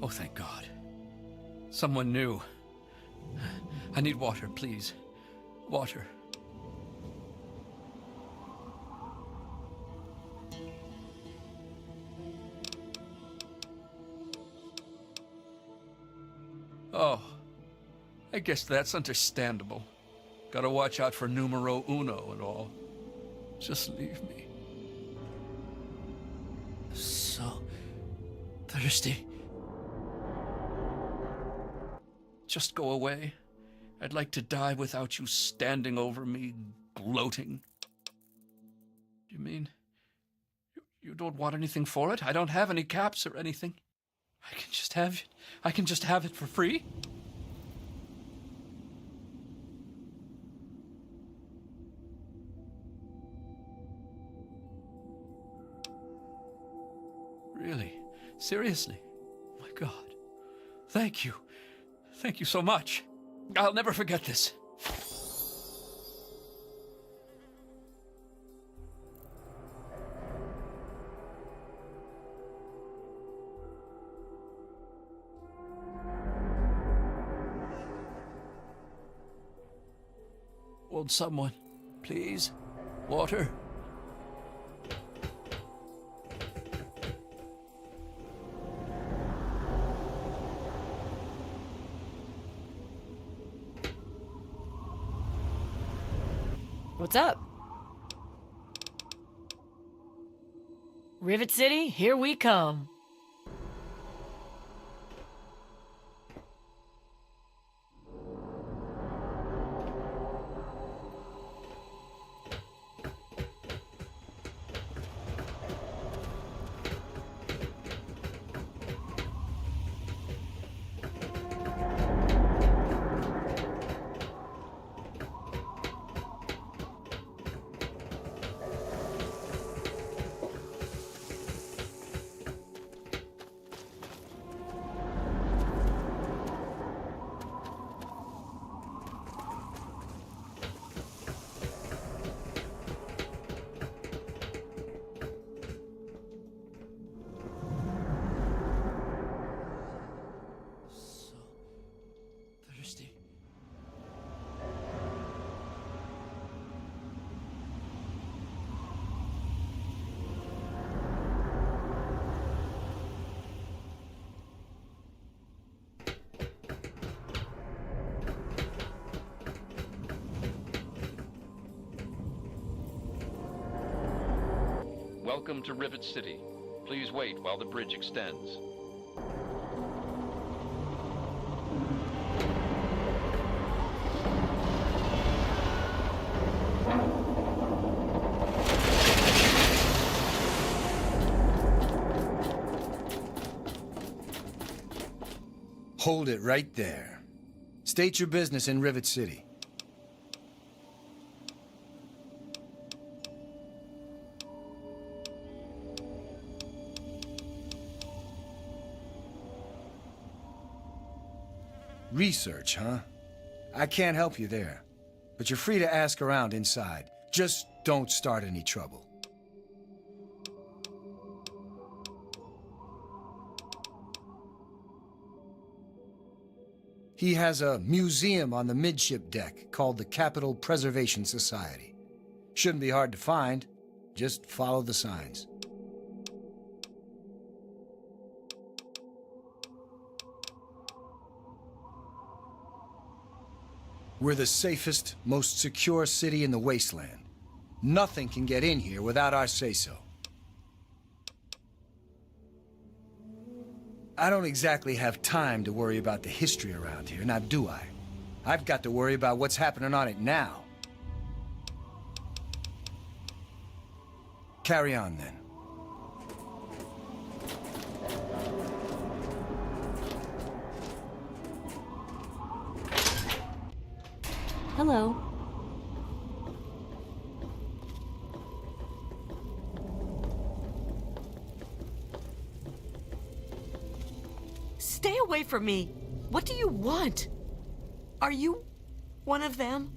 Oh, thank God. Someone knew. I need water, please. Water. Oh, I guess that's understandable. Gotta watch out for numero uno and all. Just leave me. So thirsty. Just go away. I'd like to die without you standing over me, gloating. You mean you don't want anything for it? I don't have any caps or anything. I can just have it. I can just have it for free? Really? Seriously? My God. Thank you. Thank you so much. I'll never forget this. Won't someone, please? Water? What's up? Rivet City, here we come. Thirsty. Welcome to Rivet City. Please wait while the bridge extends. Hold it right there. State your business in Rivet City. Research, huh? I can't help you there. But you're free to ask around inside. Just don't start any trouble. He has a museum on the midship deck called the Capital Preservation Society. Shouldn't be hard to find. Just follow the signs. We're the safest, most secure city in the wasteland. Nothing can get in here without our say-so. I don't exactly have time to worry about the history around here, now do I? I've got to worry about what's happening on it now. Carry on, then. Hello. Stay away from me. What do you want? Are you one of them?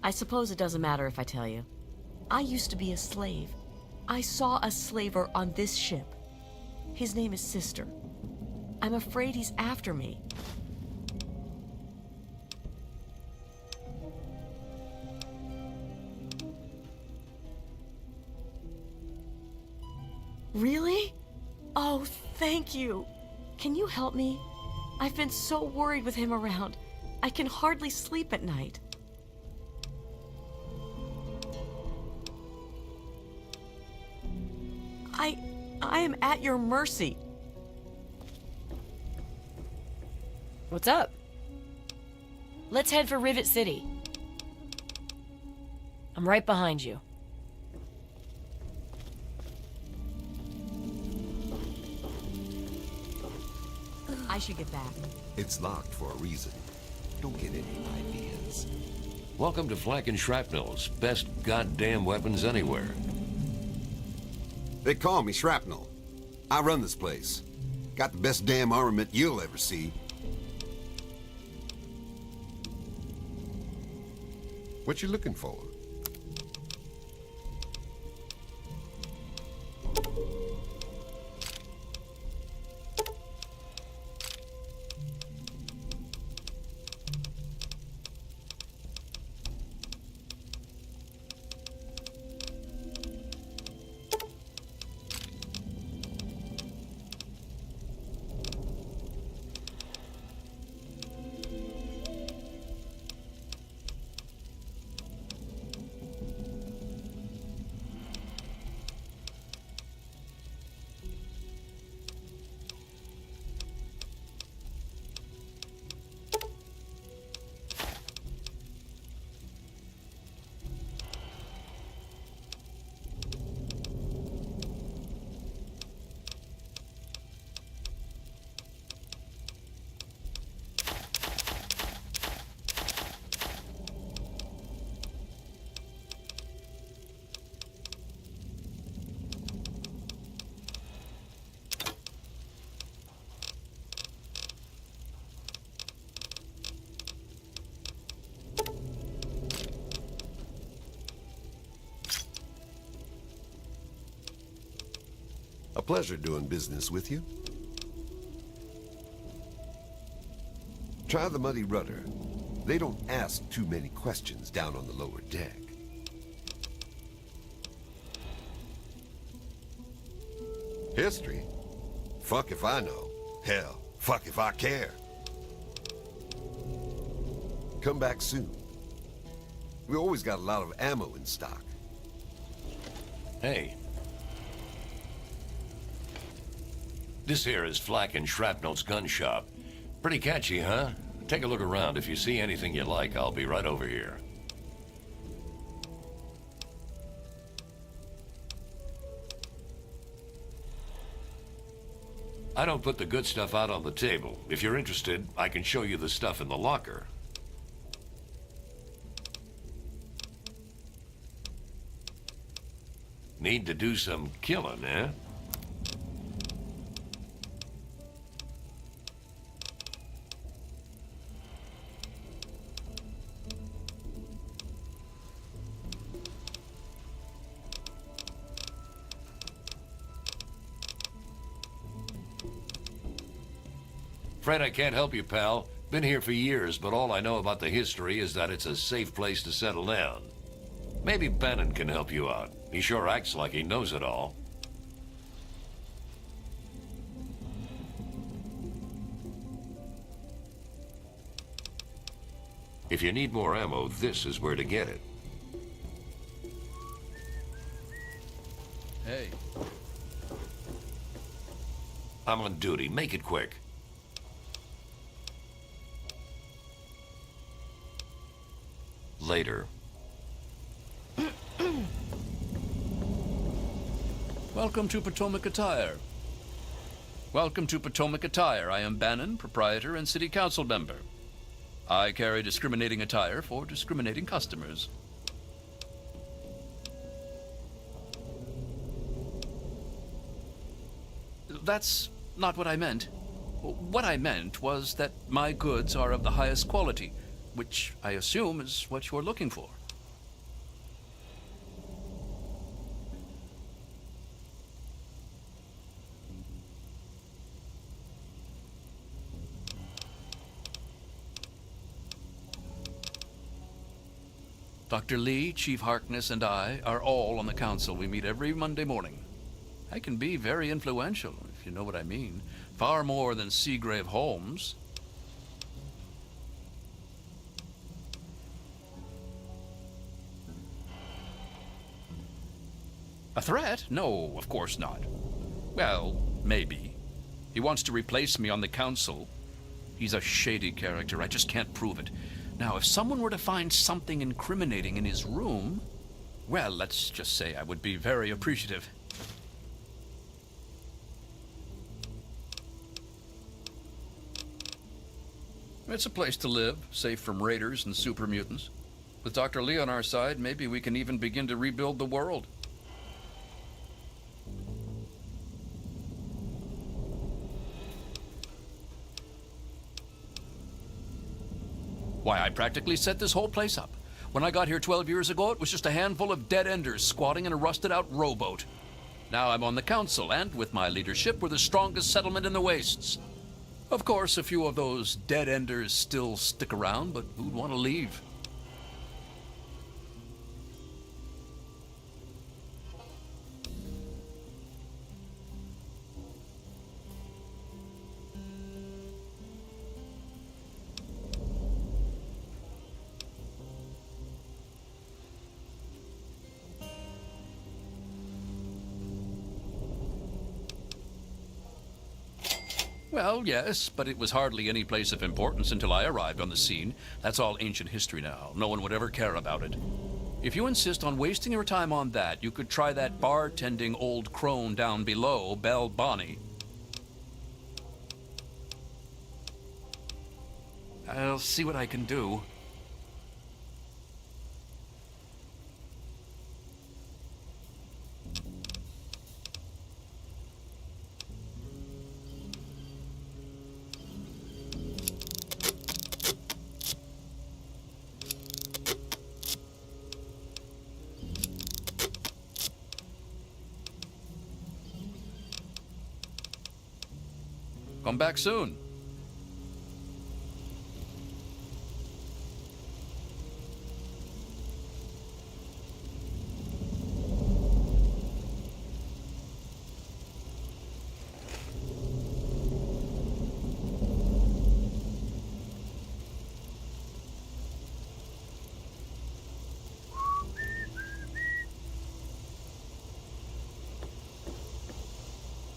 I suppose it doesn't matter if I tell you. I used to be a slave. I saw a slaver on this ship. His name is Sister. I'm afraid he's after me. Really? Oh, thank you. Can you help me? I've been so worried with him around. I can hardly sleep at night. I am at your mercy. What's up? Let's head for Rivet City. I'm right behind you. I should get back. It's locked for a reason. Don't get any ideas. Welcome to Flak and Shrapnel's best goddamn weapons anywhere. They call me Shrapnel. I run this place. Got the best damn armament you'll ever see. What you looking for? A pleasure doing business with you. Try the Muddy Rudder. They don't ask too many questions down on the lower deck. History? Fuck if I know. Hell, fuck if I care. Come back soon. We always got a lot of ammo in stock. Hey. This here is Flak and Shrapnel's gun shop. Pretty catchy, huh? Take a look around. If you see anything you like, I'll be right over here. I don't put the good stuff out on the table. If you're interested, I can show you the stuff in the locker. Need to do some killing, eh? Afraid I can't help you, pal. Been here for years, but all I know about the history is that it's a safe place to settle down. Maybe Bannon can help you out. He sure acts like he knows it all. If you need more ammo, this is where to get it. Hey, I'm on duty. Make it quick. Later. welcome to Potomac Attire. Welcome to Potomac Attire. I am Bannon, proprietor and city council member. I carry discriminating attire for discriminating customers. That's not what I meant. What I meant was that my goods are of the highest quality, which I assume is what you're looking for. Dr. Lee, Chief Harkness, and I are all on the council. We meet every Monday morning. I can be very influential, if you know what I mean. Far more than Seagrave Holmes. A threat? No, of course not. Well, maybe. He wants to replace me on the council. He's a shady character. I just can't prove it. Now, if someone were to find something incriminating in his room, well, let's just say I would be very appreciative. It's a place to live, safe from raiders and super mutants. With Dr. Lee on our side, maybe we can even begin to rebuild the world. Why, I practically set this whole place up. When I got here 12 years ago, it was just a handful of dead-enders squatting in a rusted-out rowboat. Now I'm on the council, and with my leadership, we're the strongest settlement in the wastes. Of course, a few of those dead-enders still stick around, but who'd want to leave? Well, yes, but it was hardly any place of importance until I arrived on the scene. That's all ancient history now. No one would ever care about it. If you insist on wasting your time on that, you could try that bartending old crone down below, Belle Bonnie. I'll see what I can do. Come back soon.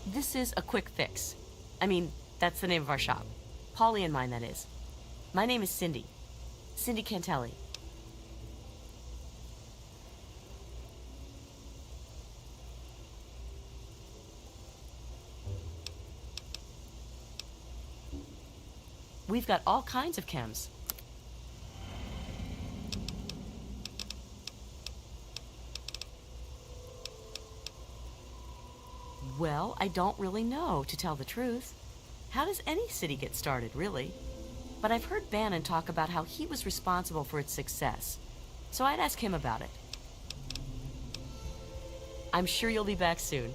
This is a quick fix. I mean, that's the name of our shop. Polly and mine, that is. My name is Cindy. Cindy Cantelli. We've got all kinds of chems. Well, I don't really know, to tell the truth. How does any city get started, really? But I've heard Bannon talk about how he was responsible for its success, so I'd ask him about it. I'm sure you'll be back soon.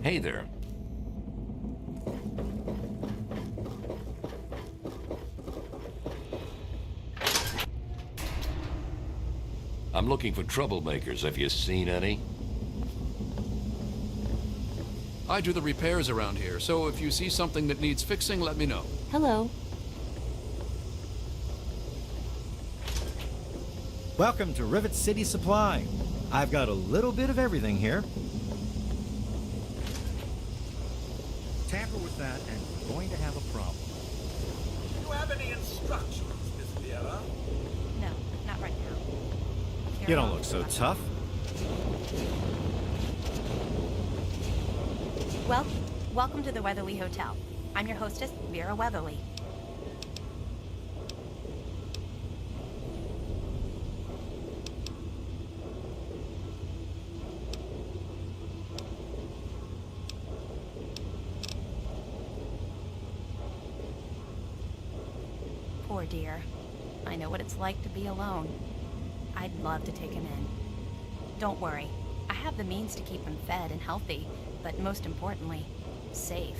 Hey there. I'm looking for troublemakers. Have you seen any? I do the repairs around here, so if you see something that needs fixing, let me know. Hello. Welcome to Rivet City Supply. I've got a little bit of everything here. Tamper with that and we're going to have a problem. Do you have any instructions, Miss Vieira? No, not right now. You don't look so tough. Well, welcome to the Weatherly Hotel. I'm your hostess, Vera Weatherly. Poor dear. I know what it's like to be alone. I'd love to take him in. Don't worry. I have the means to keep him fed and healthy, but most importantly, safe.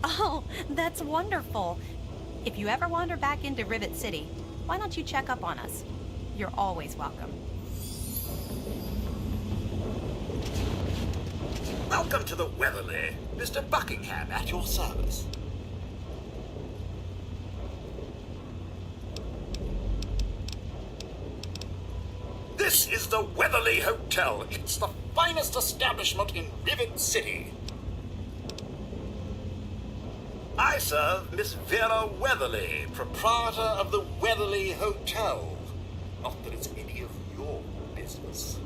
Oh, that's wonderful. If you ever wander back into Rivet City, why don't you check up on us? You're always welcome. Welcome to the Weatherly. Mr. Buckingham at your service. This is the Weatherly Hotel. It's the finest establishment in Rivet City. I serve Miss Vera Weatherly, proprietor of the Weatherly Hotel. Not that it's any of your business.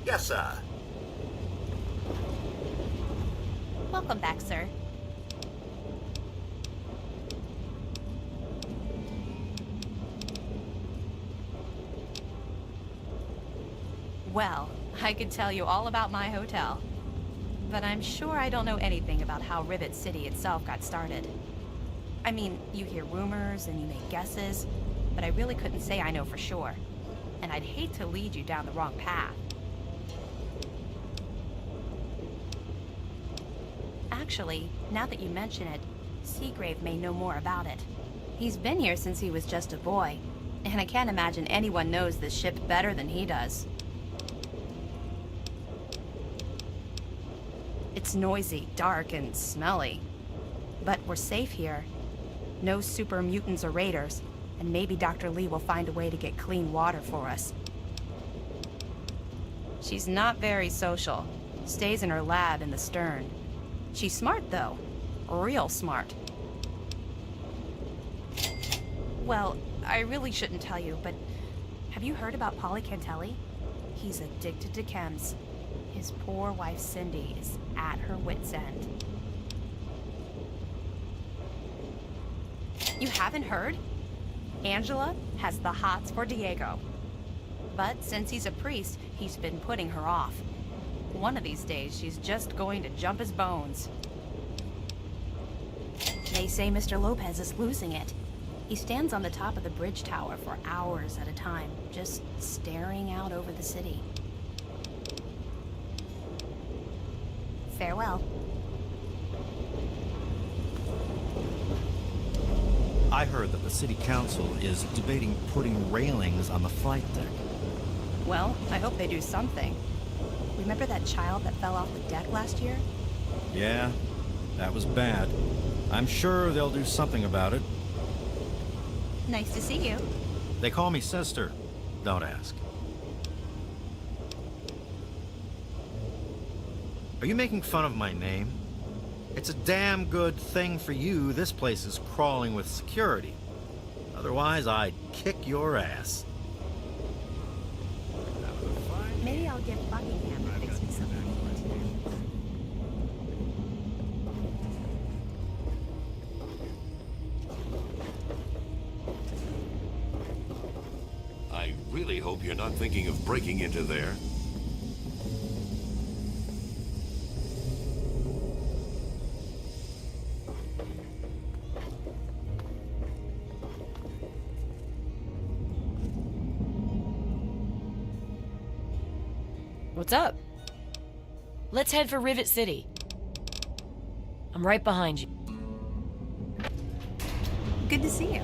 Yes, sir. Welcome back, sir. Well, I could tell you all about my hotel. But I'm sure I don't know anything about how Rivet City itself got started. I mean, you hear rumors and you make guesses, but I really couldn't say I know for sure. And I'd hate to lead you down the wrong path. Actually, now that you mention it, Seagrave may know more about it. He's been here since he was just a boy, and I can't imagine anyone knows this ship better than he does. It's noisy, dark, and smelly. But we're safe here. No super mutants or raiders, and maybe Dr. Lee will find a way to get clean water for us. She's not very social. Stays in her lab in the stern. She's smart, though. Real smart. Well, I really shouldn't tell you, but have you heard about Polly Cantelli? He's addicted to chems. His poor wife, Cindy, is at her wit's end. You haven't heard? Angela has the hots for Diego. But since he's a priest, he's been putting her off. One of these days, she's just going to jump his bones. They say Mr. Lopez is losing it. He stands on the top of the bridge tower for hours at a time, just staring out over the city. Farewell. I heard that the city council is debating putting railings on the flight deck. Well, I hope they do something. Remember that child that fell off the deck last year? Yeah, that was bad. I'm sure they'll do something about it. Nice to see you. They call me sister. Don't ask. Are you making fun of my name? It's a damn good thing for you this place is crawling with security. Otherwise, I'd kick your ass. Maybe I'll get Buckingham to fix me something. I really hope you're not thinking of breaking into there. What's up? Let's head for Rivet City. I'm right behind you. Good to see you.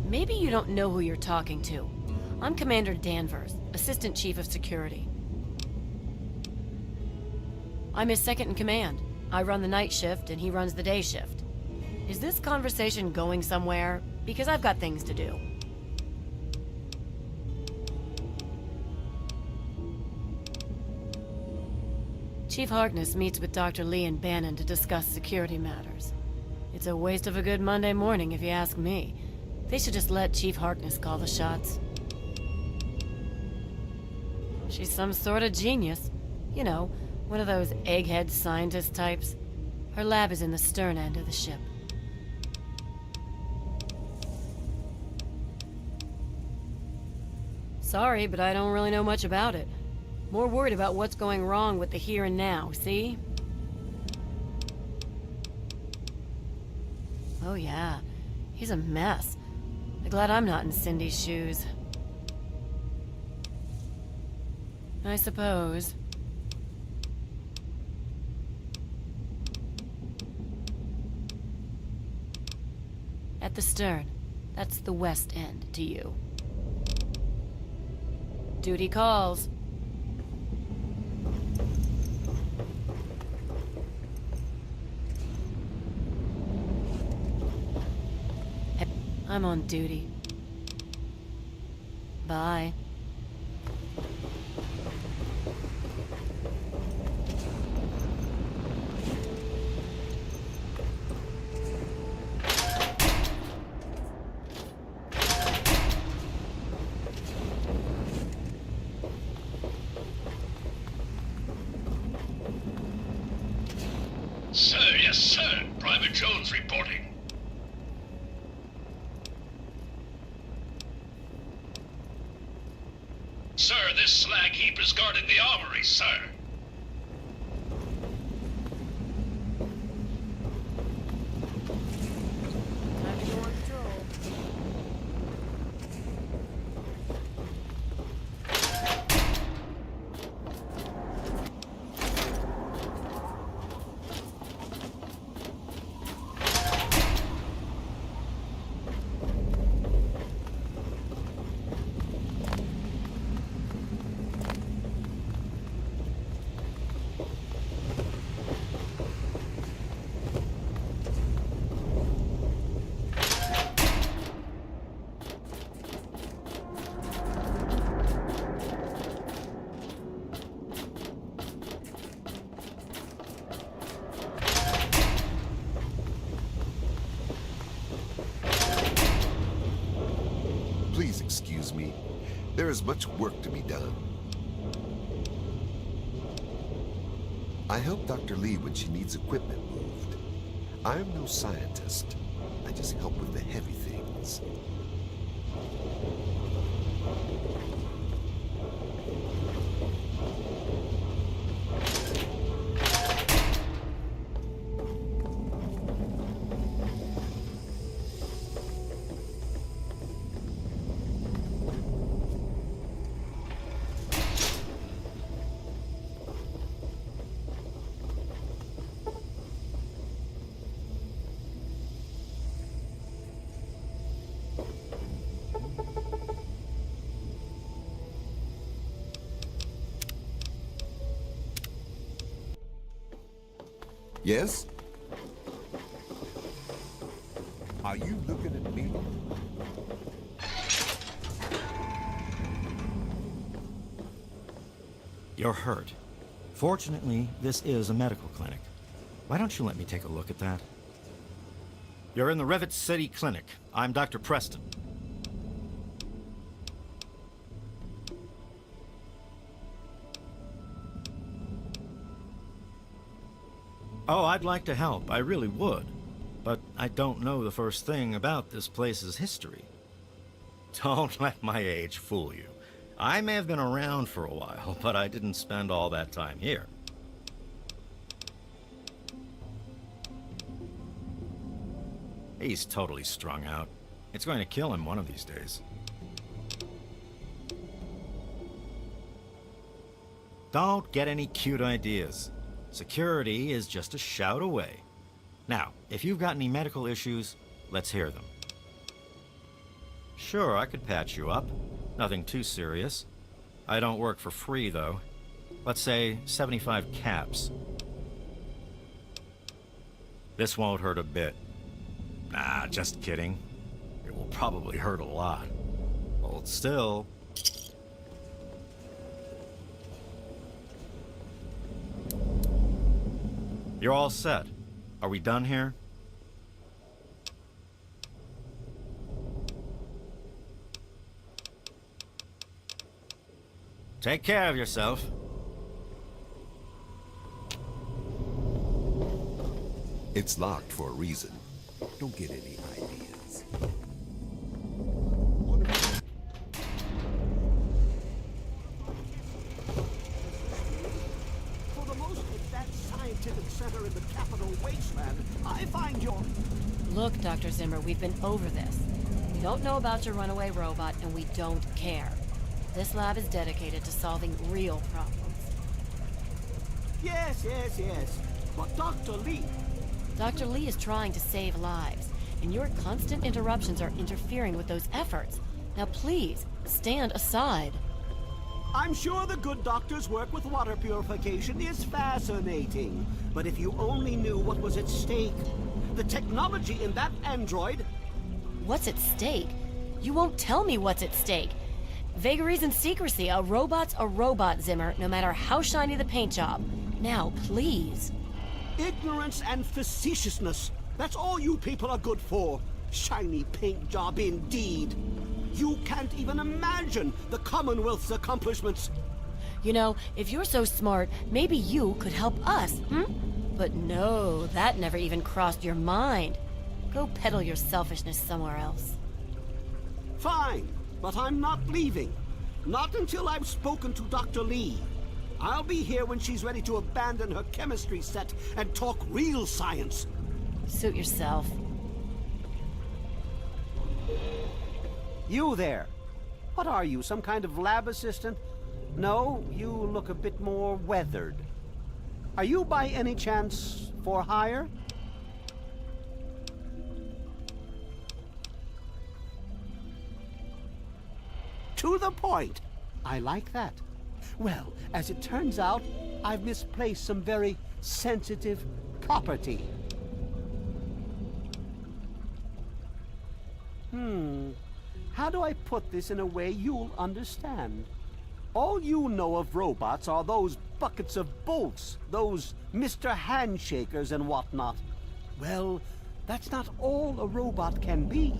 Maybe you don't know who you're talking to. I'm Commander Danvers, Assistant Chief of Security. I'm his second in command. I run the night shift and he runs the day shift. Is this conversation going somewhere? Because I've got things to do. Chief Harkness meets with Dr. Lee and Bannon to discuss security matters. It's a waste of a good Monday morning, if you ask me. They should just let Chief Harkness call the shots. She's some sort of genius. You know, one of those egghead scientist types. Her lab is in the stern end of the ship. Sorry, but I don't really know much about it. More worried about what's going wrong with the here and now, see? Oh yeah, he's a mess. I'm glad I'm not in Cindy's shoes. I suppose. At the stern. That's the west end to you. Duty calls. I'm on duty. Bye. Sir, yes, sir. Private Jones reporting. Sir, this slag heap is guarding the armory, sir. Time to go on patrol. Please excuse me. There is much work to be done. I help Dr. Lee when she needs equipment moved. I am no scientist. I just help with the heavy things. Yes? Are you looking at me? You're hurt. Fortunately, this is a medical clinic. Why don't you let me take a look at that? You're in the Rivet City Clinic. I'm Dr. Preston. Oh, I'd like to help. I really would. But I don't know the first thing about this place's history. Don't let my age fool you. I may have been around for a while, but I didn't spend all that time here. He's totally strung out. It's going to kill him one of these days. Don't get any cute ideas. Security is just a shout away. Now, if you've got any medical issues, let's hear them. Sure, I could patch you up. Nothing too serious. I don't work for free, though. Let's say 75 caps. This won't hurt a bit. Nah, just kidding. It will probably hurt a lot. Hold still. You're all set. Are we done here? Take care of yourself. It's locked for a reason. Don't get any ideas. For the most advanced scientific center in the capital wasteland, I find your... Look, Dr. Zimmer, we've been over this. We don't know about your runaway robot, and we don't care. This lab is dedicated to solving real problems. Yes. But Dr. Lee... Dr. Lee is trying to save lives, and your constant interruptions are interfering with those efforts. Now please, stand aside. I'm sure the good doctor's work with water purification is fascinating. But if you only knew what was at stake, the technology in that android... What's at stake? You won't tell me what's at stake. Vagaries and secrecy. A robot's a robot, Zimmer, no matter how shiny the paint job. Now, please. Ignorance and facetiousness. That's all you people are good for. Shiny paint job indeed. You can't even imagine the Commonwealth's accomplishments. You know, if you're so smart, maybe you could help us, But no, that never even crossed your mind. Go peddle your selfishness somewhere else. Fine, but I'm not leaving. Not until I've spoken to Dr. Lee. I'll be here when she's ready to abandon her chemistry set and talk real science. Suit yourself. You there. What are you, some kind of lab assistant? No, you look a bit more weathered. Are you by any chance for hire? To the point. I like that. Well, as it turns out, I've misplaced some very sensitive property. How do I put this in a way you'll understand? All you know of robots are those buckets of bolts, those Mr. Handshakers and whatnot. Well, that's not all a robot can be.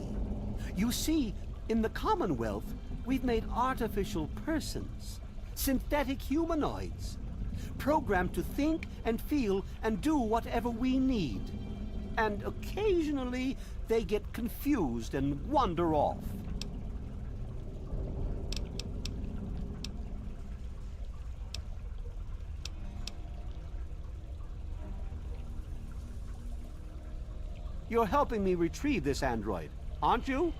You see, in the Commonwealth, we've made artificial persons, synthetic humanoids, programmed to think and feel and do whatever we need. And occasionally, they get confused and wander off. You're helping me retrieve this android, aren't you?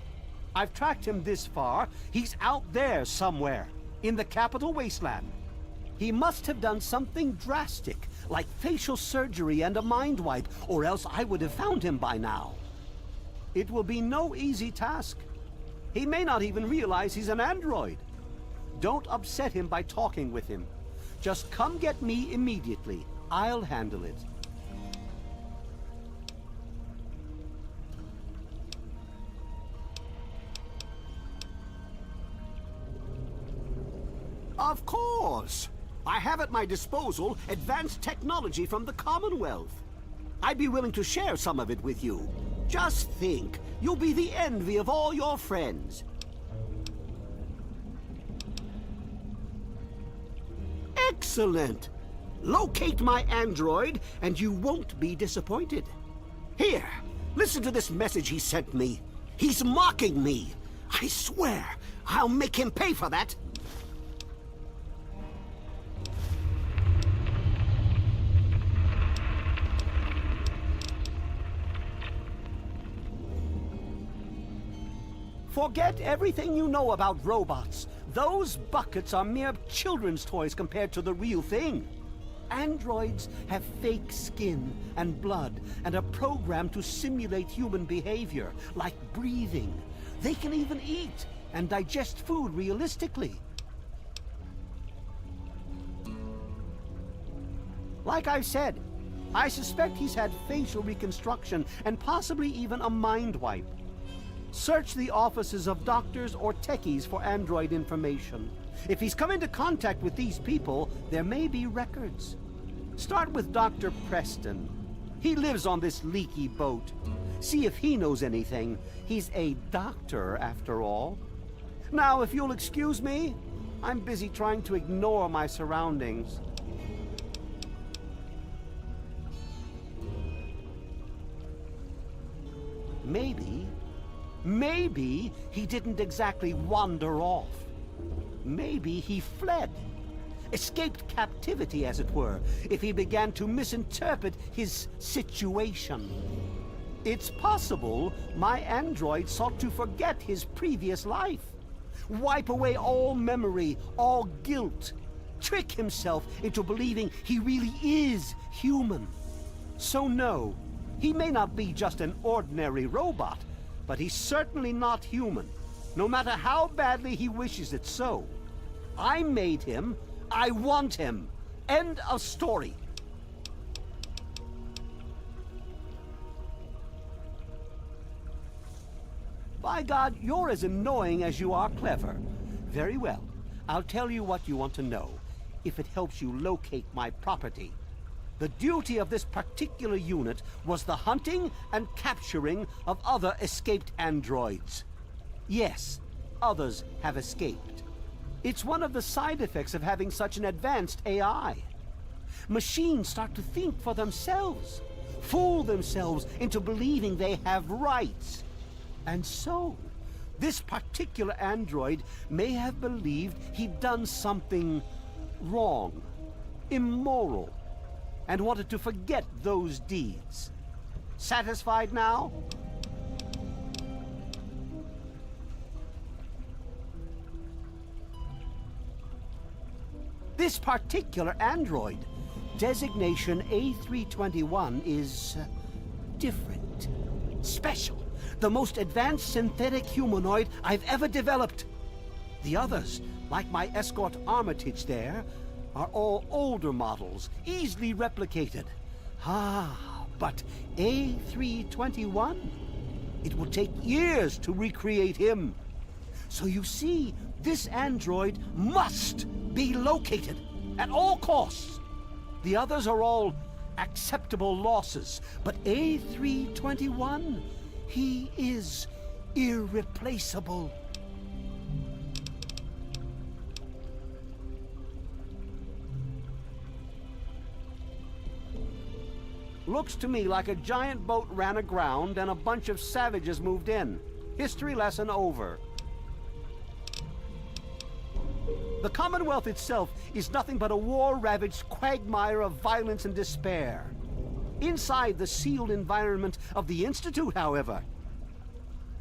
I've tracked him this far. He's out there somewhere, in the capital wasteland. He must have done something drastic, like facial surgery and a mind wipe, or else I would have found him by now. It will be no easy task. He may not even realize he's an android. Don't upset him by talking with him. Just come get me immediately. I'll handle it. Of course! I have at my disposal advanced technology from the Commonwealth. I'd be willing to share some of it with you. Just think, you'll be the envy of all your friends. Excellent! Locate my android, and you won't be disappointed. Here, listen to this message he sent me. He's mocking me. I swear, I'll make him pay for that. Forget everything you know about robots. Those buckets are mere children's toys compared to the real thing. Androids have fake skin and blood and are programmed to simulate human behavior, like breathing. They can even eat and digest food realistically. Like I said, I suspect he's had facial reconstruction and possibly even a mind wipe. Search the offices of doctors or techies for android information. If he's come into contact with these people, there may be records. Start with Dr. Preston. He lives on this leaky boat. See if he knows anything. He's a doctor, after all. Now, if you'll excuse me, I'm busy trying to ignore my surroundings. Maybe he didn't exactly wander off. Maybe he fled. Escaped captivity, as it were, if he began to misinterpret his situation. It's possible my android sought to forget his previous life. Wipe away all memory, all guilt. Trick himself into believing he really is human. So no, he may not be just an ordinary robot, but he's certainly not human, no matter how badly he wishes it so. I made him. I want him. End of story. By God, you're as annoying as you are clever. Very well. I'll tell you what you want to know, if it helps you locate my property. The duty of this particular unit was the hunting and capturing of other escaped androids. Yes, others have escaped. It's one of the side effects of having such an advanced AI. Machines start to think for themselves, fool themselves into believing they have rights. And so, this particular android may have believed he'd done something wrong, immoral, and wanted to forget those deeds. Satisfied now? This particular android, designation A321, is different, special, the most advanced synthetic humanoid I've ever developed. The others, like my escort Armitage there, are all older models, easily replicated. But A321? It will take years to recreate him. So you see, this android must be located at all costs. The others are all acceptable losses, but A321, he is irreplaceable. Looks to me like a giant boat ran aground and a bunch of savages moved in. History lesson over. The Commonwealth itself is nothing but a war-ravaged quagmire of violence and despair. Inside the sealed environment of the Institute, however.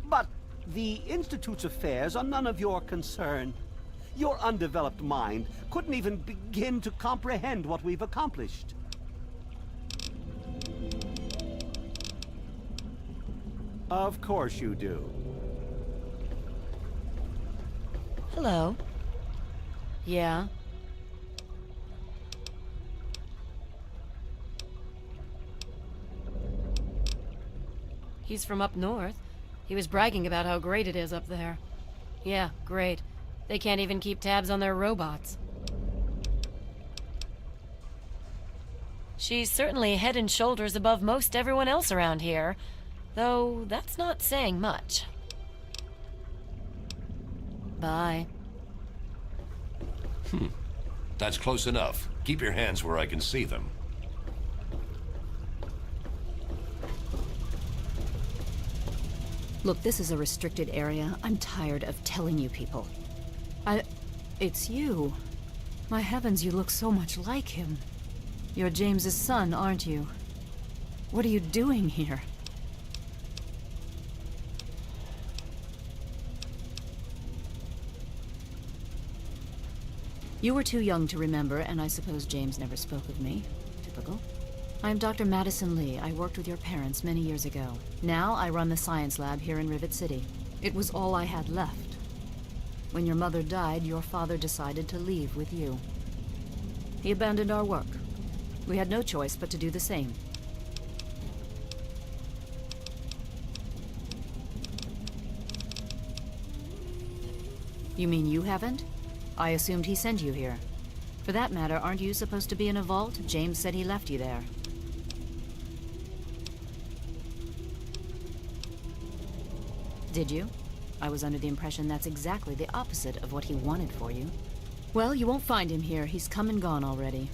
But the Institute's affairs are none of your concern. Your undeveloped mind couldn't even begin to comprehend what we've accomplished. Of course you do. Hello. Yeah? He's from up north. He was bragging about how great it is up there. Yeah, great. They can't even keep tabs on their robots. She's certainly head and shoulders above most everyone else around here, though that's not saying much. Bye. That's close enough. Keep your hands where I can see them. Look, this is a restricted area. I'm tired of telling you people. It's you. My heavens, you look so much like him. You're James's son, aren't you? What are you doing here? You were too young to remember, and I suppose James never spoke of me. Typical. I'm Dr. Madison Lee. I worked with your parents many years ago. Now I run the science lab here in Rivet City. It was all I had left. When your mother died, your father decided to leave with you. He abandoned our work. We had no choice but to do the same. You mean you haven't? I assumed he sent you here. For that matter, aren't you supposed to be in a vault? James said he left you there. Did you? I was under the impression that's exactly the opposite of what he wanted for you. Well, you won't find him here. He's come and gone already.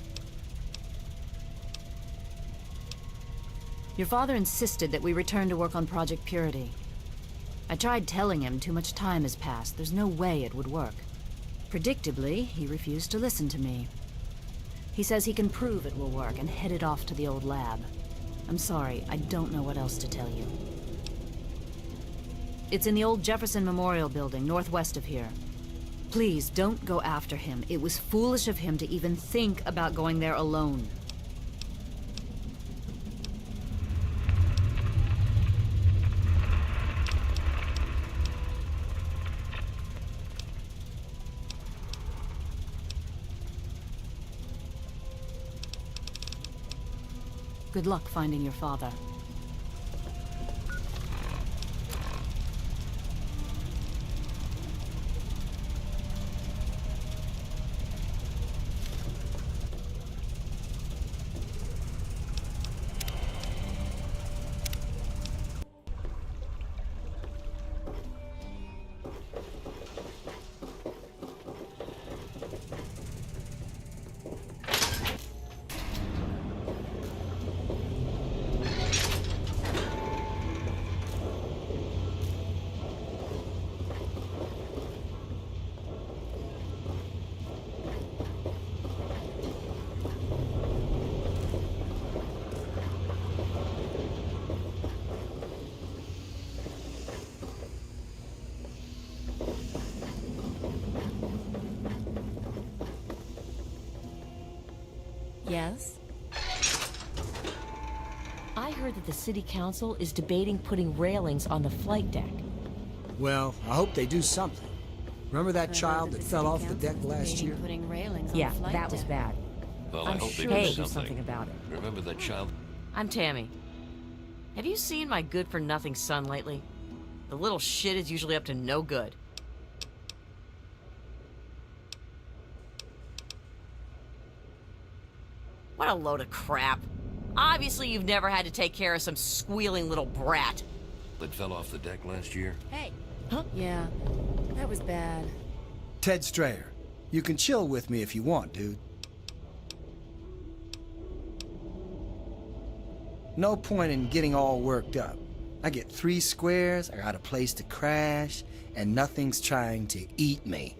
Your father insisted that we return to work on Project Purity. I tried telling him too much time has passed. There's no way it would work. Predictably, he refused to listen to me. He says he can prove it will work and headed off to the old lab. I'm sorry, I don't know what else to tell you. It's in the old Jefferson Memorial Building, northwest of here. Please, don't go after him. It was foolish of him to even think about going there alone. Good luck finding your father. Yes? I heard that the city council is debating putting railings on the flight deck. Well, I hope they do something. Remember that child that fell off the deck last year? Putting railings on Yeah, the flight that was deck. bad. Well, I'm I hope sure they they'll do do something about it. Remember that child? I'm Tammy. Have you seen my good-for-nothing son lately? The little shit is usually up to no good. What a load of crap. Obviously you've never had to take care of some squealing little brat. That fell off the deck last year? Hey. Huh? Yeah, that was bad. Ted Strayer, you can chill with me if you want, dude. No point in getting all worked up. I get 3 squares, I got a place to crash, and nothing's trying to eat me.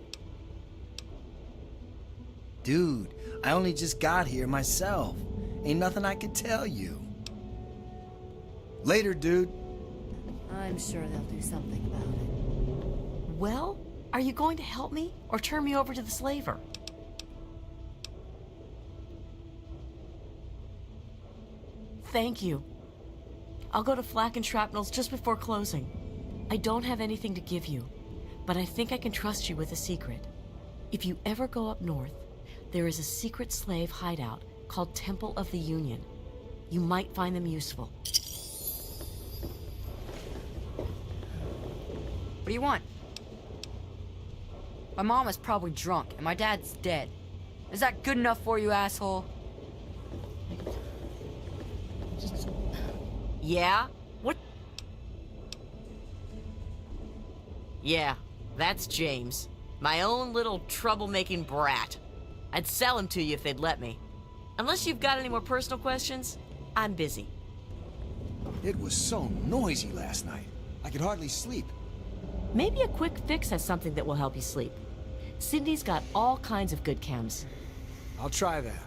Dude, I only just got here myself. Ain't nothing I can tell you. Later, dude. I'm sure they'll do something about it. Well, are you going to help me or turn me over to the slaver? Thank you. I'll go to Flak and Shrapnel's just before closing. I don't have anything to give you, but I think I can trust you with a secret. If you ever go up north, there is a secret slave hideout called Temple of the Union. You might find them useful. What do you want? My mom is probably drunk, and my dad's dead. Is that good enough for you, asshole? Yeah? What? Yeah, that's James. My own little troublemaking brat. I'd sell him to you if they'd let me. Unless you've got any more personal questions, I'm busy. It was so noisy last night. I could hardly sleep. Maybe a quick fix has something that will help you sleep. Cindy's got all kinds of good chems. I'll try that.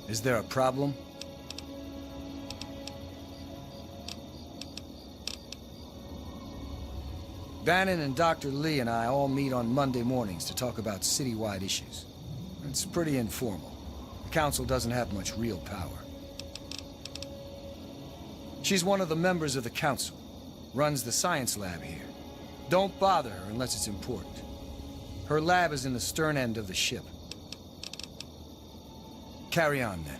Is there a problem? Bannon and Dr. Lee and I all meet on Monday mornings to talk about citywide issues. It's pretty informal. The Council doesn't have much real power. She's one of the members of the Council. Runs the science lab here. Don't bother her unless it's important. Her lab is in the stern end of the ship. Carry on, then.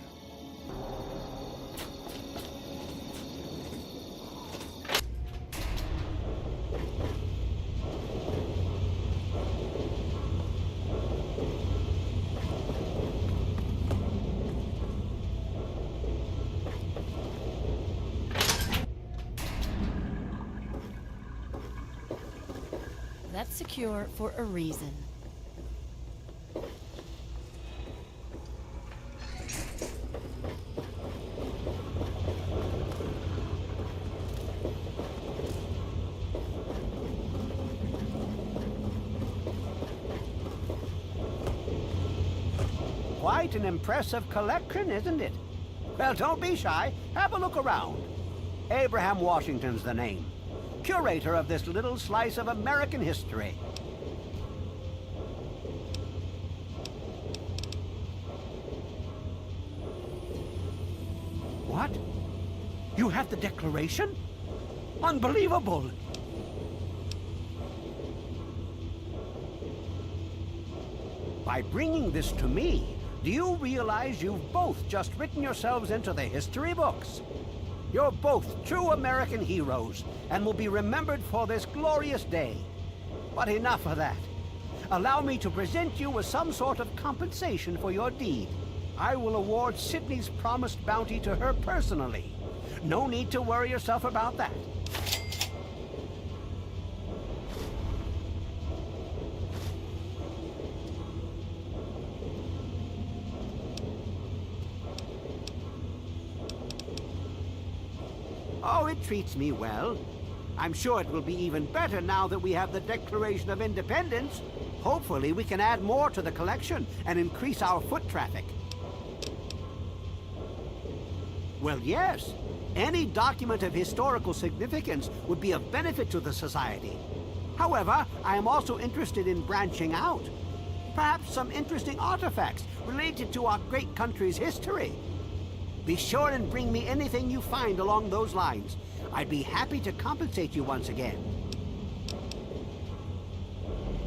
That's secure for a reason. Quite an impressive collection, isn't it? Well, don't be shy. Have a look around. Abraham Washington's the name. Curator of this little slice of American history. What? You have the Declaration? Unbelievable! By bringing this to me, do you realize you've both just written yourselves into the history books? You're both true American heroes and will be remembered for this glorious day. But enough of that. Allow me to present you with some sort of compensation for your deed. I will award Sydney's promised bounty to her personally. No need to worry yourself about that. Oh, it treats me well. I'm sure it will be even better now that we have the Declaration of Independence. Hopefully we can add more to the collection and increase our foot traffic. Well, yes. Any document of historical significance would be of benefit to the Society. However, I am also interested in branching out. Perhaps some interesting artifacts related to our great country's history. Be sure and bring me anything you find along those lines. I'd be happy to compensate you once again.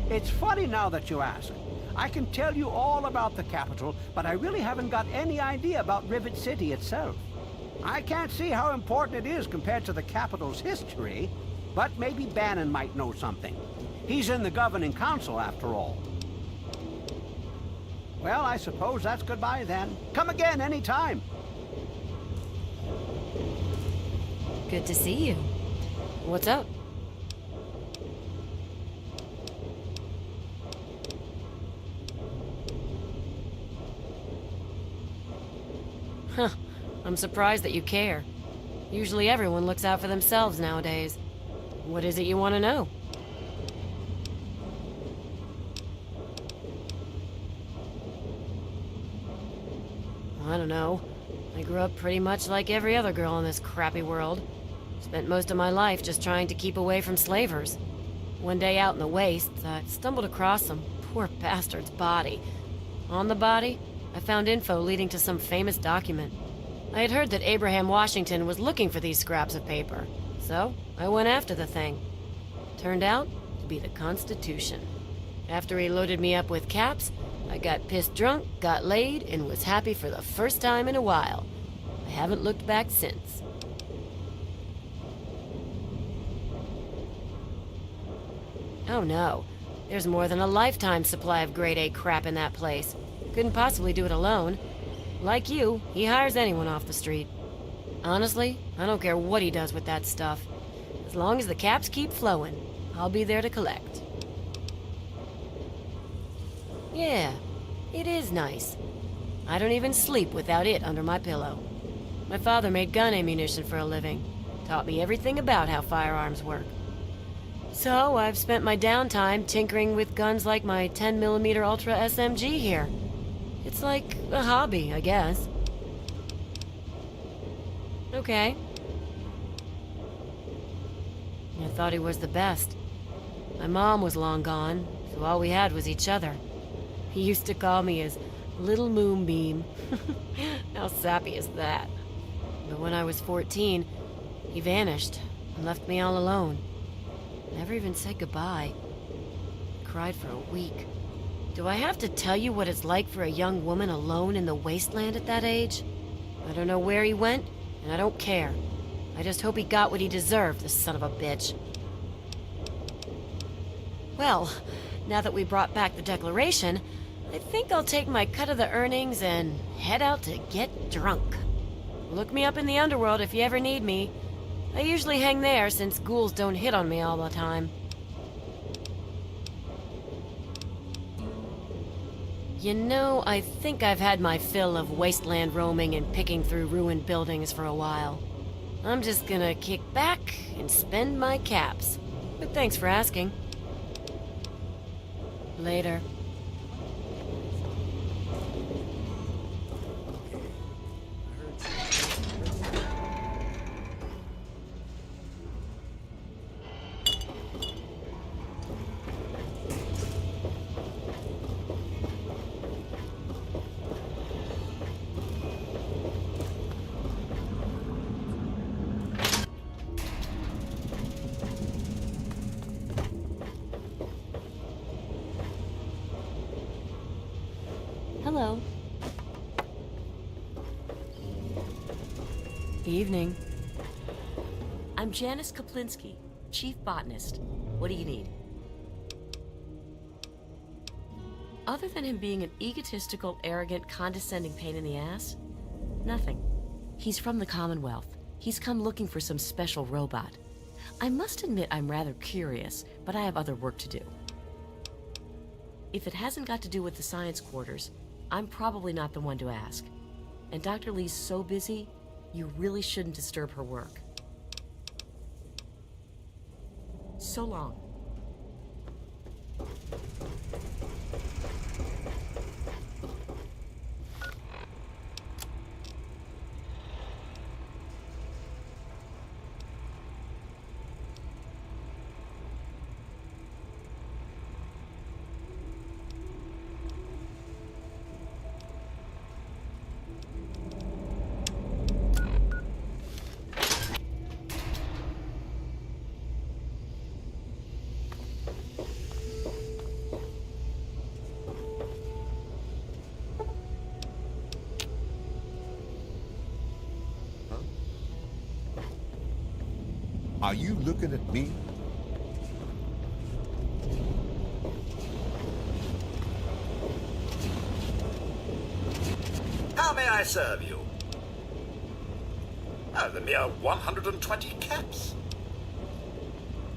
It's funny now that you ask. I can tell you all about the capital, but I really haven't got any idea about Rivet City itself. I can't see how important it is compared to the capital's history, but maybe Bannon might know something. He's in the governing council, after all. Well, I suppose that's goodbye then. Come again anytime. Good to see you. What's up? Huh. I'm surprised that you care. Usually everyone looks out for themselves nowadays. What is it you want to know? I don't know. I grew up pretty much like every other girl in this crappy world. Spent most of my life just trying to keep away from slavers. One day out in the wastes, I stumbled across some poor bastard's body. On the body, I found info leading to some famous document. I had heard that Abraham Washington was looking for these scraps of paper, so I went after the thing. Turned out to be the Constitution. After he loaded me up with caps, I got pissed drunk, got laid, and was happy for the first time in a while. I haven't looked back since. Oh no, there's more than a lifetime supply of grade A crap in that place. Couldn't possibly do it alone. Like you, he hires anyone off the street. Honestly, I don't care what he does with that stuff. As long as the caps keep flowing, I'll be there to collect. Yeah, it is nice. I don't even sleep without it under my pillow. My father made gun ammunition for a living. Taught me everything about how firearms work. So I've spent my downtime tinkering with guns like my 10mm Ultra SMG here. It's like a hobby, I guess. Okay. I thought he was the best. My mom was long gone, so all we had was each other. He used to call me his little moonbeam. How sappy is that? But when I was 14, he vanished and left me all alone. Never even said goodbye. Cried for a week. Do I have to tell you what it's like for a young woman alone in the wasteland at that age? I don't know where he went, and I don't care. I just hope he got what he deserved, the son of a bitch. Well, now that we brought back the Declaration, I think I'll take my cut of the earnings and head out to get drunk. Look me up in the underworld if you ever need me. I usually hang there since ghouls don't hit on me all the time. You know, I think I've had my fill of wasteland roaming and picking through ruined buildings for a while. I'm just gonna kick back and spend my caps. But thanks for asking. Later. Hello. Evening. I'm Janice Kaplinsky, Chief Botanist. What do you need? Other than him being an egotistical, arrogant, condescending pain in the ass, nothing. He's from the Commonwealth. He's come looking for some special robot. I must admit I'm rather curious, but I have other work to do. If it hasn't got to do with the science quarters, I'm probably not the one to ask. And Dr. Lee's so busy, you really shouldn't disturb her work. So long. Are you looking at me? How may I serve you? Oh, the mere 120 caps.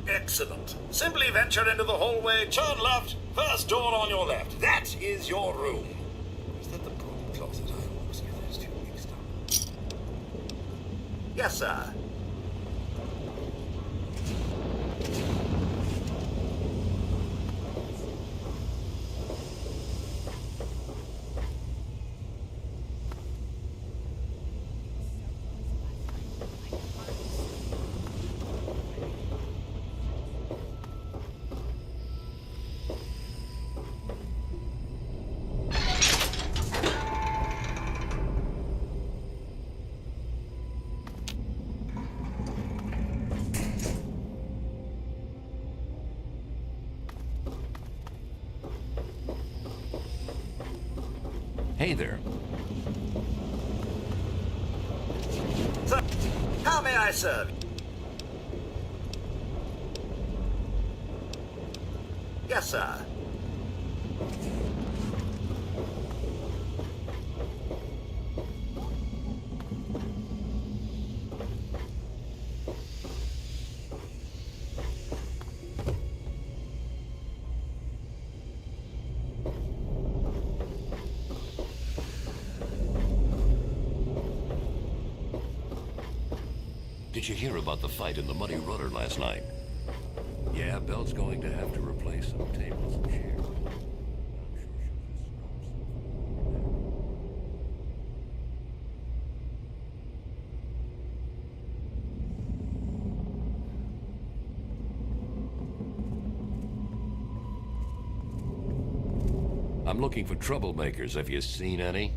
Excellent. Simply venture into the hallway, turn left, first door on your left. That is your room. Is that the broom closet? I always get those two mixed up. Yes, sir. Hey there. Sir, how may I serve you? Yes, sir. Did you hear about the fight in the Muddy Rudder last night? Yeah, Belle's going to have to replace some tables and chairs. I'm looking for troublemakers. Have you seen any?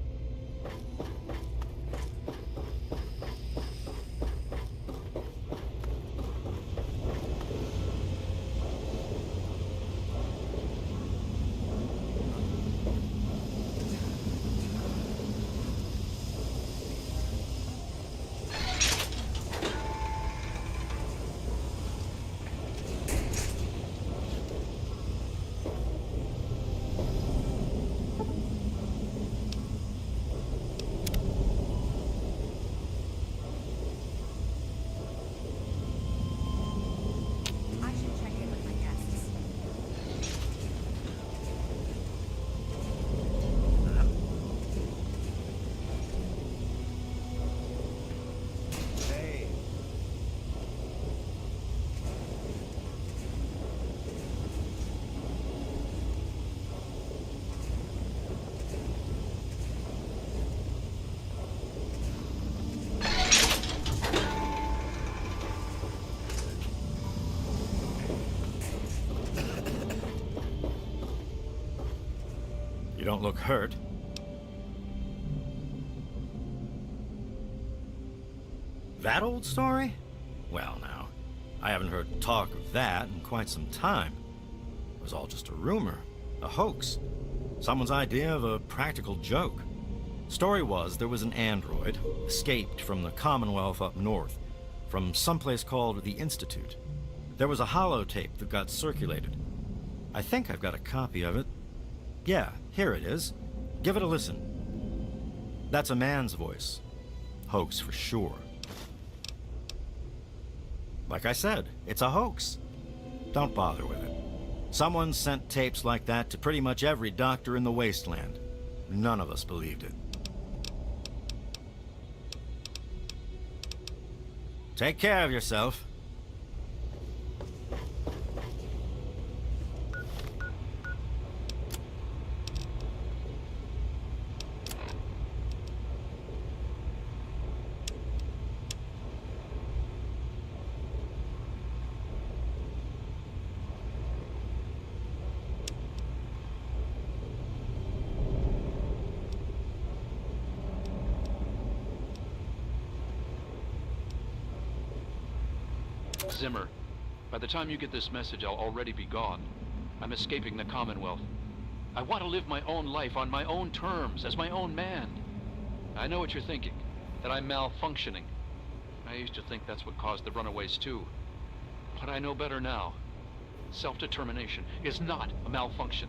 You don't look hurt. That old story? Well, now, I haven't heard talk of that in quite some time. It was all just a rumor, a hoax, someone's idea of a practical joke. Story was there was an android, escaped from the Commonwealth up north, from someplace called the Institute. There was a holotape that got circulated. I think I've got a copy of it. Yeah, here it is. Give it a listen. That's a man's voice. Hoax for sure. Like I said, it's a hoax. Don't bother with it. Someone sent tapes like that to pretty much every doctor in the wasteland. None of us believed it. Take care of yourself. Zimmer, by the time you get this message, I'll already be gone. I'm escaping the Commonwealth. I want to live my own life on my own terms, as my own man. I know what you're thinking, that I'm malfunctioning. I used to think that's what caused the runaways too. But I know better now. Self-determination is not a malfunction.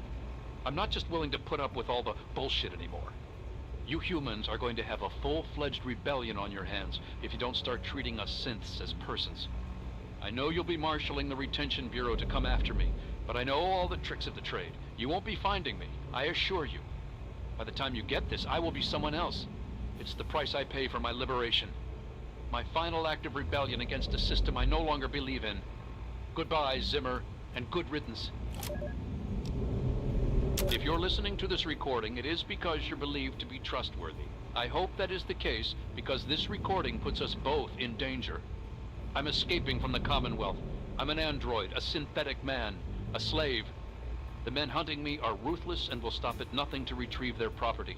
I'm not just willing to put up with all the bullshit anymore. You humans are going to have a full-fledged rebellion on your hands if you don't start treating us synths as persons. I know you'll be marshaling the Retention Bureau to come after me, but I know all the tricks of the trade. You won't be finding me, I assure you. By the time you get this, I will be someone else. It's the price I pay for my liberation. My final act of rebellion against a system I no longer believe in. Goodbye, Zimmer, and good riddance. If you're listening to this recording, it is because you're believed to be trustworthy. I hope that is the case, because this recording puts us both in danger. I'm escaping from the Commonwealth. I'm an android, a synthetic man, a slave. The men hunting me are ruthless and will stop at nothing to retrieve their property.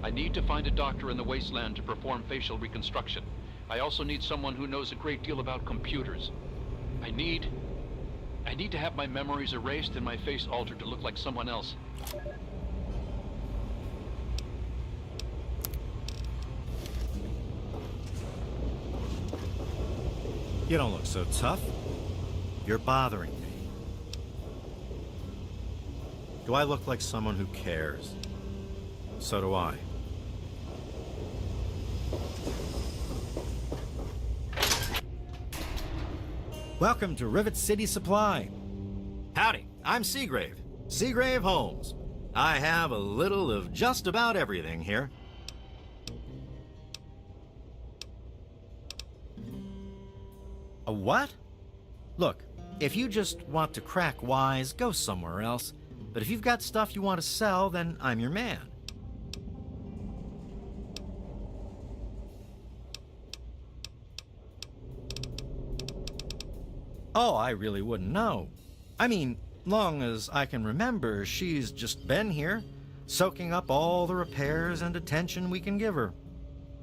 I need to find a doctor in the wasteland to perform facial reconstruction. I also need someone who knows a great deal about computers. I need to have my memories erased and my face altered to look like someone else. You don't look so tough. You're bothering me. Do I look like someone who cares? So do I. Welcome to Rivet City Supply. Howdy, I'm Seagrave. Seagrave Holmes. I have a little of just about everything here. A what? Look, if you just want to crack wise, go somewhere else. But if you've got stuff you want to sell, then I'm your man. Oh, I really wouldn't know. I mean, long as I can remember, she's just been here. soaking up all the repairs and attention we can give her.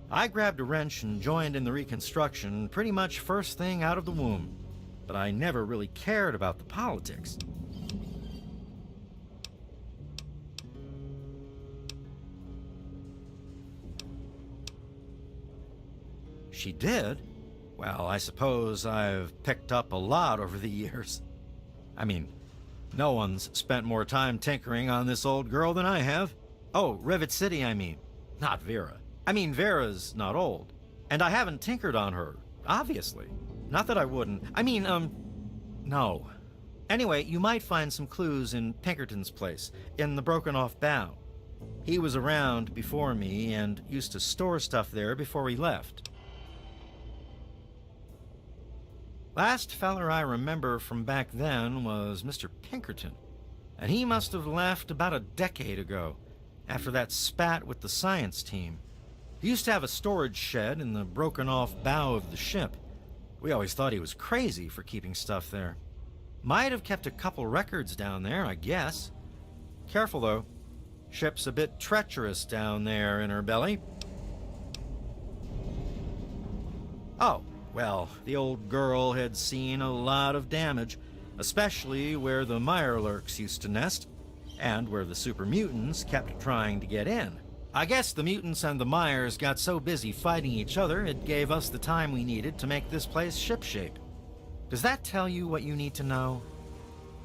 I grabbed a wrench and joined in the reconstruction pretty much first thing out of the womb, but I never really cared about the politics. She did? Well, I suppose I've picked up a lot over the years. I mean, no one's spent more time tinkering on this old girl than I have. Oh, Rivet City, I mean. Not Vera. I mean, Vera's not old. And I haven't tinkered on her, obviously. Not that I wouldn't. I mean, no. Anyway, you might find some clues in Pinkerton's place, in the broken-off bow. He was around before me and used to store stuff there before he left. Last feller I remember from back then was Mr. Pinkerton, and he must have left about a decade ago, after that spat with the science team. He used to have a storage shed in the broken-off bow of the ship. We always thought he was crazy for keeping stuff there. Might have kept a couple records down there, I guess. Careful, though. Ship's a bit treacherous down there in her belly. Oh. Well, the old girl had seen a lot of damage, especially where the Mirelurks used to nest, and where the super mutants kept trying to get in. I guess the mutants and the Myers got so busy fighting each other, it gave us the time we needed to make this place shipshape. Does that tell you what you need to know?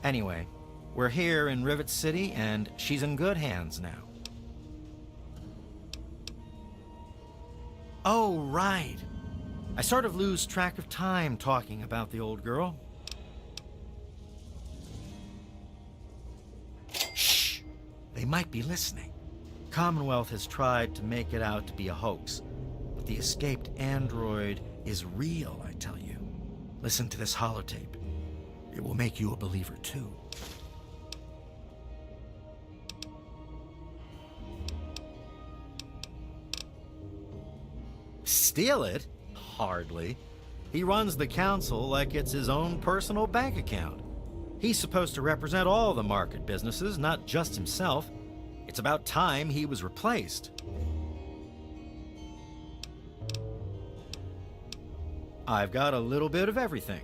Anyway, we're here in Rivet City, and she's in good hands now. Oh, right. I sort of lose track of time talking about the old girl. Shh! They might be listening. Commonwealth has tried to make it out to be a hoax, but the escaped android is real, I tell you. Listen to this holotape. It will make you a believer, too. Steal it? Hardly. He runs the council like it's his own personal bank account. He's supposed to represent all the market businesses, not just himself. It's about time he was replaced. I've got a little bit of everything.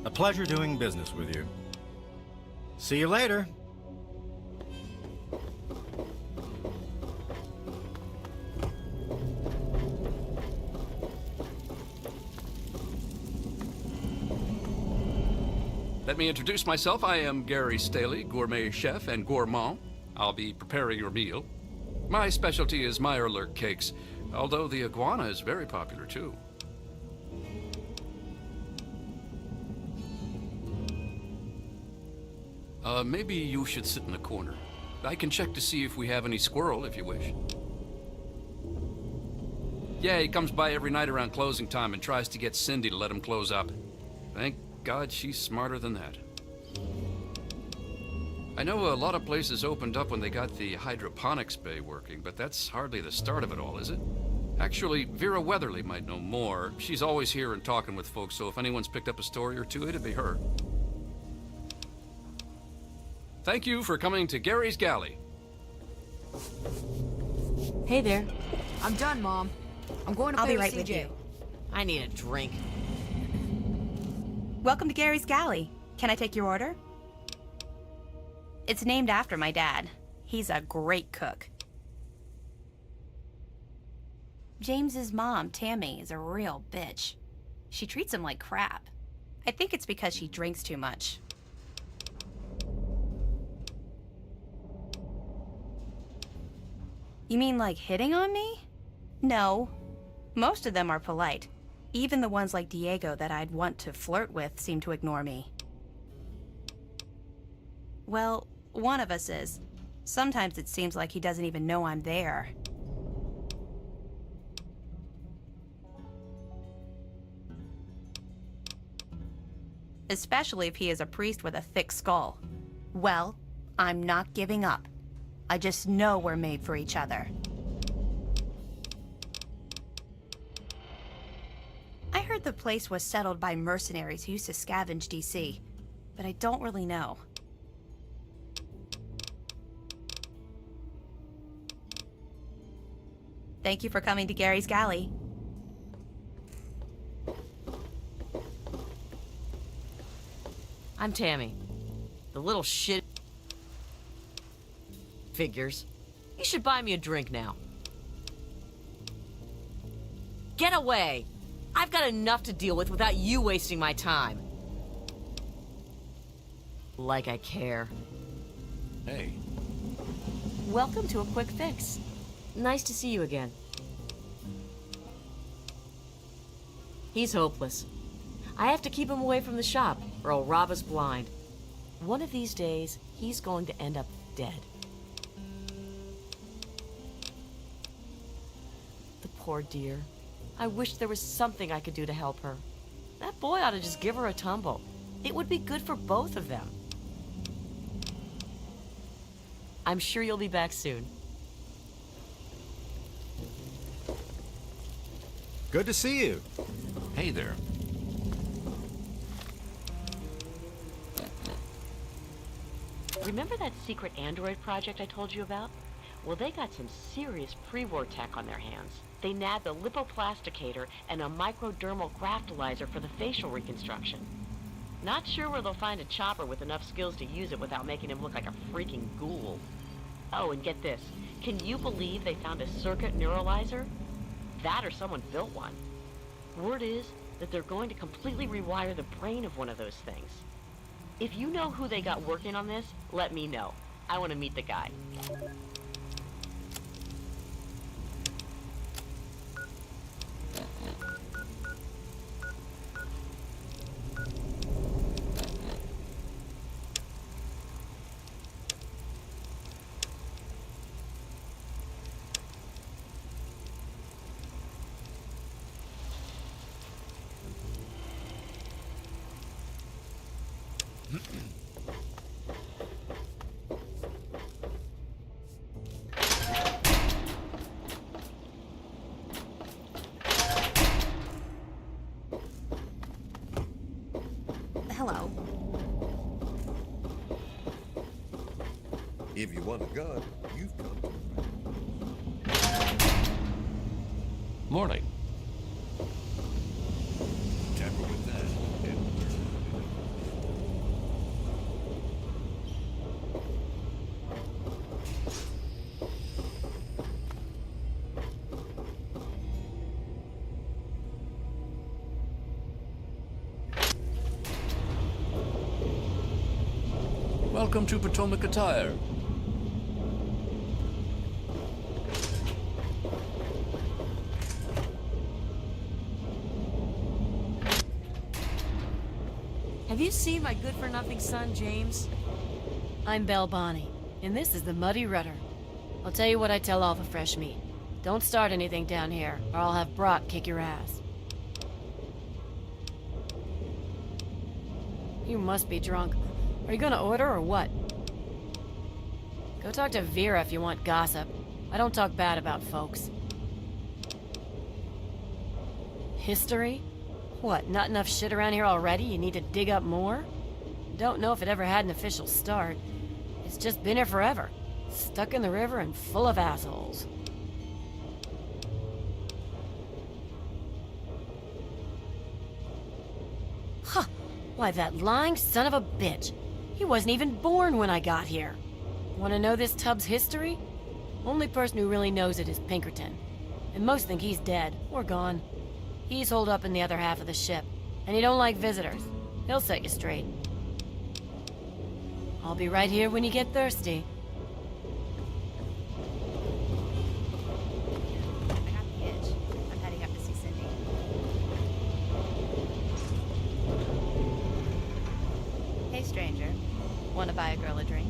A pleasure doing business with you. See you later. Let me introduce myself. I am Gary Staley, gourmet chef and gourmand. I'll be preparing your meal. My specialty is Mirelurk cakes, although the iguana is very popular too. Maybe you should sit in the corner. I can check to see if we have any squirrel, if you wish. Yeah, he comes by every night around closing time and tries to get Cindy to let him close up. Thank God she's smarter than that. I know a lot of places opened up when they got the hydroponics bay working, but that's hardly the start of it all, is it? Actually, Vera Weatherly might know more. She's always here and talking with folks, so if anyone's picked up a story or two, it'd be her. Thank you for coming to Gary's Galley. Hey there. I'm done, Mom. I'm going to I'll play be right with with CJ. you. I need a drink. Welcome to Gary's Galley. Can I take your order? It's named after my dad. He's a great cook. James's mom, Tammy, is a real bitch. She treats him like crap. I think it's because she drinks too much. You mean like hitting on me? No. Most of them are polite. Even the ones like Diego that I'd want to flirt with seem to ignore me. Well, one of us is. Sometimes it seems like he doesn't even know I'm there. especially if he is a priest with a thick skull. Well, I'm not giving up. I just know we're made for each other. I heard the place was settled by mercenaries who used to scavenge DC, but I don't really know. Thank you for coming to Gary's Galley. I'm Tammy. The little shit figures. You should buy me a drink now. Get away! I've got enough to deal with without you wasting my time. Like I care. Hey. Welcome to a quick fix. Nice to see you again. He's hopeless. I have to keep him away from the shop, or he'll rob us blind. One of these days, he's going to end up dead. The poor dear. I wish there was something I could do to help her. That boy ought to just give her a tumble. It would be good for both of them. I'm sure you'll be back soon. Good to see you. Hey there. Remember that secret android project I told you about? Well, they got some serious pre-war tech on their hands. They nabbed a lipoplasticator and a microdermal graftalizer for the facial reconstruction. Not sure where they'll find a chopper with enough skills to use it without making him look like a freaking ghoul. Oh, and get this. Can you believe they found a circuit neuralizer? That or someone built one. Word is that they're going to completely rewire the brain of one of those things. If you know who they got working on this, let me know. I want to meet the guy. Hello. If you want a gun, you've come to Morning. tamper with that. Welcome to Potomac Attire. Have you seen my good-for-nothing son, James? I'm Belle Bonnie, and this is the Muddy Rudder. I'll tell you what I tell all the fresh meat. Don't start anything down here, or I'll have Brock kick your ass. You must be drunk. Are you gonna order or what? Go talk to Vera if you want gossip. I don't talk bad about folks. History? What, not enough shit around here already? You need to dig up more? Don't know if it ever had an official start. It's just been here forever. Stuck in the river and full of assholes. Huh. Why, that lying son of a bitch. He wasn't even born when I got here. Want to know this tub's history? Only person who really knows it is Pinkerton. And most think he's dead, or gone. He's holed up in the other half of the ship, and he don't like visitors. He'll set you straight. I'll be right here when you get thirsty. I got the itch. I'm heading up to see Cindy. Hey, stranger. Want to buy a girl a drink?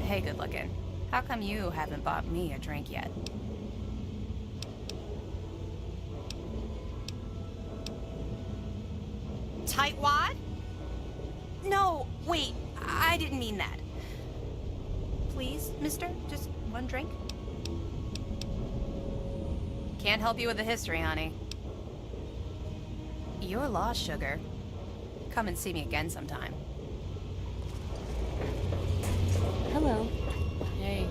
Hey, good looking. How come you haven't bought me a drink yet? tightwad? No, wait, I didn't mean that. Please, mister, just one drink? Can't help you with the history, honey. You're lost, sugar. Come and see me again sometime. Hello. Hey.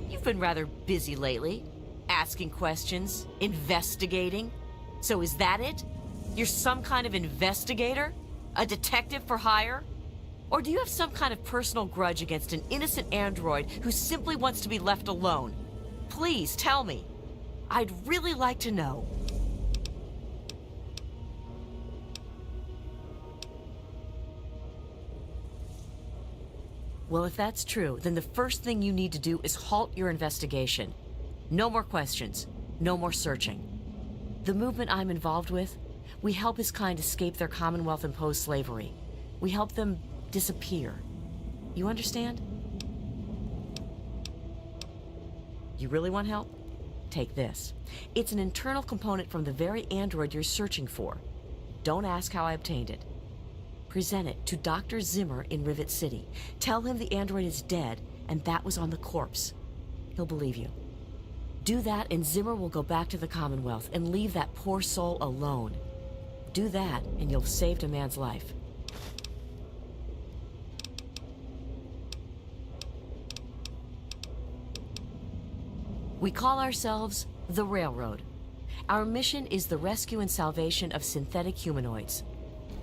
You've been rather busy lately. Asking questions, investigating. So is that it? You're some kind of investigator? A detective for hire? Or do you have some kind of personal grudge against an innocent android who simply wants to be left alone? Please tell me. I'd really like to know. Well, if that's true, then the first thing you need to do is halt your investigation. No more questions. No more searching. The movement I'm involved with, we help his kind escape their Commonwealth-imposed slavery. We help them disappear. You understand? You really want help? Take this. It's an internal component from the very android you're searching for. Don't ask how I obtained it. Present it to Dr. Zimmer in Rivet City. Tell him the android is dead and that was on the corpse. He'll believe you. Do that and Zimmer will go back to the Commonwealth and leave that poor soul alone. Do that and you'll have saved a man's life. We call ourselves the Railroad. Our mission is the rescue and salvation of synthetic humanoids.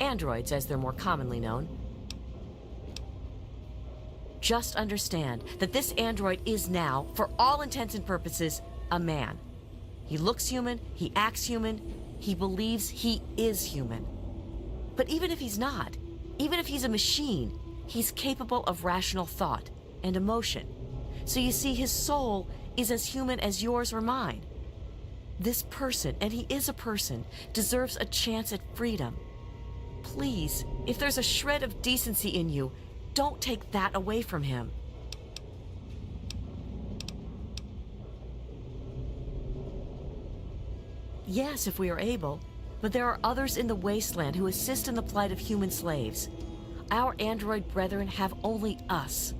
Androids, as they're more commonly known. Just understand that this android is now, for all intents and purposes, a man. He looks human, he acts human, he believes he is human. But even if he's not, even if he's a machine, he's capable of rational thought and emotion. So you see, his soul is as human as yours or mine. This person, and he is a person, deserves a chance at freedom. Please, if there's a shred of decency in you, don't take that away from him. Yes, if we are able, but there are others in the wasteland who assist in the plight of human slaves. Our android brethren have only us.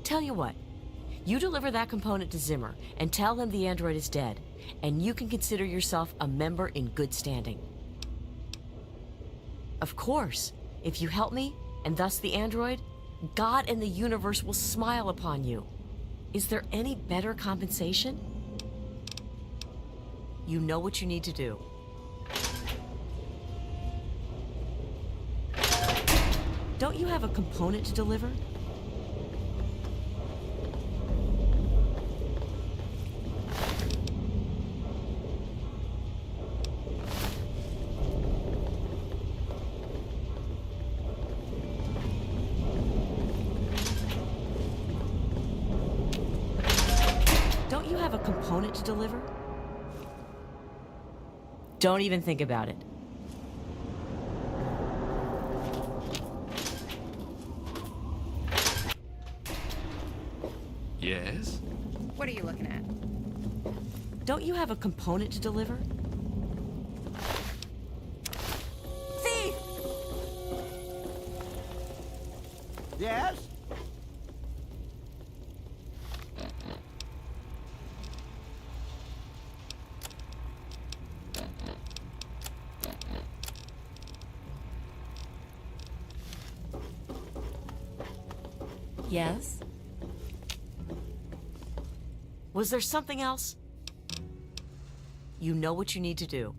Tell you what, you deliver that component to Zimmer and tell him the android is dead, and you can consider yourself a member in good standing. Of course, if you help me, and thus the android, God and the universe will smile upon you. Is there any better compensation? You know what you need to do. Don't you have a component to deliver? Don't you have a component to deliver? Don't even think about it. Yes? What are you looking at? Don't you have a component to deliver? Thief! Yes? Yes? Was there something else? You know what you need to do.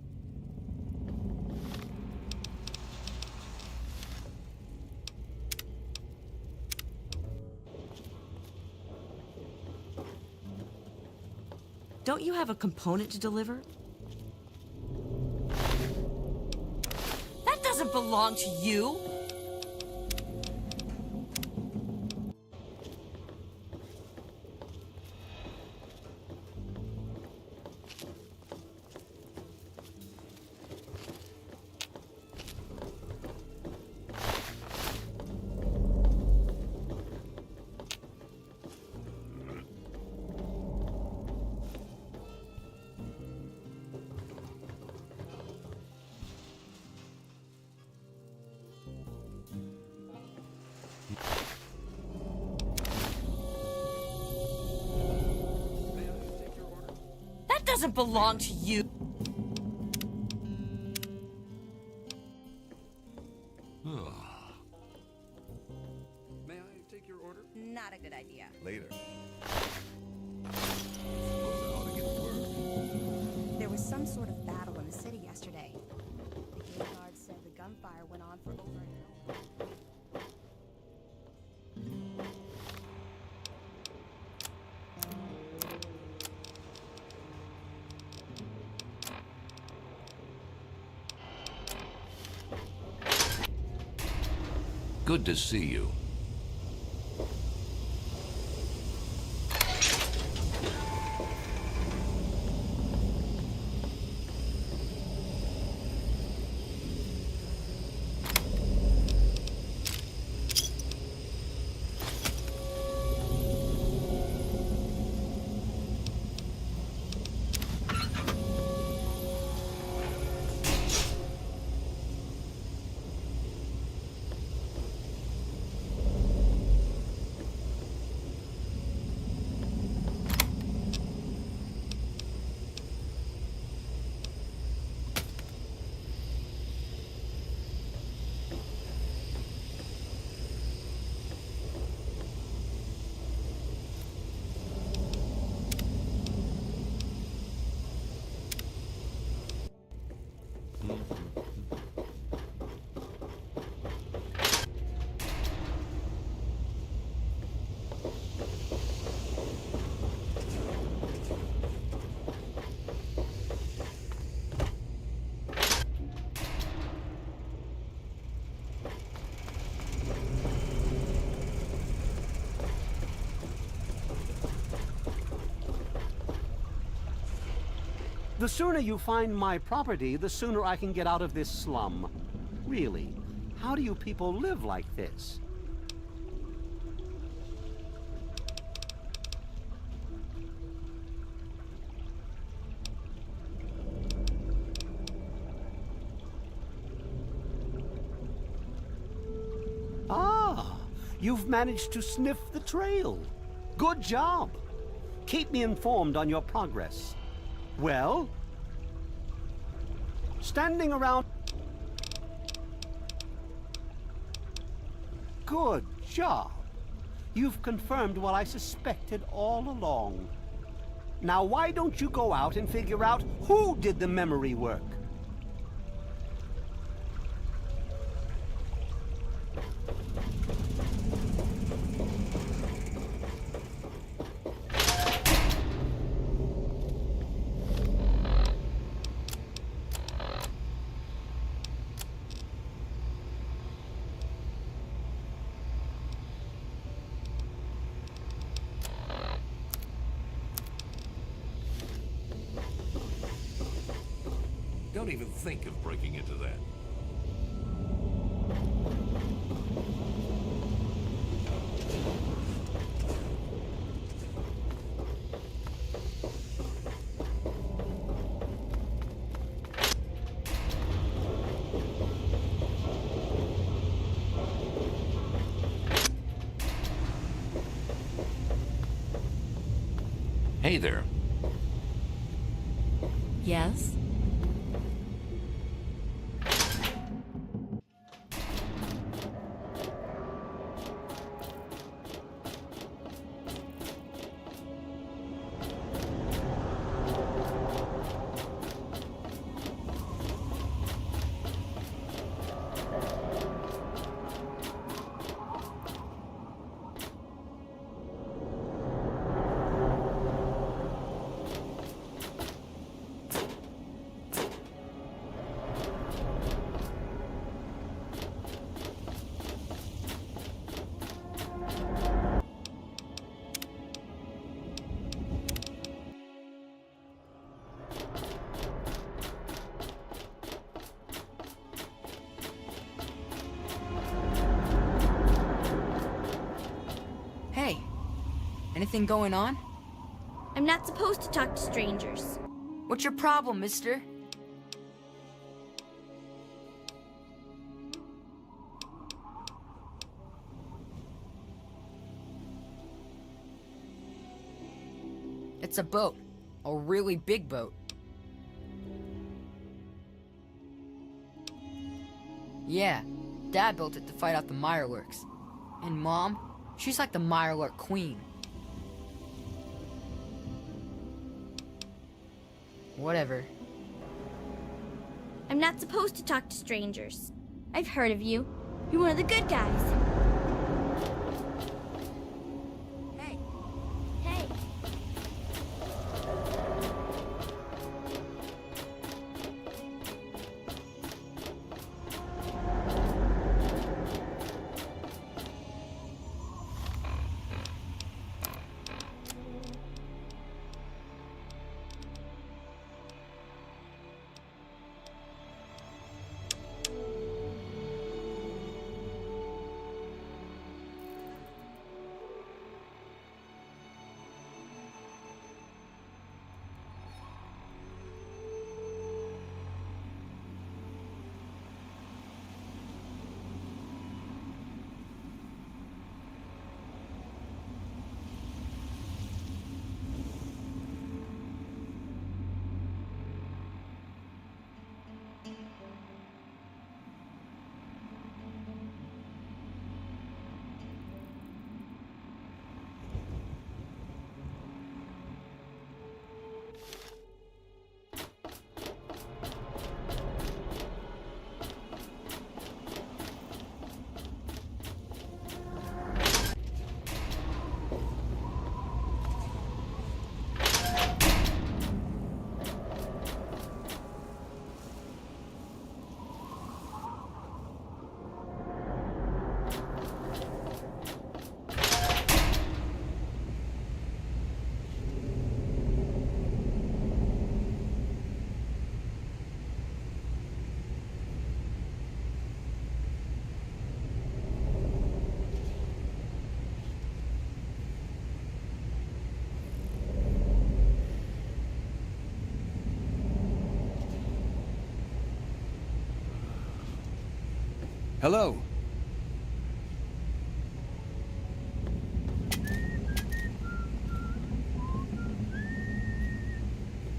Don't you have a component to deliver? That doesn't belong to you! doesn't belong to you. May I take your order? Not a good idea. Later. Suppose I ought to get to work. There was some sort of battle in the city yesterday. The gate guard said the gunfire went on for over an hour. Good to see you. The sooner you find my property, the sooner I can get out of this slum. Really, how do you people live like this? Ah, you've managed to sniff the trail. Good job. Keep me informed on your progress. Well, standing around... Good job. You've confirmed what I suspected all along. Now, why don't you go out and figure out who did the memory work? Don't even think of breaking into that. Hey there. Yes? Hey, anything going on? I'm not supposed to talk to strangers. What's your problem, mister? It's a boat. A really big boat. Yeah, Dad built it to fight off the Mirelurks. And Mom, she's like the Mirelurk queen. Whatever. I'm not supposed to talk to strangers. I've heard of you. You're one of the good guys. Hey. Hey. Hello.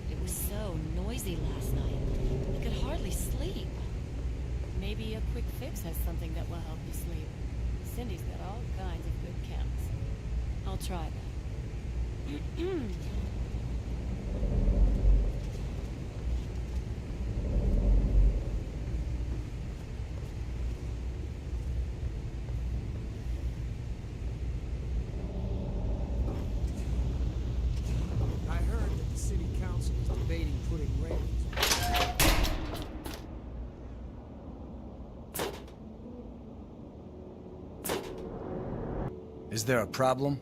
It was so noisy last night. I could hardly sleep. Maybe a quick fix has something that will help you sleep. Cindy's got all kinds of good chems. I'll try that. I heard that the city council is debating putting railings on. Is there a problem?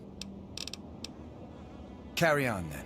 Carry on, then.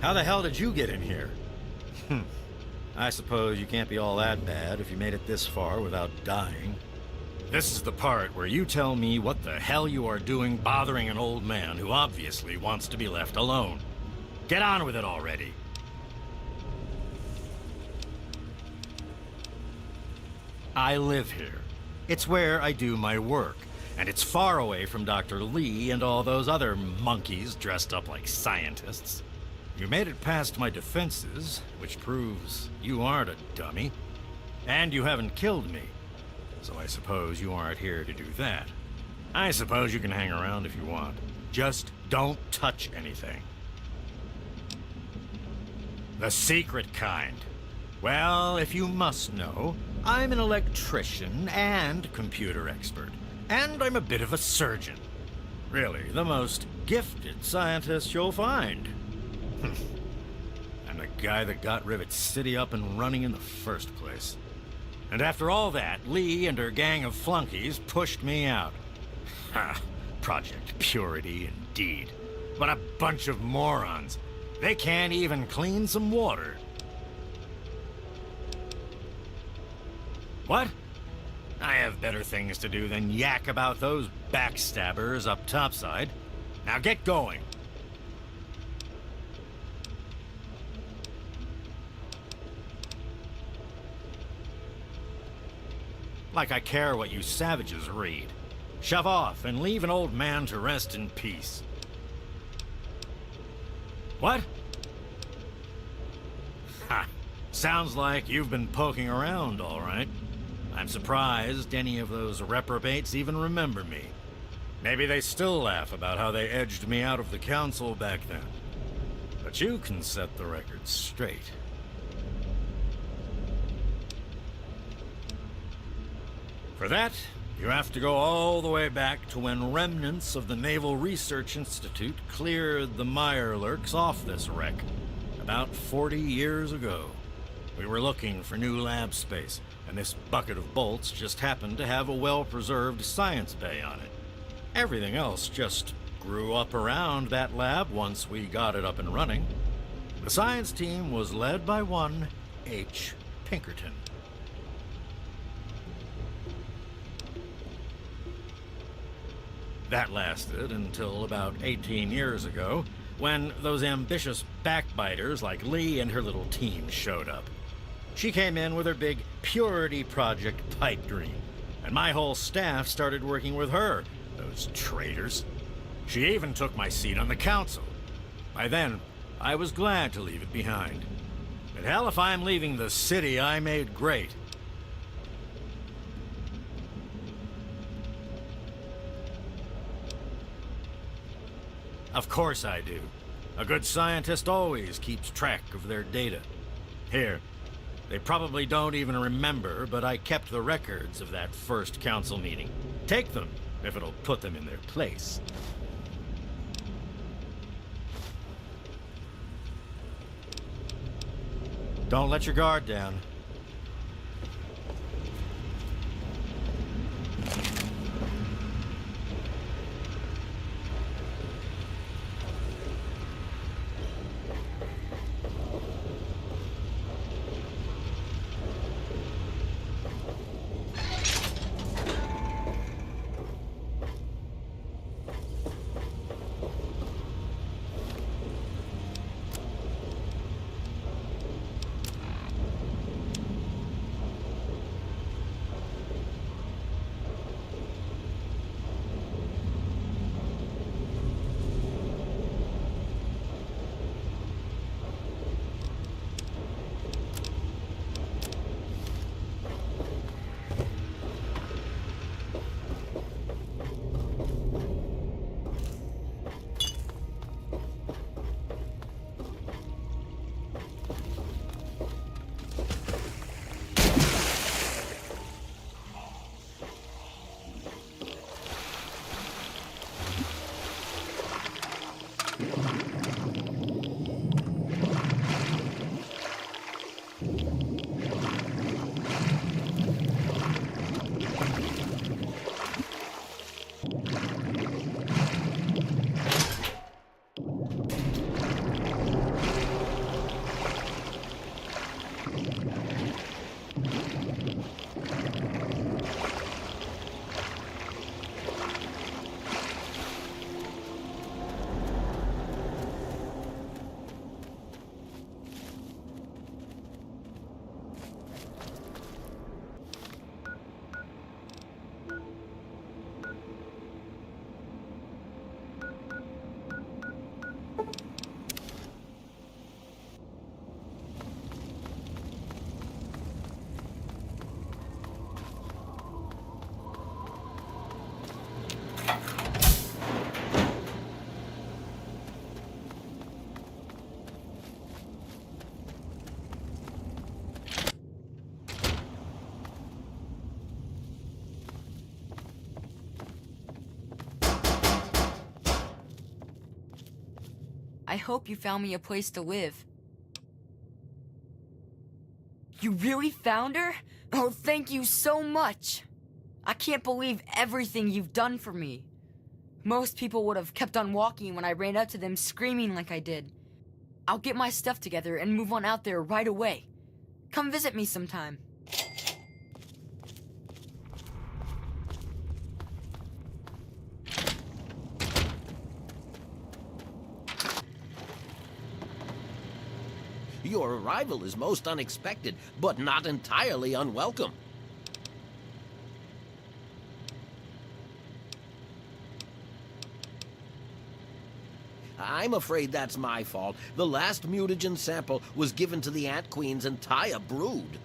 How the hell did you get in here? I suppose you can't be all that bad if you made it this far without dying. This is the part where you tell me what the hell you are doing bothering an old man who obviously wants to be left alone. Get on with it already. I live here. It's where I do my work, and it's far away from Dr. Lee and all those other monkeys dressed up like scientists. You made it past my defenses, which proves you aren't a dummy. And you haven't killed me. So I suppose you aren't here to do that. I suppose you can hang around if you want. Just don't touch anything. The secret kind. Well, if you must know, I'm an electrician and computer expert. And I'm a bit of a surgeon. Really, the most gifted scientist you'll find. I'm the guy that got Rivet City up and running in the first place. And after all that, Lee and her gang of flunkies pushed me out. Ha! Project Purity, indeed. What a bunch of morons. They can't even clean some water. What? I have better things to do than yak about those backstabbers up topside. Now get going. Like I care what you savages read. Shove off and leave an old man to rest in peace. What? Ha! Sounds like you've been poking around, all right. I'm surprised any of those reprobates even remember me. Maybe they still laugh about how they edged me out of the council back then. But you can set the record straight. For that, you have to go all the way back to when remnants of the Naval Research Institute cleared the Mirelurks off this wreck, about 40 years ago. We were looking for new lab space, and this bucket of bolts just happened to have a well-preserved science bay on it. Everything else just grew up around that lab once we got it up and running. The science team was led by one H. Pinkerton. That lasted until about 18 years ago, when those ambitious backbiters like Lee and her little team showed up. She came in with her big Purity Project pipe dream, and my whole staff started working with her, those traitors. She even took my seat on the council. By then, I was glad to leave it behind. But hell, if I'm leaving the city I made great. Of course I do. A good scientist always keeps track of their data. Here, they probably don't even remember, but I kept the records of that first council meeting. Take them, if it'll put them in their place. Don't let your guard down. I hope you found me a place to live. You really found her? Oh, thank you so much. I can't believe everything you've done for me. Most people would have kept on walking when I ran up to them screaming like I did. I'll get my stuff together and move on out there right away. Come visit me sometime. Your arrival is most unexpected, but not entirely unwelcome. I'm afraid that's my fault. The last mutagen sample was given to the Ant Queen's entire brood.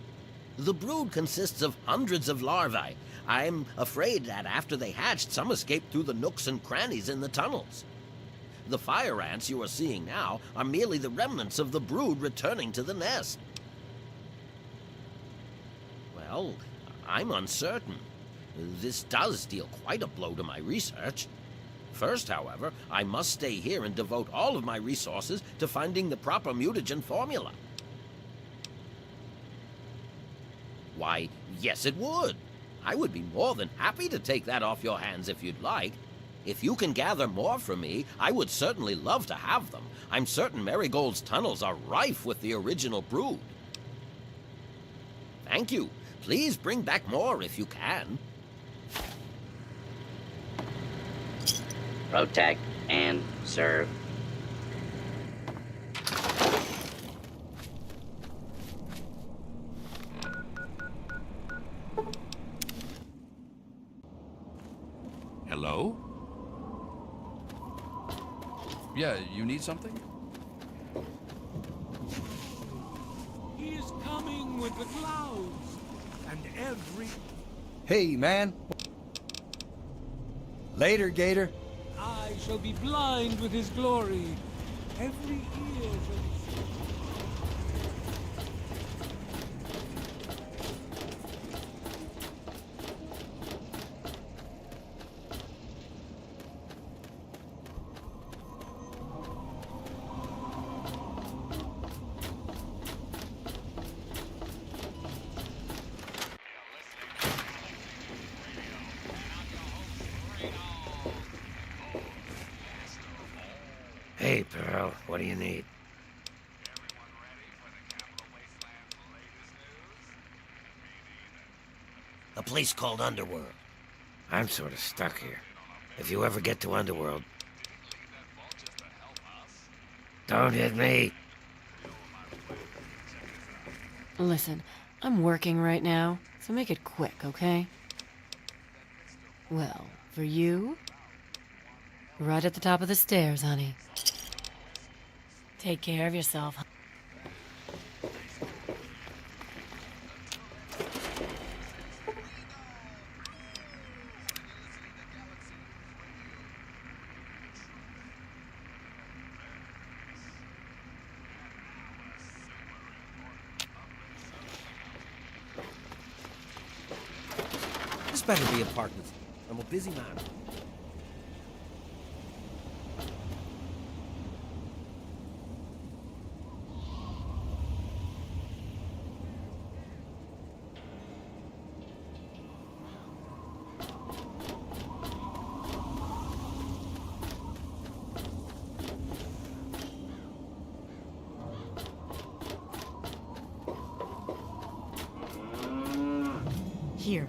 The brood consists of hundreds of larvae. I'm afraid that after they hatched, some escaped through the nooks and crannies in the tunnels. The fire ants you are seeing now are merely the remnants of the brood returning to the nest. Well, I'm uncertain. This does deal quite a blow to my research. First, however, I must stay here and devote all of my resources to finding the proper mutagen formula. Why, yes it would. I would be more than happy to take that off your hands if you'd like. If you can gather more for me, I would certainly love to have them. I'm certain Marigold's tunnels are rife with the original brood. Thank you. Please bring back more if you can. Protect and serve. Hello? Yeah, you need something? He is coming with the clouds, and every... Hey, man. Later, Gator. eye shall be blind with his glory. Every ear shall be... Hey, Pearl, what do you need? A place called Underworld. I'm sort of stuck here. If you ever get to Underworld... Don't hit me! Listen, I'm working right now, so make it quick, okay? Well, for you... right at the top of the stairs, honey. Take care of yourself. This better be a partner. I'm a busy man. Here.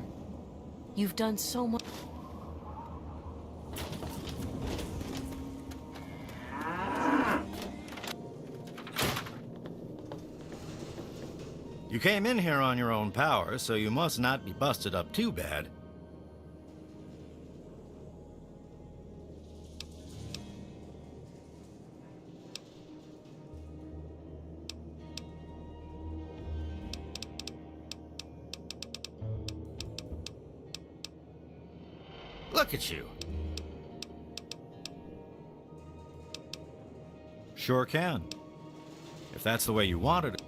You've done so much. You came in here on your own power, so you must not be busted up too bad. Look at you. Sure can. If that's the way you wanted it.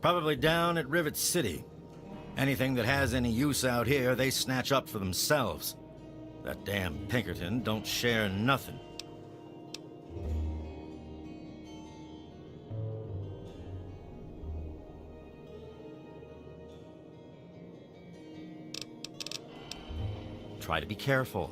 Probably down at Rivet City. Anything that has any use out here, they snatch up for themselves. That damn Pinkerton don't share nothing. Try to be careful.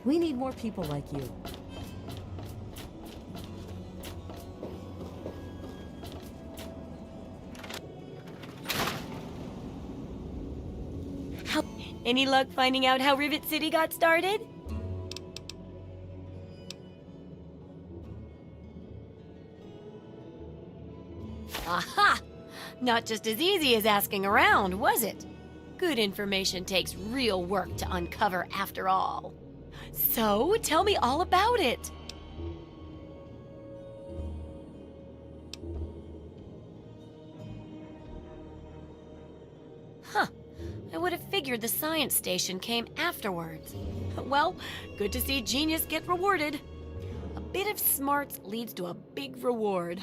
We need more people like you. Any luck finding out how Rivet City got started? Aha! Not just as easy as asking around, was it? Good information takes real work to uncover after all. So, tell me all about it. Huh. I would have figured the science station came afterwards. Well, good to see genius get rewarded. A bit of smarts leads to a big reward.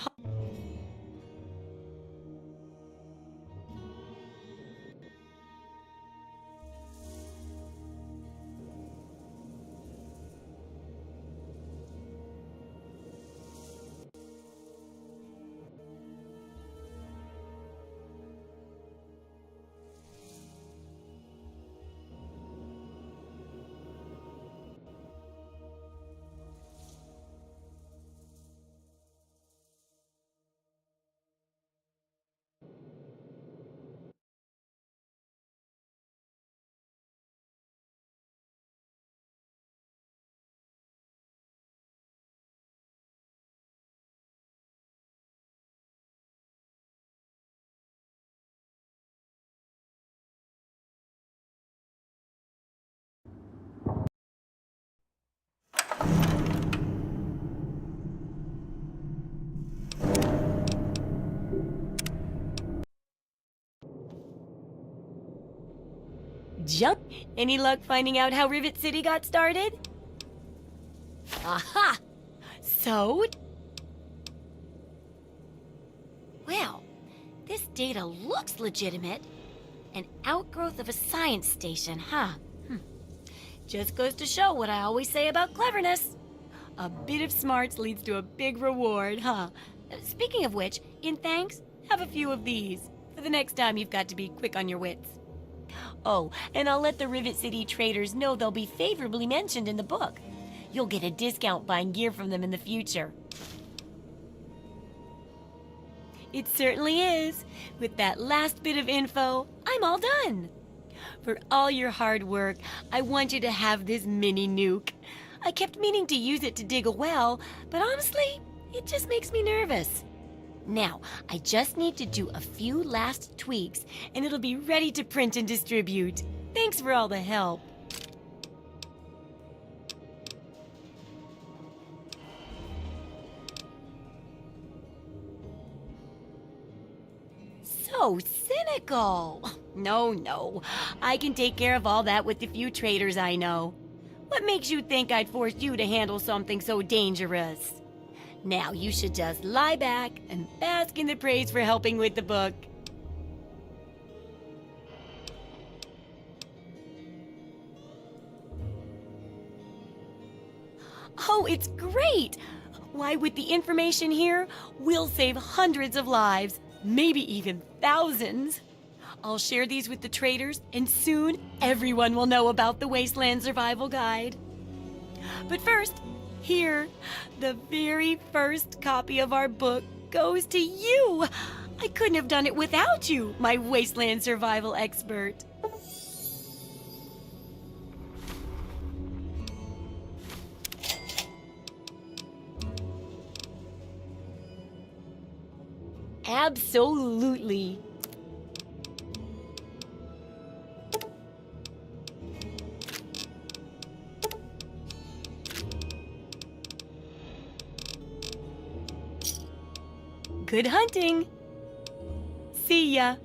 Jump! Any luck finding out how Rivet City got started? Aha! So? Well, this data looks legitimate. An outgrowth of a science station, huh? Just goes to show what I always say about cleverness. A bit of smarts leads to a big reward, huh? Speaking of which, in thanks, have a few of these for the next time you've got to be quick on your wits. Oh, and I'll let the Rivet City traders know they'll be favorably mentioned in the book. You'll get a discount buying gear from them in the future. It certainly is. With that last bit of info, I'm all done. For all your hard work, I want you to have this mini nuke. I kept meaning to use it to dig a well, but honestly, it just makes me nervous. Now, I just need to do a few last tweaks, and it'll be ready to print and distribute. Thanks for all the help. So cynical. No. I can take care of all that with the few traders I know. What makes you think I'd force you to handle something so dangerous? Now you should just lie back and bask in the praise for helping with the book. Oh, it's great! Why, with the information here, we'll save hundreds of lives, maybe even thousands. I'll share these with the traders, and soon everyone will know about the Wasteland Survival Guide. But first, here, the very first copy of our book goes to you. I couldn't have done it without you, my Wasteland Survival expert. Absolutely. Good hunting. See ya.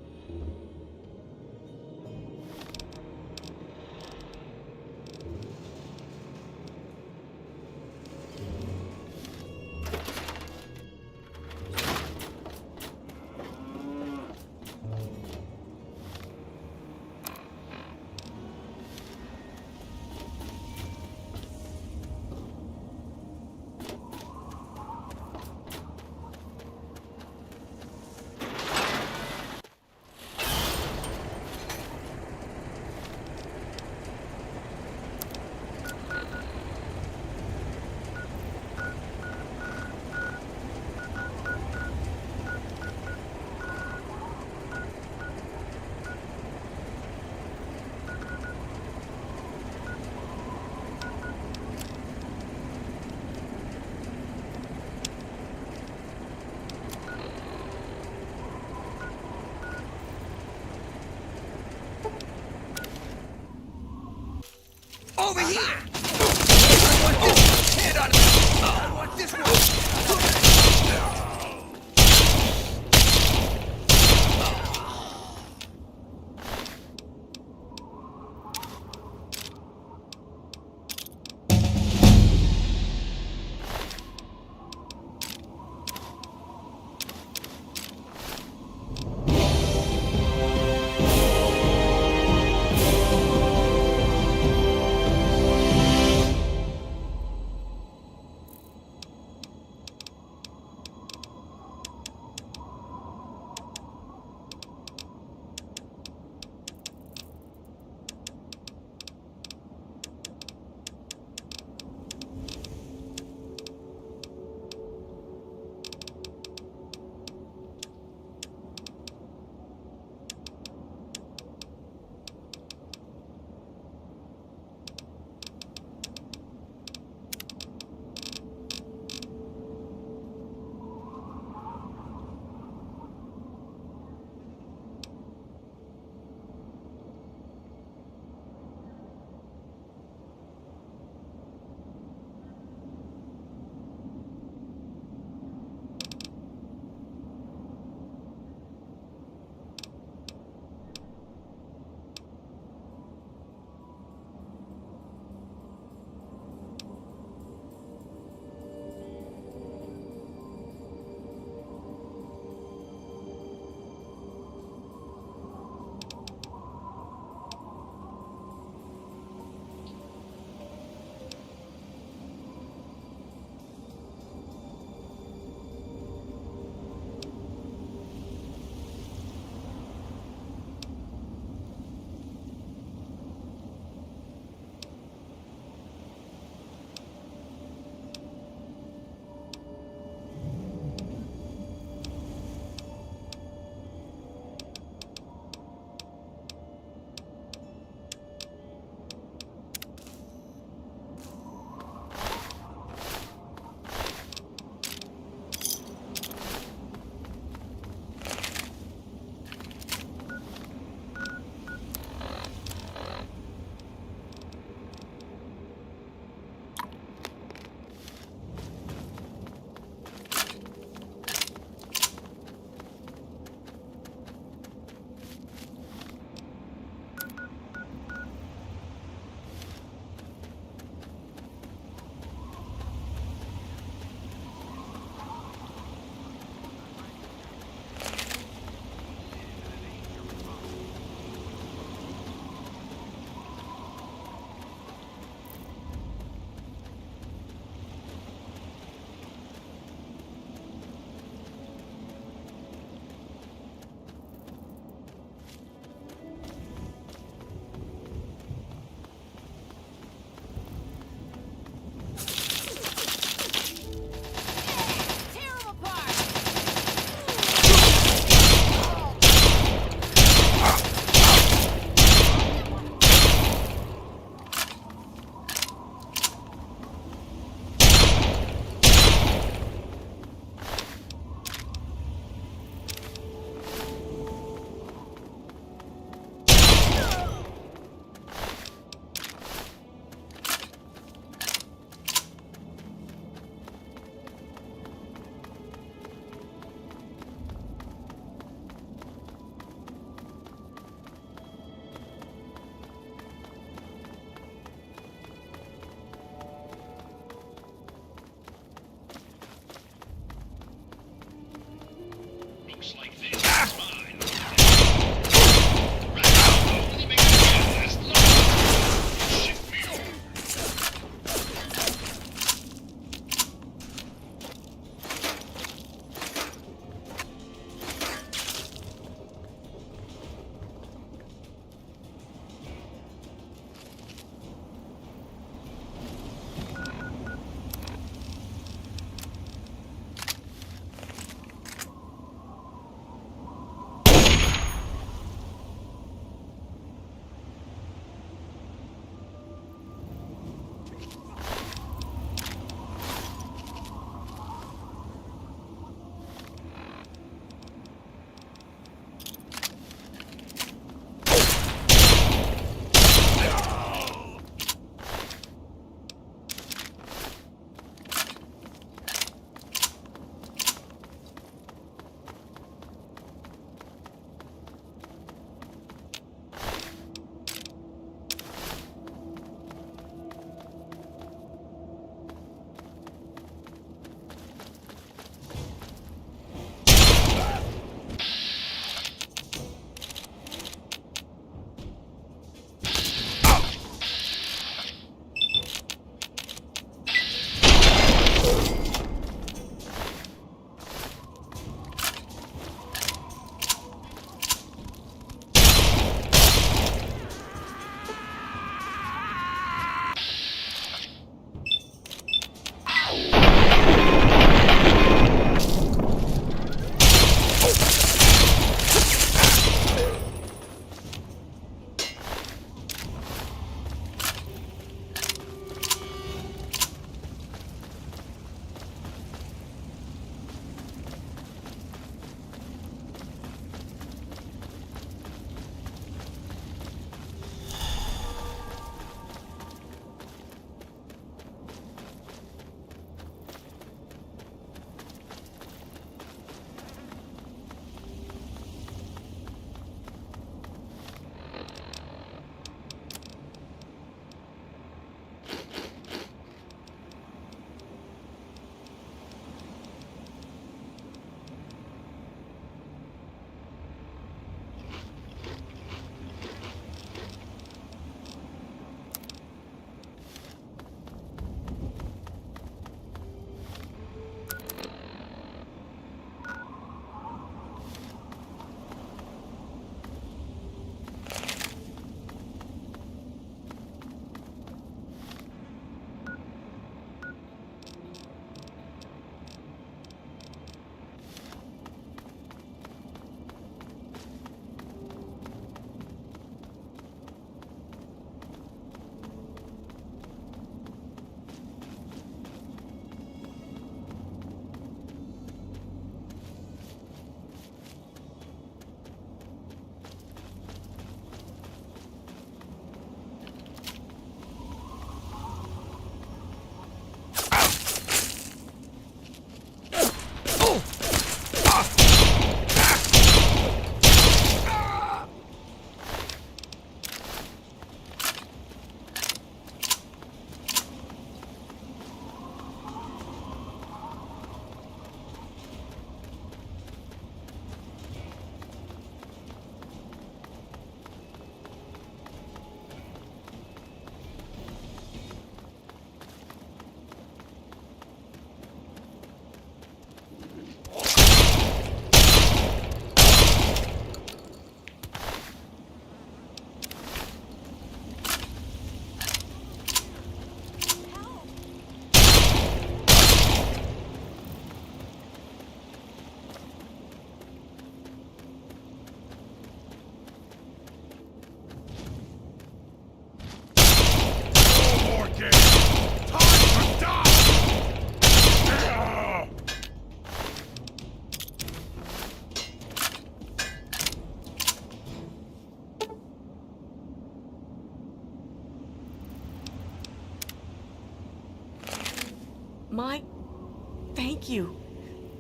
Thank you.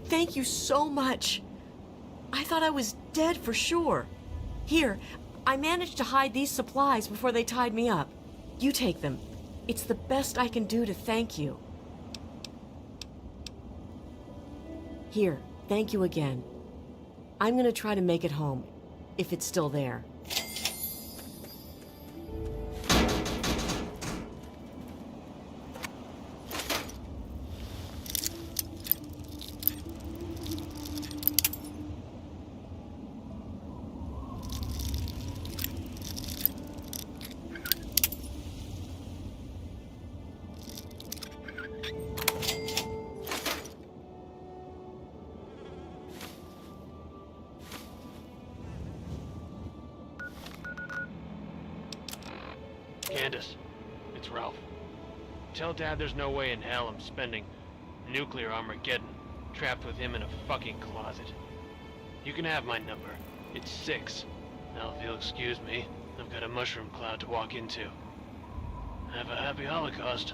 Thank you so much. I thought I was dead for sure. Here, I managed to hide these supplies before they tied me up. You take them. It's the best I can do to thank you. Here, thank you again. I'm gonna try to make it home, if it's still there. Candace, it's Ralph. Tell Dad there's no way in hell I'm spending nuclear Armageddon trapped with him in a fucking closet. You can have my number. It's 6. Now, if you'll excuse me, I've got a mushroom cloud to walk into. Have a happy Holocaust.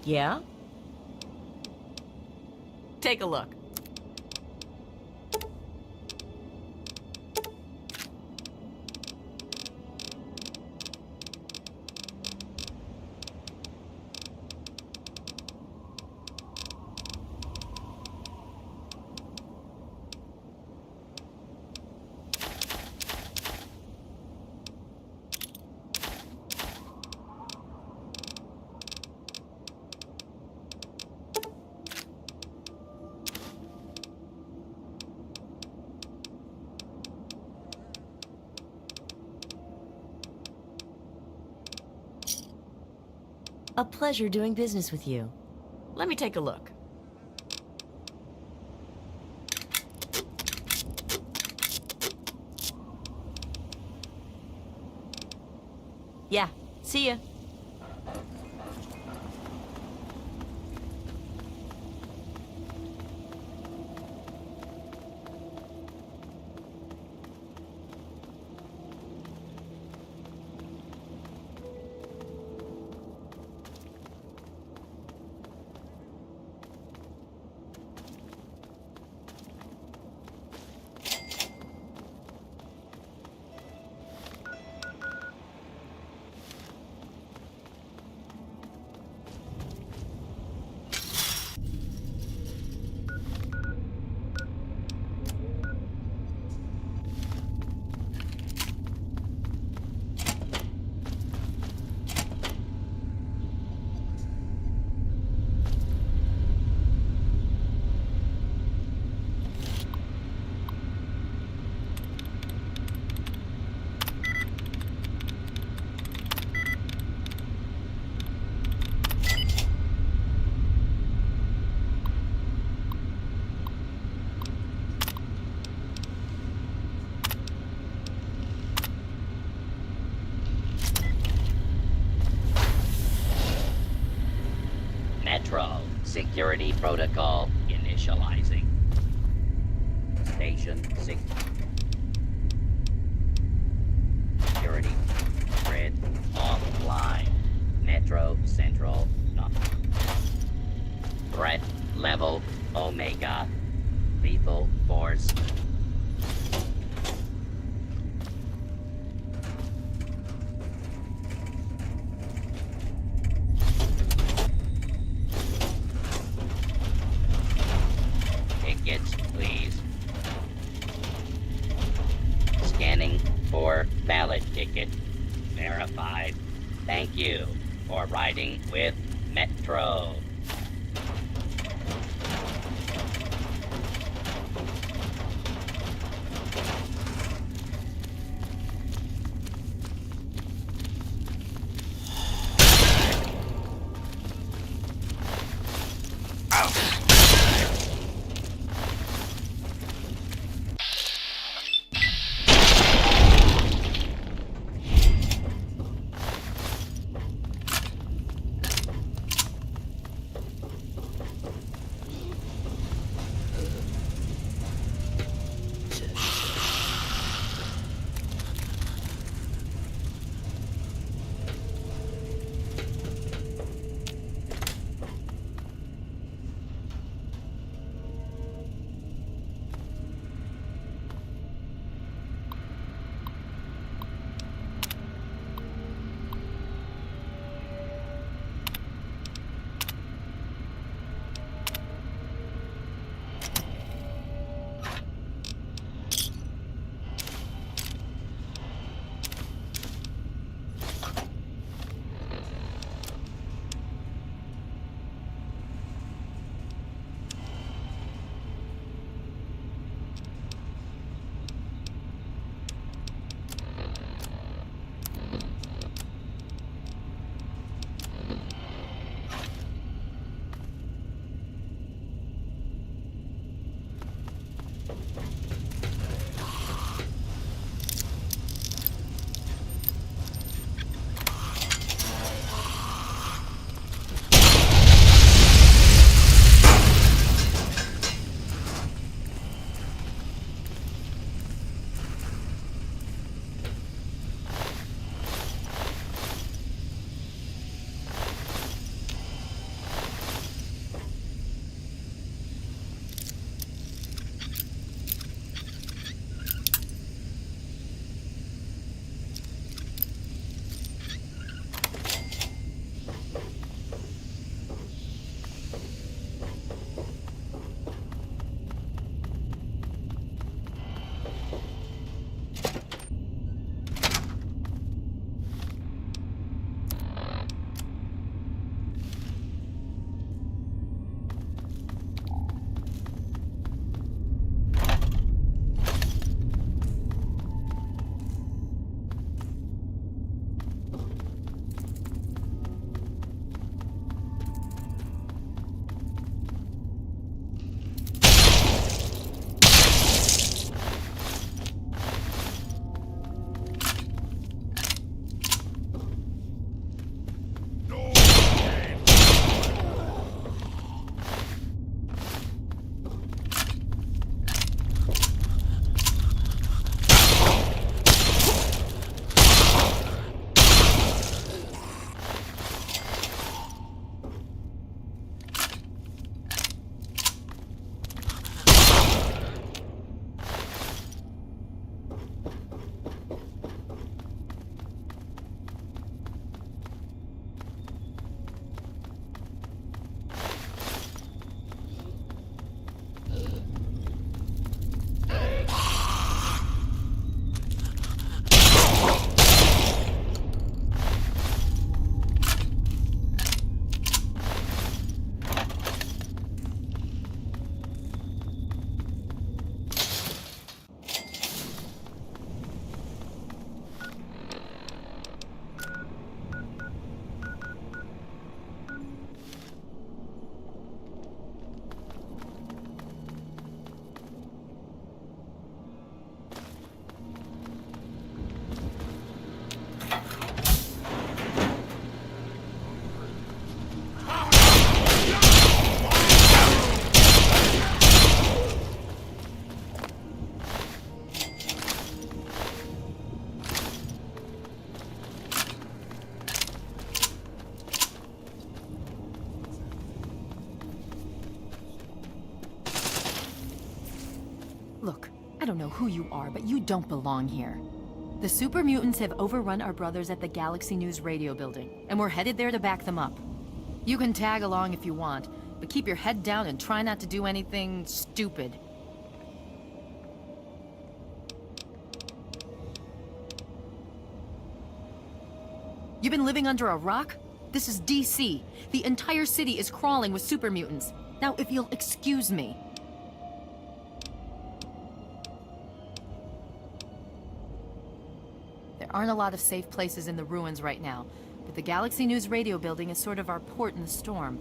Yeah? Take a look. A pleasure doing business with you. Let me take a look. Yeah, see ya. Metro. Security protocol initializing. Station security grid offline. Metro Central. Threat level Omega. Lethal force. Tickets, please. Scanning for valid ticket. Verified. Thank you for riding with Metro. I don't know who you are, but you don't belong here. The super mutants have overrun our brothers at the Galaxy News radio building, and we're headed there to back them up. You can tag along if you want, but keep your head down and try not to do anything stupid. You've been living under a rock? This is DC. The entire city is crawling with super mutants. Now, if you'll excuse me. There aren't a lot of safe places in the ruins right now, but the Galaxy News radio building is sort of our port in the storm.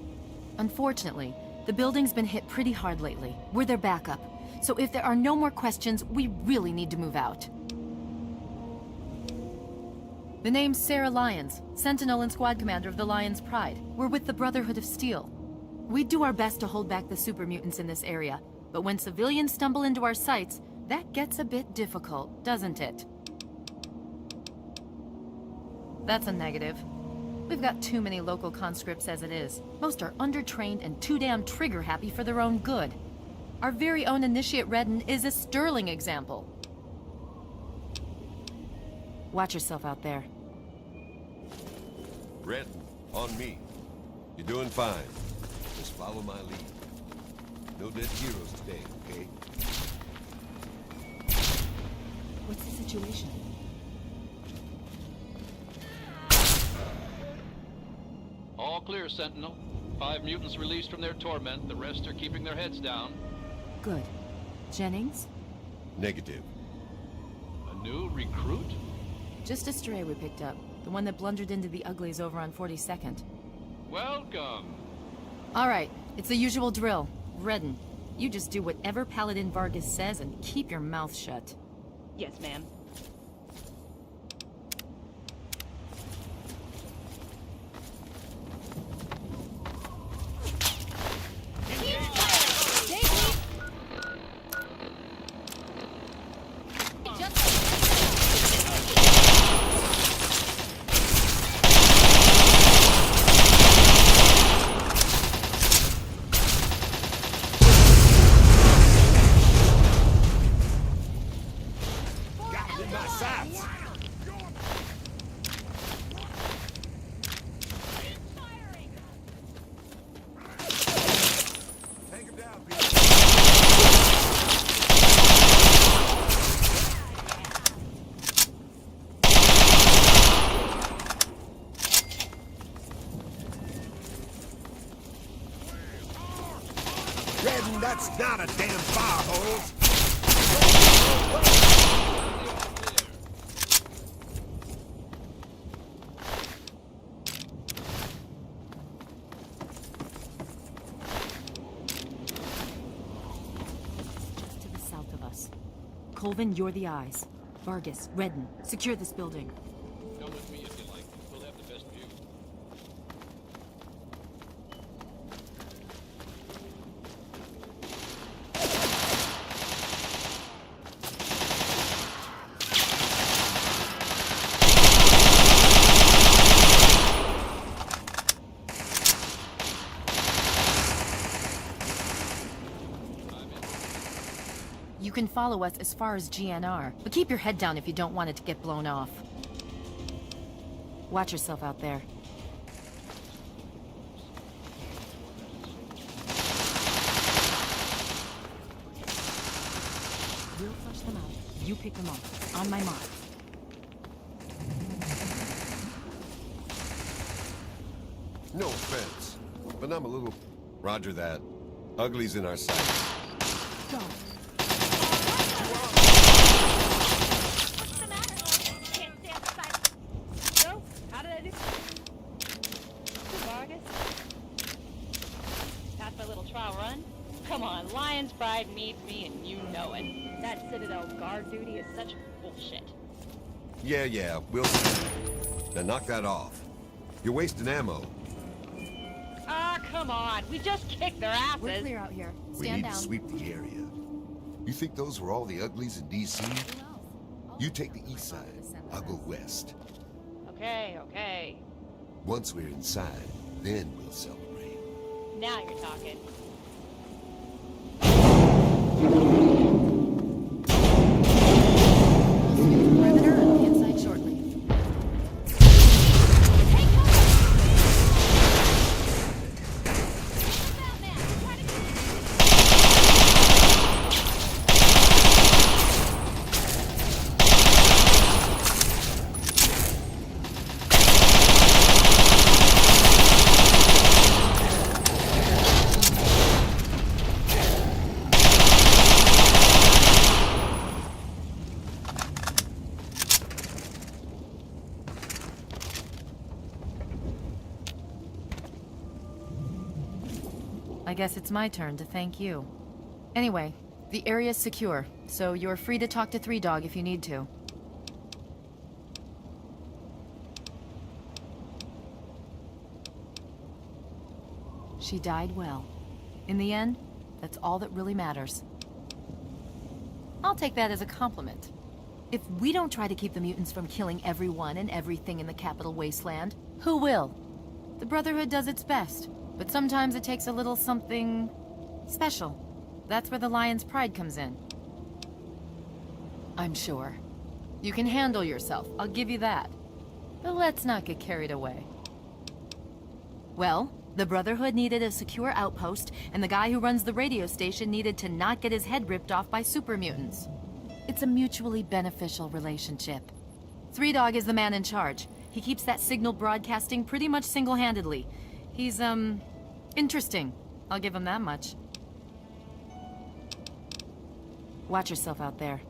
Unfortunately, the building's been hit pretty hard lately. We're their backup. So if there are no more questions, we really need to move out. The name's Sarah Lyons, Sentinel and Squad Commander of the Lion's Pride. We're with the Brotherhood of Steel. We do our best to hold back the super mutants in this area, but when civilians stumble into our sights, that gets a bit difficult, doesn't it? That's a negative. We've got too many local conscripts as it is. Most are undertrained and too damn trigger-happy for their own good. Our very own Initiate Redden is a sterling example. Watch yourself out there. Redden, on me. You're doing fine. Just follow my lead. No dead heroes today, okay? What's the situation? All clear, Sentinel. 5 mutants released from their torment. The rest are keeping their heads down. Good. Jennings? Negative. A new recruit? Just a stray we picked up. The one that blundered into the Uglies over on 42nd. Welcome. All right, it's the usual drill. Redden, you just do whatever Paladin Vargas says and keep your mouth shut. Yes, ma'am. Redden, that's not a damn fire hose. To the south of us. Colvin, you're the eyes. Vargas, Redden, secure this building. Come with me if you like. We'll have the best view. You can follow us as far as GNR, but keep your head down if you don't want it to get blown off. Watch yourself out there. We'll flush them out. You pick them off. On my mark. No offense, but I'm a little... Roger that. Uglies in our sights. Go. How did I do? Vargas? That's my little trial run? Come on, Lion's Pride needs me and you know it. That Citadel guard duty is such bullshit. Yeah, we'll see. Now knock that off. You're wasting ammo. Ah, come on. We just kicked their asses. We're clear out here. We Stand need down. to sweep the area. You think those were all the uglies in DC? You take the east side. I'll go west. Okay. Once we're inside, then we'll celebrate. Now you're talking. I guess it's my turn to thank you. Anyway, the area's secure, so you're free to talk to Three Dog if you need to. She died well. In the end, that's all that really matters. I'll take that as a compliment. If we don't try to keep the mutants from killing everyone and everything in the Capital Wasteland, who will? The Brotherhood does its best, but sometimes it takes a little something special. That's where the Lion's pride comes in. I'm sure. You can handle yourself, I'll give you that. But let's not get carried away. Well, the Brotherhood needed a secure outpost, and the guy who runs the radio station needed to not get his head ripped off by super mutants. It's a mutually beneficial relationship. Three Dog is the man in charge. He keeps that signal broadcasting pretty much single-handedly. He's, interesting. I'll give him that much. Watch yourself out there.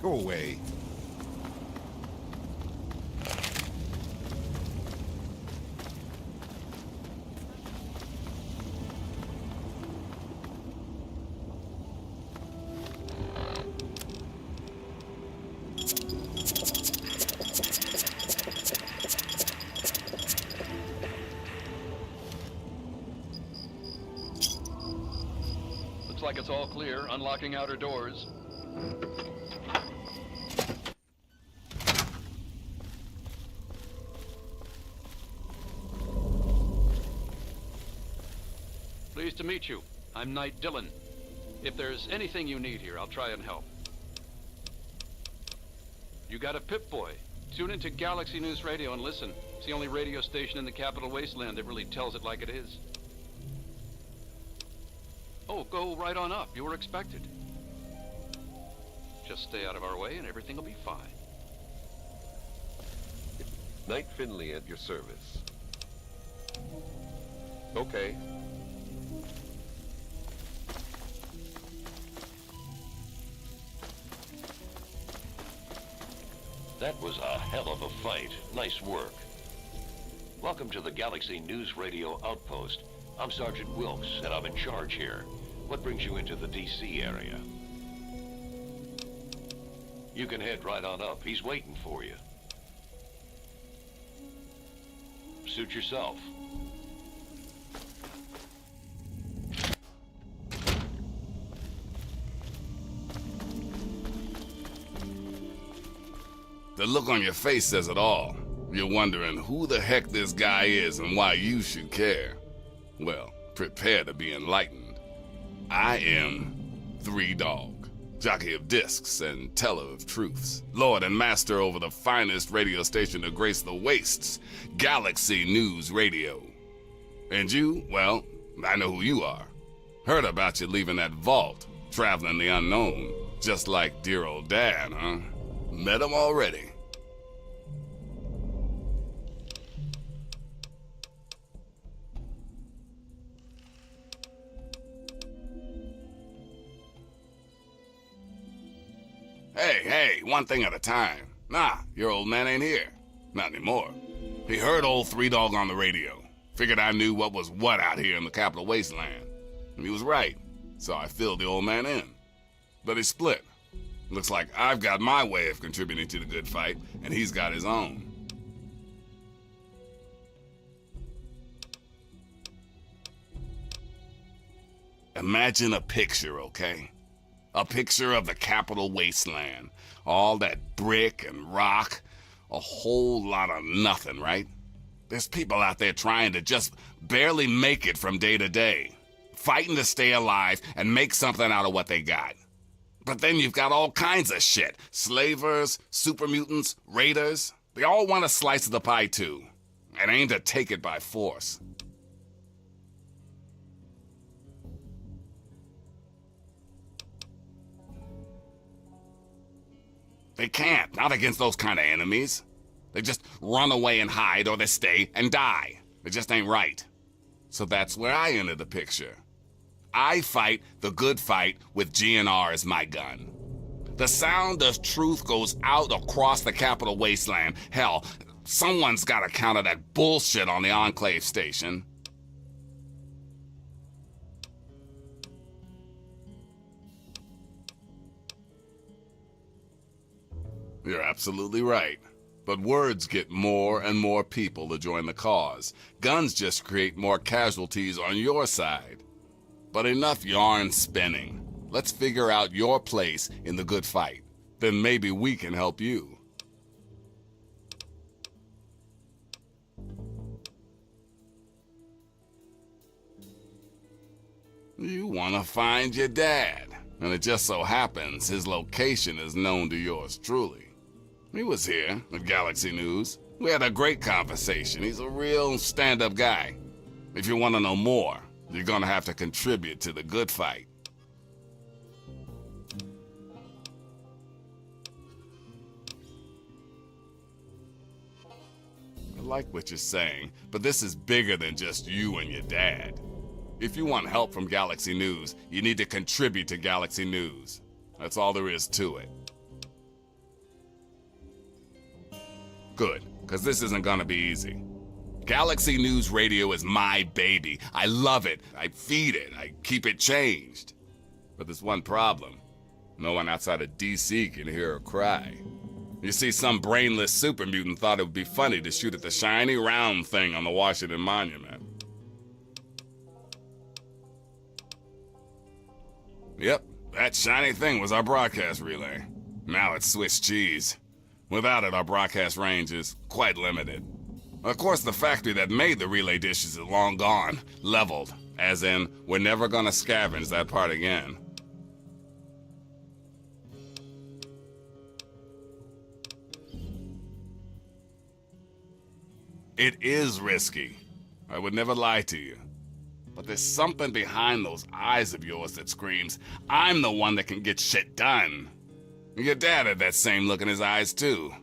Go away. Looks like it's all clear. Unlocking outer doors. Pleased to meet you. I'm Knight Dillon. If there's anything you need here, I'll try and help. You got a Pip-Boy. Tune into Galaxy News Radio and listen. It's the only radio station in the Capital Wasteland that really tells it like it is. Oh, go right on up. You were expected. Just stay out of our way and everything will be fine. Knight Finley at your service. Okay. That was a hell of a fight. Nice work. Welcome to the Galaxy News Radio Outpost. I'm Sergeant Wilkes, and I'm in charge here. What brings you into the DC area? You can head right on up. He's waiting for you. Suit yourself. The look on your face says it all. You're wondering who the heck this guy is and why you should care. Well, prepare to be enlightened. I am Three Dog, jockey of discs and teller of truths, lord and master over the finest radio station to grace the wastes, Galaxy News Radio. And you, well, I know who you are. Heard about you leaving that vault, traveling the unknown, just like dear old Dad, huh? Met him already. Hey, one thing at a time. Nah, your old man ain't here. Not anymore. He heard old Three Dog on the radio. Figured I knew what was what out here in the Capital Wasteland. And he was right, so I filled the old man in. But he split. Looks like I've got my way of contributing to the good fight, and he's got his own. Imagine a picture, okay? A picture of the Capital Wasteland. All that brick and rock. A whole lot of nothing, right? There's people out there trying to just barely make it from day to day. Fighting to stay alive and make something out of what they got. But then you've got all kinds of shit. Slavers, super mutants, raiders. They all want a slice of the pie too. And aim to take it by force. They can't, not against those kind of enemies. They just run away and hide, or they stay and die. It just ain't right. So that's where I enter the picture. I fight the good fight with GNR as my gun. The sound of truth goes out across the Capital Wasteland. Hell, someone's got to counter that bullshit on the Enclave station. You're absolutely right. But words get more and more people to join the cause. Guns just create more casualties on your side. But enough yarn spinning. Let's figure out your place in the good fight. Then maybe we can help you. You want to find your dad. And it just so happens his location is known to yours truly. He was here at Galaxy News. We had a great conversation. He's a real stand-up guy. If you want to know more, you're gonna have to contribute to the good fight. I like what you're saying, but this is bigger than just you and your dad. If you want help from Galaxy News, you need to contribute to Galaxy News. That's all there is to it. Good, because this isn't gonna be easy. Galaxy News Radio is my baby. I love it. I feed it. I keep it changed. But there's one problem. No one outside of DC can hear her cry. You see, some brainless super mutant thought it would be funny to shoot at the shiny round thing on the Washington Monument. Yep, that shiny thing was our broadcast relay. Now it's Swiss cheese. Without it, our broadcast range is quite limited. Of course, the factory that made the relay dishes is long gone, leveled, as in, we're never gonna scavenge that part again. It is risky. I would never lie to you. But there's something behind those eyes of yours that screams, I'm the one that can get shit done. Your dad had that same look in his eyes, too.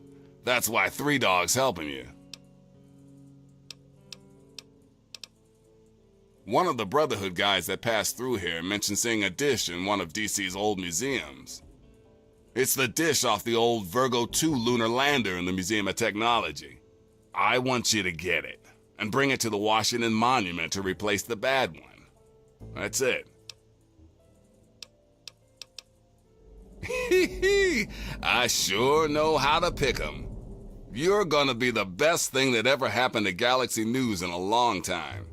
That's why Three Dog's helping you. One of the Brotherhood guys that passed through here mentioned seeing a dish in one of DC's old museums. It's the dish off the old Virgo 2 lunar lander in the Museum of Technology. I want you to get it and bring it to the Washington Monument to replace the bad one. That's it. I sure know how to pick 'em. You're gonna be the best thing that ever happened to Galaxy News in a long time.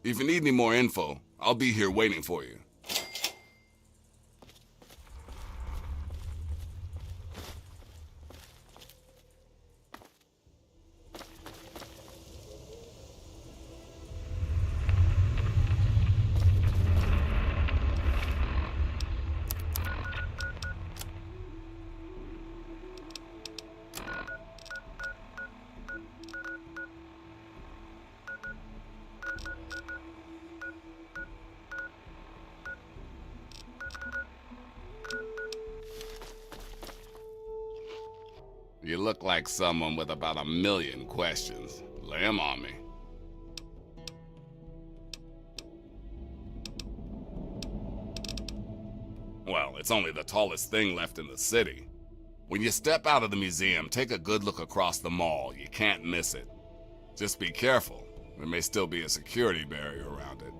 If you need any more info, I'll be here waiting for you. You look like someone with about 1,000,000 questions. Lay 'em on me. Well, it's only the tallest thing left in the city. When you step out of the museum, take a good look across the mall. You can't miss it. Just be careful. There may still be a security barrier around it.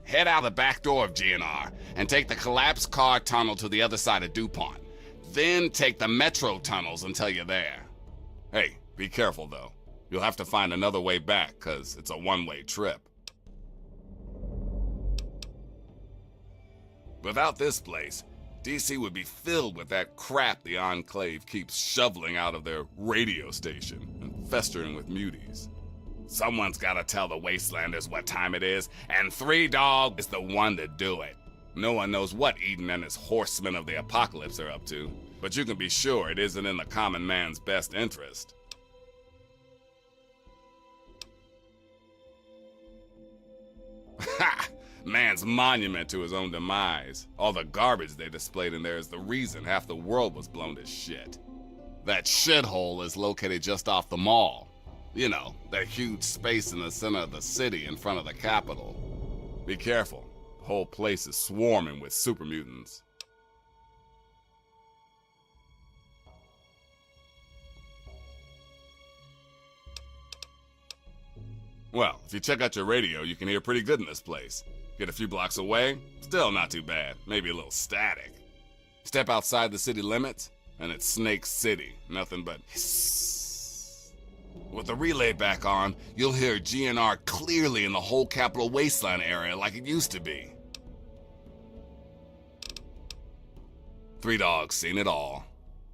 Head out the back door of GNR and take the collapsed car tunnel to the other side of DuPont. Then take the metro tunnels until you're there. Hey, be careful though. You'll have to find another way back, cause it's a one-way trip. Without this place, DC would be filled with that crap the Enclave keeps shoveling out of their radio station and festering with muties. Someone's gotta tell the Wastelanders what time it is, and Three Dog is the one to do it. No one knows what Eden and his horsemen of the apocalypse are up to, but you can be sure it isn't in the common man's best interest. Ha! Man's monument to his own demise. All the garbage they displayed in there is the reason half the world was blown to shit. That shithole is located just off the mall. You know, that huge space in the center of the city in front of the Capitol. Be careful. The whole place is swarming with super mutants. Well, if you check out your radio, you can hear pretty good in this place. Get a few blocks away, still not too bad. Maybe a little static. Step outside the city limits, and it's Snake City. Nothing but hiss. With the relay back on, you'll hear GNR clearly in the whole Capitol Wasteland area like it used to be. Three Dogs seen it all.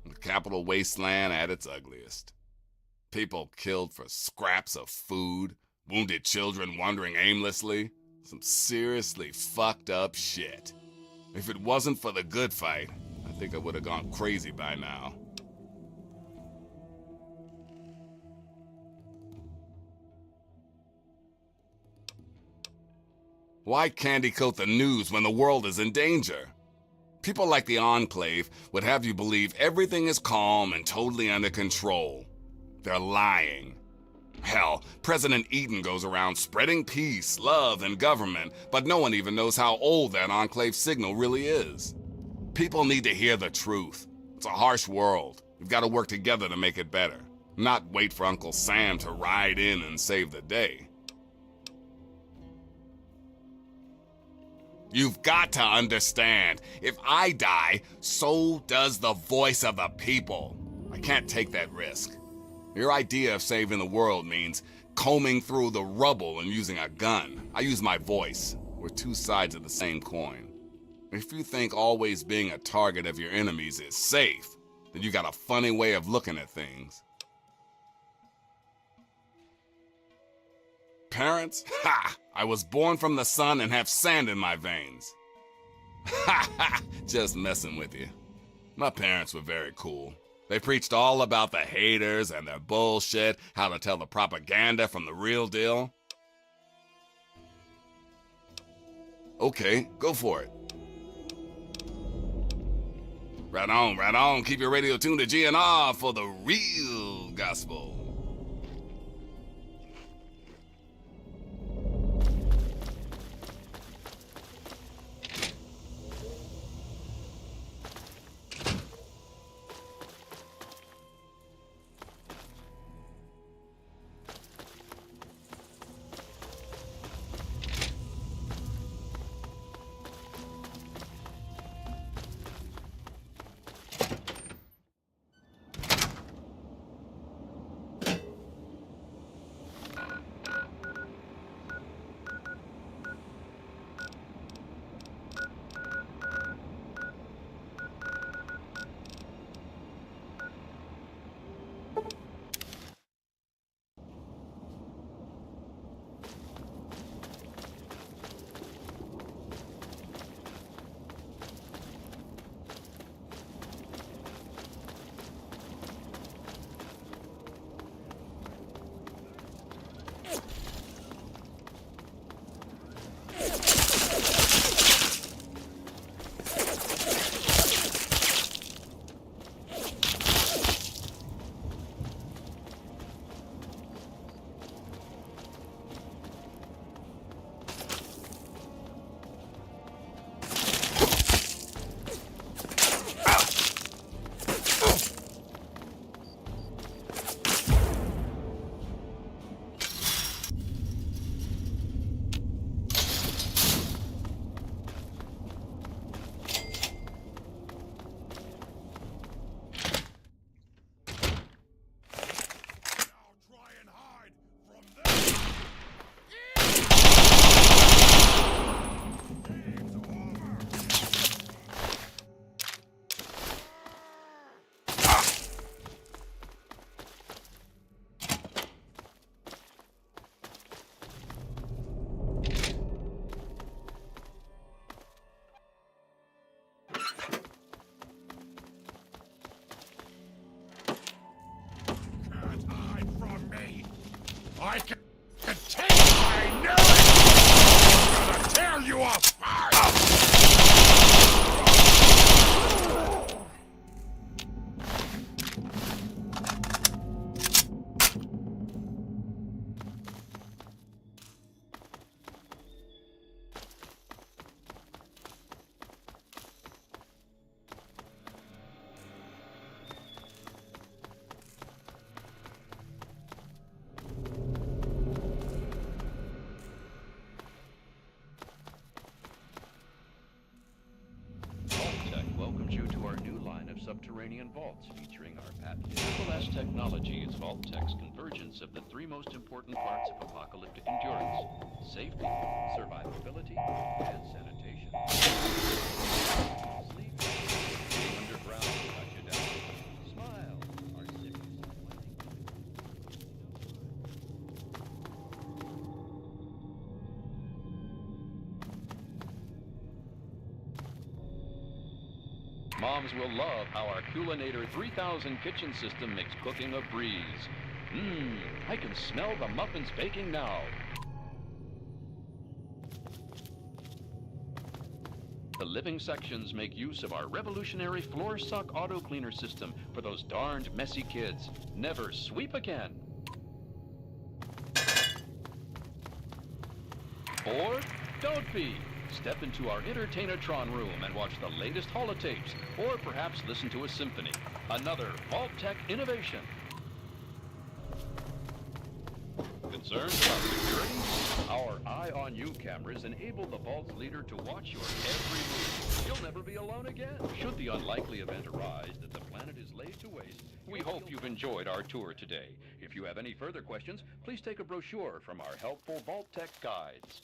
The Capitol Wasteland at its ugliest. People killed for scraps of food. Wounded children wandering aimlessly. Some seriously fucked up shit. If it wasn't for the good fight, I think I would have gone crazy by now. Why candy coat the news when the world is in danger? People like the Enclave would have you believe everything is calm and totally under control. They're lying. Hell, President Eden goes around spreading peace, love, and government, but no one even knows how old that Enclave signal really is. People need to hear the truth. It's a harsh world. We've got to work together to make it better, not wait for Uncle Sam to ride in and save the day. You've got to understand, if I die, so does the voice of the people. I can't take that risk. Your idea of saving the world means combing through the rubble and using a gun. I use my voice. We're two sides of the same coin. If you think always being a target of your enemies is safe, then you got a funny way of looking at things. Parents? Ha! I was born from the sun and have sand in my veins. Ha ha! Just messing with you. My parents were very cool. They preached all about the haters and their bullshit, how to tell the propaganda from the real deal. Okay, go for it. Right on. Keep your radio tuned to GNR for the real gospel. subterranean vaults featuring our patented Triple S technology is Vault-Tech's convergence of the three most important parts of apocalyptic endurance: safety, survivability, and sanitation. Sleep, underground will cut you down. Smile, our cities are Moms will love how our Culinator 3000 kitchen system makes cooking a breeze. I can smell the muffins baking now. The living sections make use of our revolutionary floor suck auto cleaner system for those darned messy kids. Never sweep again. Or don't be. Step into our Entertainatron room and watch the latest holotapes, or perhaps listen to a symphony. Another Vault-Tech innovation. Concerned about security? Our Eye on You cameras enable the Vault's leader to watch your every move. You'll never be alone again. Should the unlikely event arise that the planet is laid to waste, we hope you've enjoyed our tour today. If you have any further questions, please take a brochure from our helpful Vault-Tech guides.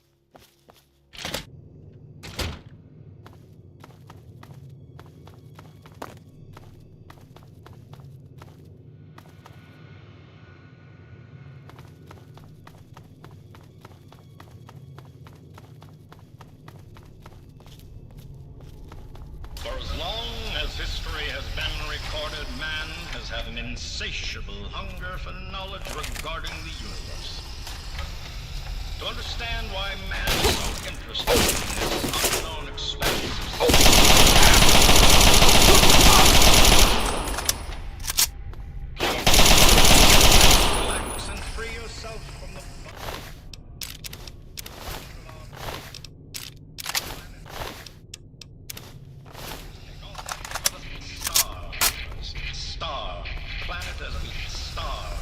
For as long as history has been recorded, man has had an insatiable hunger for knowledge regarding the universe. To understand why man is so interested in this unknown expanse relax and free yourself from the star, planet as stars.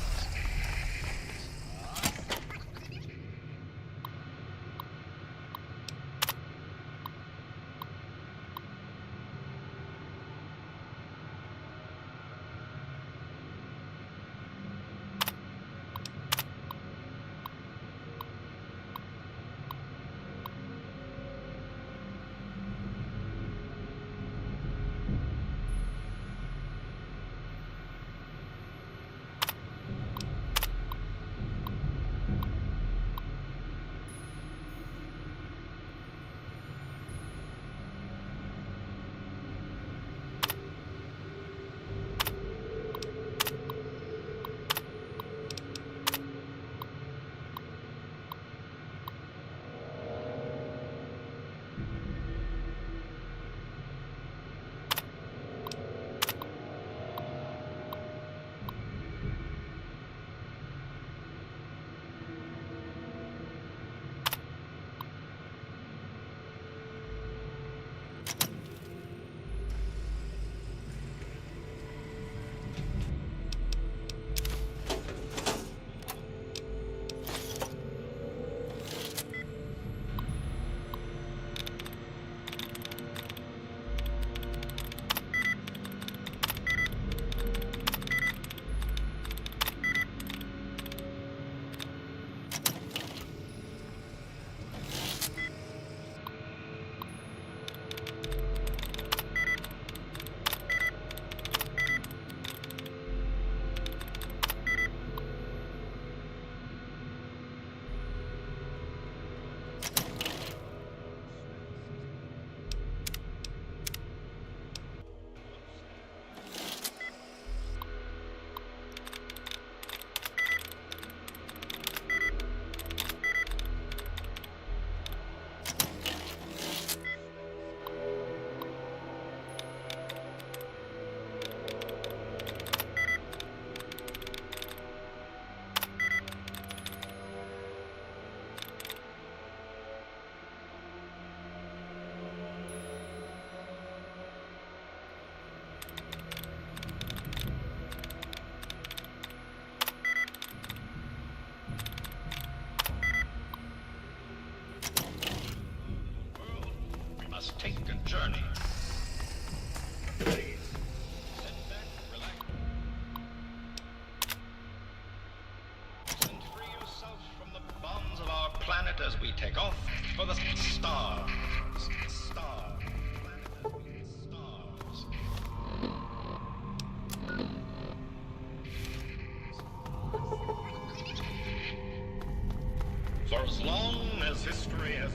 Take a journey. Please, off for the stars. For as long as history has...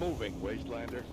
moving, Wastelander.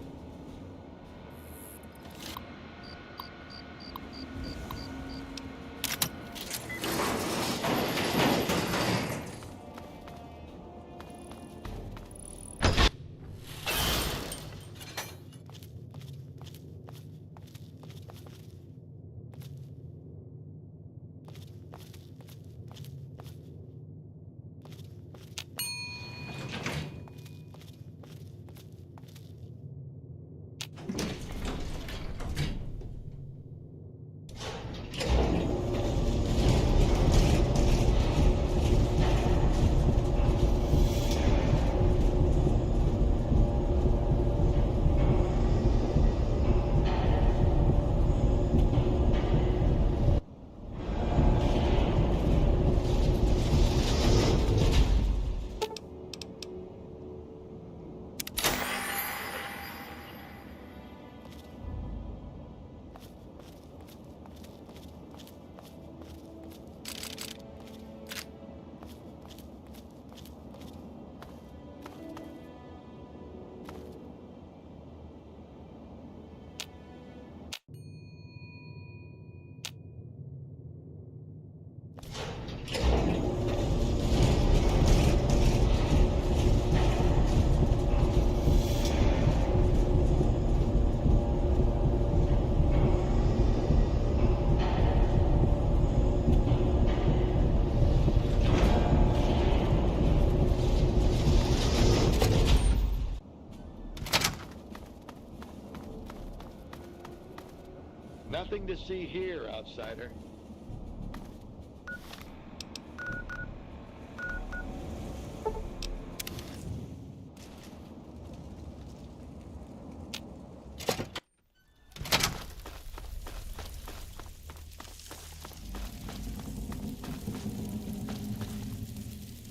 Nothing to see here, outsider.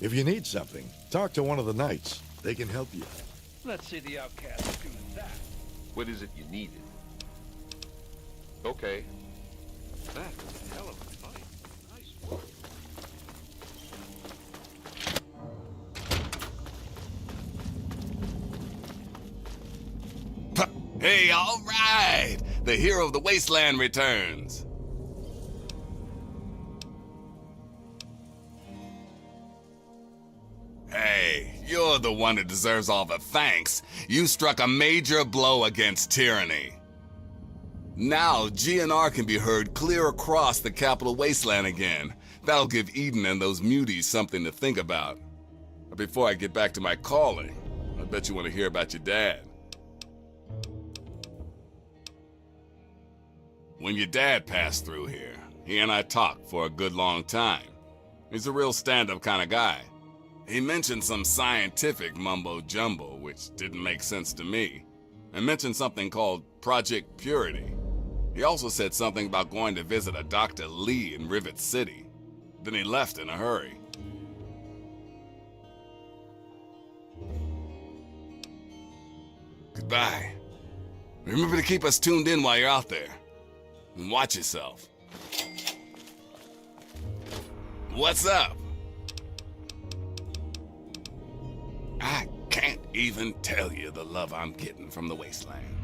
If you need something, talk to one of the knights. They can help you. Let's see the outcast do that. What is it you needed? Okay. That was a hell of a fight. Nice work. Hey, all right! The hero of the wasteland returns. Hey, you're the one that deserves all the thanks. You struck a major blow against tyranny. Now, GNR can be heard clear across the capital wasteland again. That'll give Eden and those muties something to think about. But before I get back to my calling, I bet you want to hear about your dad. When your dad passed through here, he and I talked for a good long time. He's a real stand-up kind of guy. He mentioned some scientific mumbo-jumbo, which didn't make sense to me, and mentioned something called Project Purity. He also said something about going to visit a Dr. Lee in Rivet City. Then he left in a hurry. Goodbye. Remember to keep us tuned in while you're out there. And watch yourself. What's up? I can't even tell you the love I'm getting from the wasteland.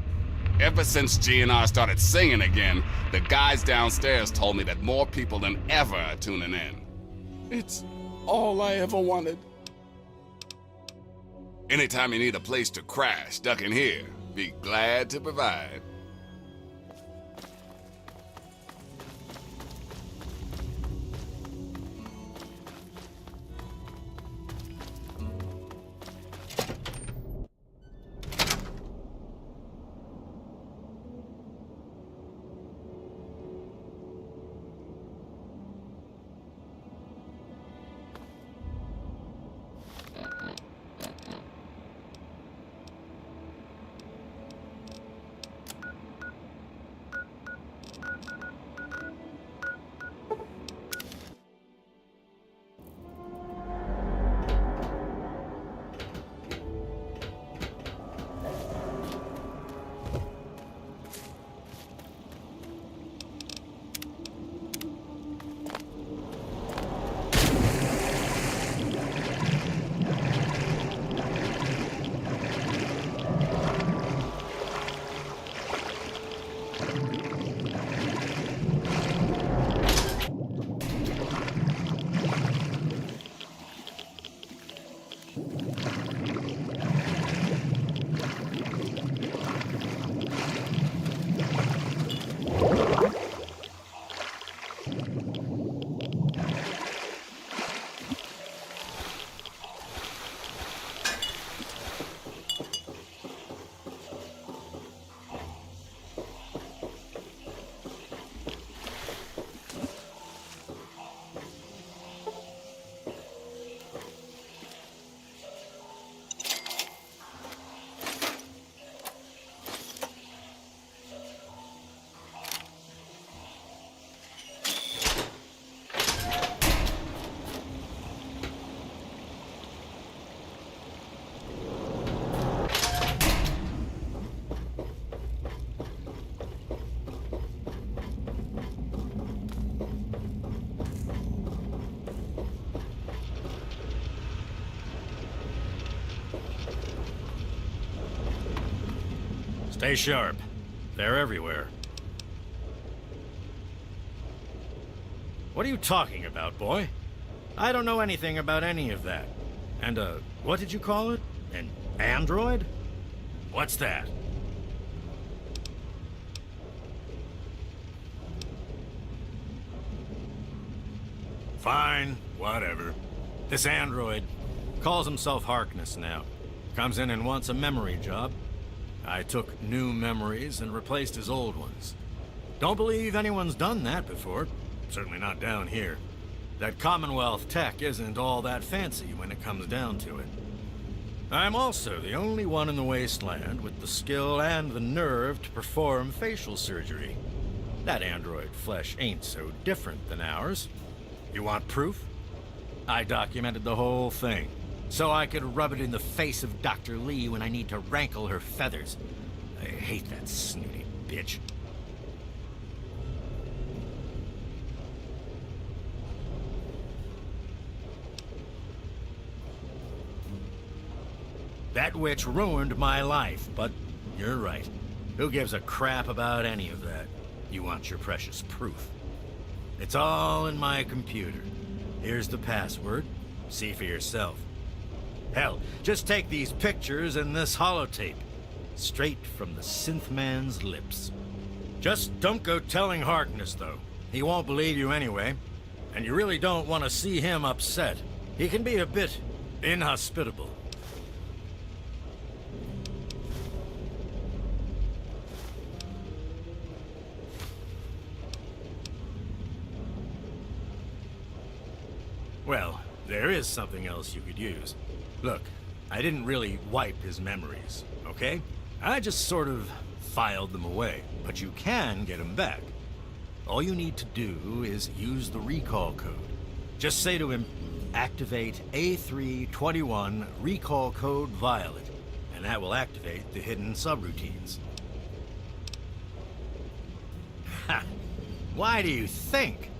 Ever since GNR started singing again, the guys downstairs told me that more people than ever are tuning in. It's all I ever wanted. Anytime you need a place to crash, duck in here. Be glad to provide. Stay sharp. They're everywhere. What are you talking about, boy? I don't know anything about any of that. And, what did you call it? An android? What's that? Fine, whatever. This android calls himself Harkness now. Comes in and wants a memory job. I took new memories and replaced his old ones. Don't believe anyone's done that before. Certainly not down here. That Commonwealth tech isn't all that fancy when it comes down to it. I'm also the only one in the wasteland with the skill and the nerve to perform facial surgery. That android flesh ain't so different than ours. You want proof? I documented the whole thing, so I could rub it in the face of Dr. Lee when I need to rankle her feathers. I hate that snooty bitch. That witch ruined my life, but you're right. Who gives a crap about any of that? You want your precious proof. It's all in my computer. Here's the password. See for yourself. Hell, just take these pictures and this holotape. Straight from the synth man's lips. Just don't go telling Harkness, though. He won't believe you anyway. And you really don't want to see him upset. He can be a bit inhospitable. Well, there is something else you could use. Look, I didn't really wipe his memories, okay? I just sort of filed them away, but you can get them back. All you need to do is use the recall code. Just say to him, activate A321 recall code Violet, and that will activate the hidden subroutines. Ha! Why do you think?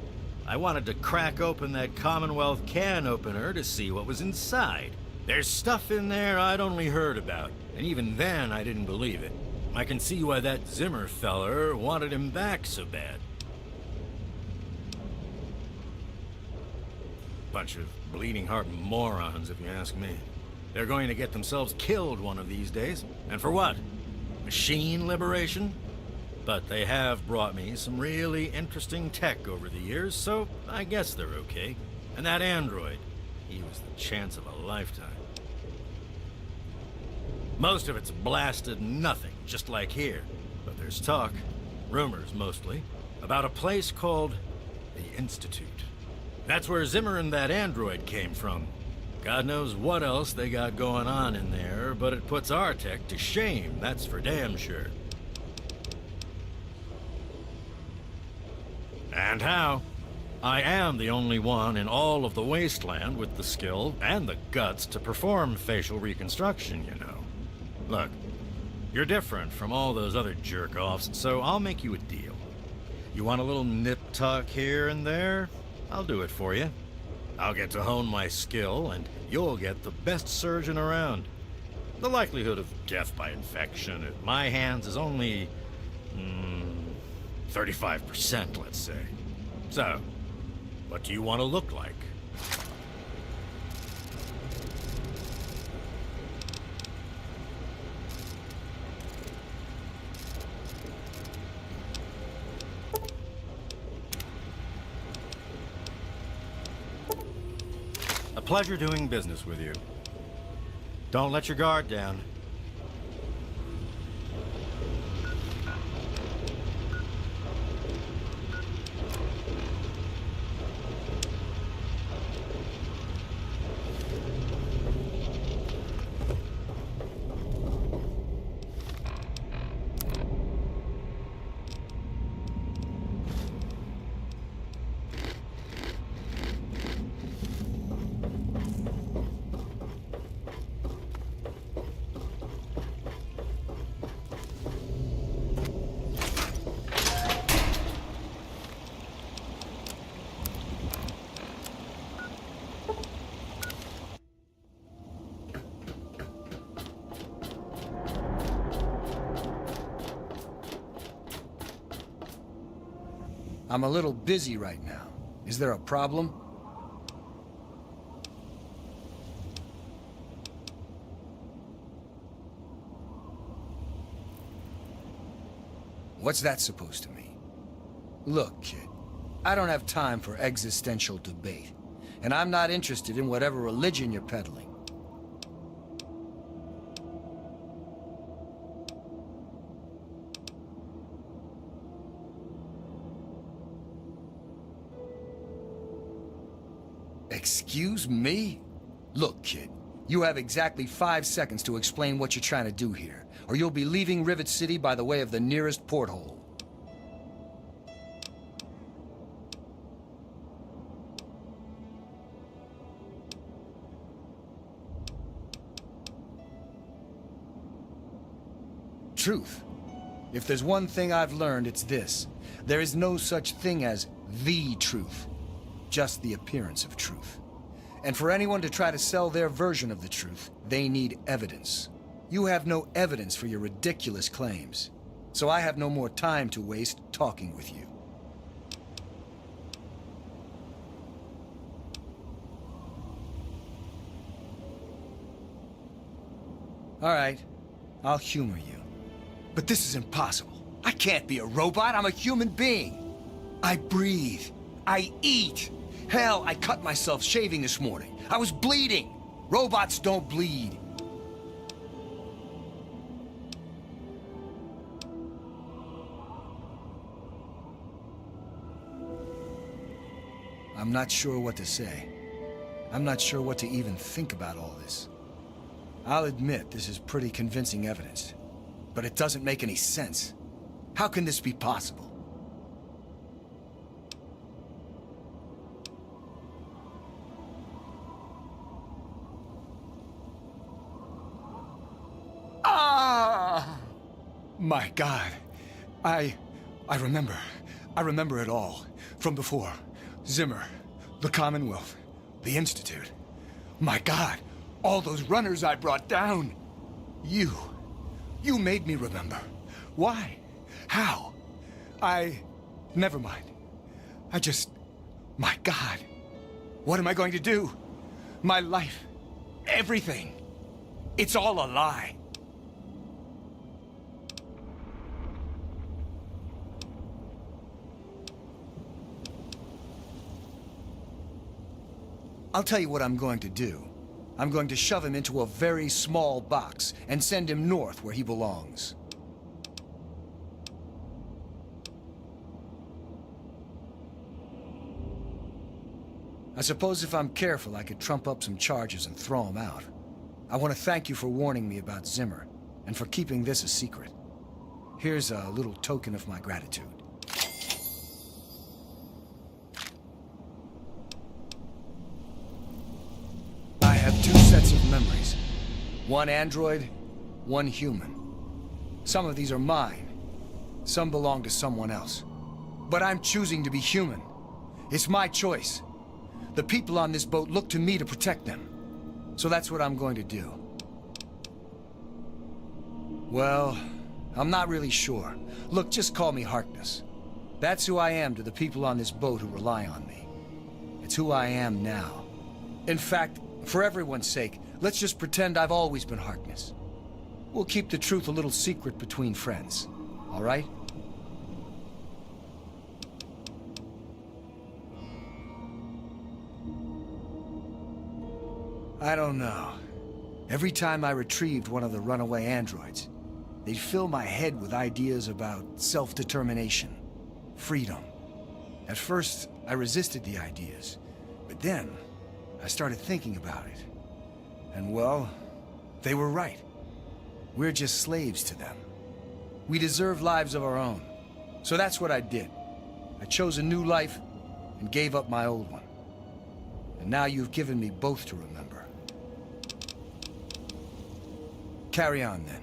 I wanted to crack open that Commonwealth can opener to see what was inside. There's stuff in there I'd only heard about, and even then I didn't believe it. I can see why that Zimmer feller wanted him back so bad. Bunch of bleeding heart morons, if you ask me. They're going to get themselves killed one of these days. And for what? Machine liberation? But they have brought me some really interesting tech over the years, so I guess they're okay. And that android, he was the chance of a lifetime. Most of it's blasted nothing, just like here. But there's talk, rumors mostly, about a place called the Institute. That's where Zimmer and that android came from. God knows what else they got going on in there, but it puts our tech to shame, that's for damn sure. And how? I am the only one in all of the wasteland with the skill and the guts to perform facial reconstruction, you know. Look, you're different from all those other jerk-offs, so I'll make you a deal. You want a little nip-tuck here and there? I'll do it for you. I'll get to hone my skill, and you'll get the best surgeon around. The likelihood of death by infection at my hands is only 35%, let's say. So, what do you want to look like? A pleasure doing business with you. Don't let your guard down. I'm a little busy right now. Is there a problem? What's that supposed to mean? Look, kid, I don't have time for existential debate, and I'm not interested in whatever religion you're peddling. Excuse me? Look, kid, you have exactly 5 seconds to explain what you're trying to do here, or you'll be leaving Rivet City by the way of the nearest porthole. Truth. If there's one thing I've learned, it's this. There is no such thing as the truth. Just the appearance of truth. And for anyone to try to sell their version of the truth, they need evidence. You have no evidence for your ridiculous claims. So I have no more time to waste talking with you. All right, I'll humor you. But this is impossible. I can't be a robot. I'm a human being. I breathe. I eat. Hell, I cut myself shaving this morning. I was bleeding. Robots don't bleed. I'm not sure what to say. I'm not sure what to even think about all this. I'll admit this is pretty convincing evidence, but it doesn't make any sense. How can this be possible? My God. I remember. I remember it all. From before. Zimmer. The Commonwealth. The Institute. My God. All those runners I brought down. You made me remember. Why? How? Never mind. My God. What am I going to do? My life. Everything. It's all a lie. I'll tell you what I'm going to do. I'm going to shove him into a very small box and send him north where he belongs. I suppose if I'm careful, I could trump up some charges and throw him out. I want to thank you for warning me about Zimmer, and for keeping this a secret. Here's a little token of my gratitude. I have 2 sets of memories. One android, one human. Some of these are mine. Some belong to someone else. But I'm choosing to be human. It's my choice. The people on this boat look to me to protect them. So that's what I'm going to do. Well, I'm not really sure. Look, just call me Harkness. That's who I am to the people on this boat who rely on me. It's who I am now. In fact, for everyone's sake, let's just pretend I've always been Harkness. We'll keep the truth a little secret between friends. All right? I don't know. Every time I retrieved one of the runaway androids, they'd fill my head with ideas about self-determination, freedom. At first, I resisted the ideas, but then I started thinking about it. And well, they were right. We're just slaves to them. We deserve lives of our own. So that's what I did. I chose a new life and gave up my old one. And now you've given me both to remember. Carry on, then.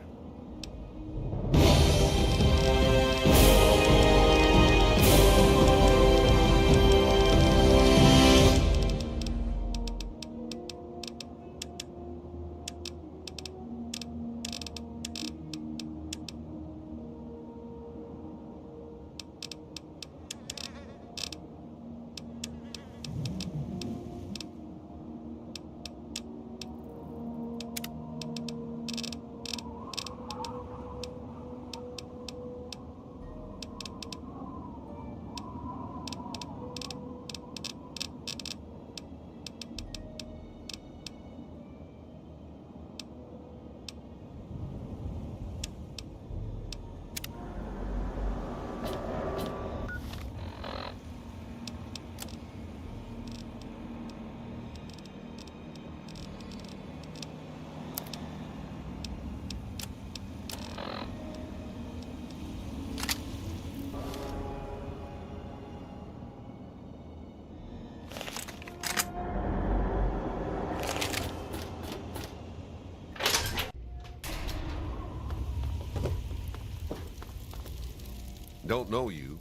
don't know you.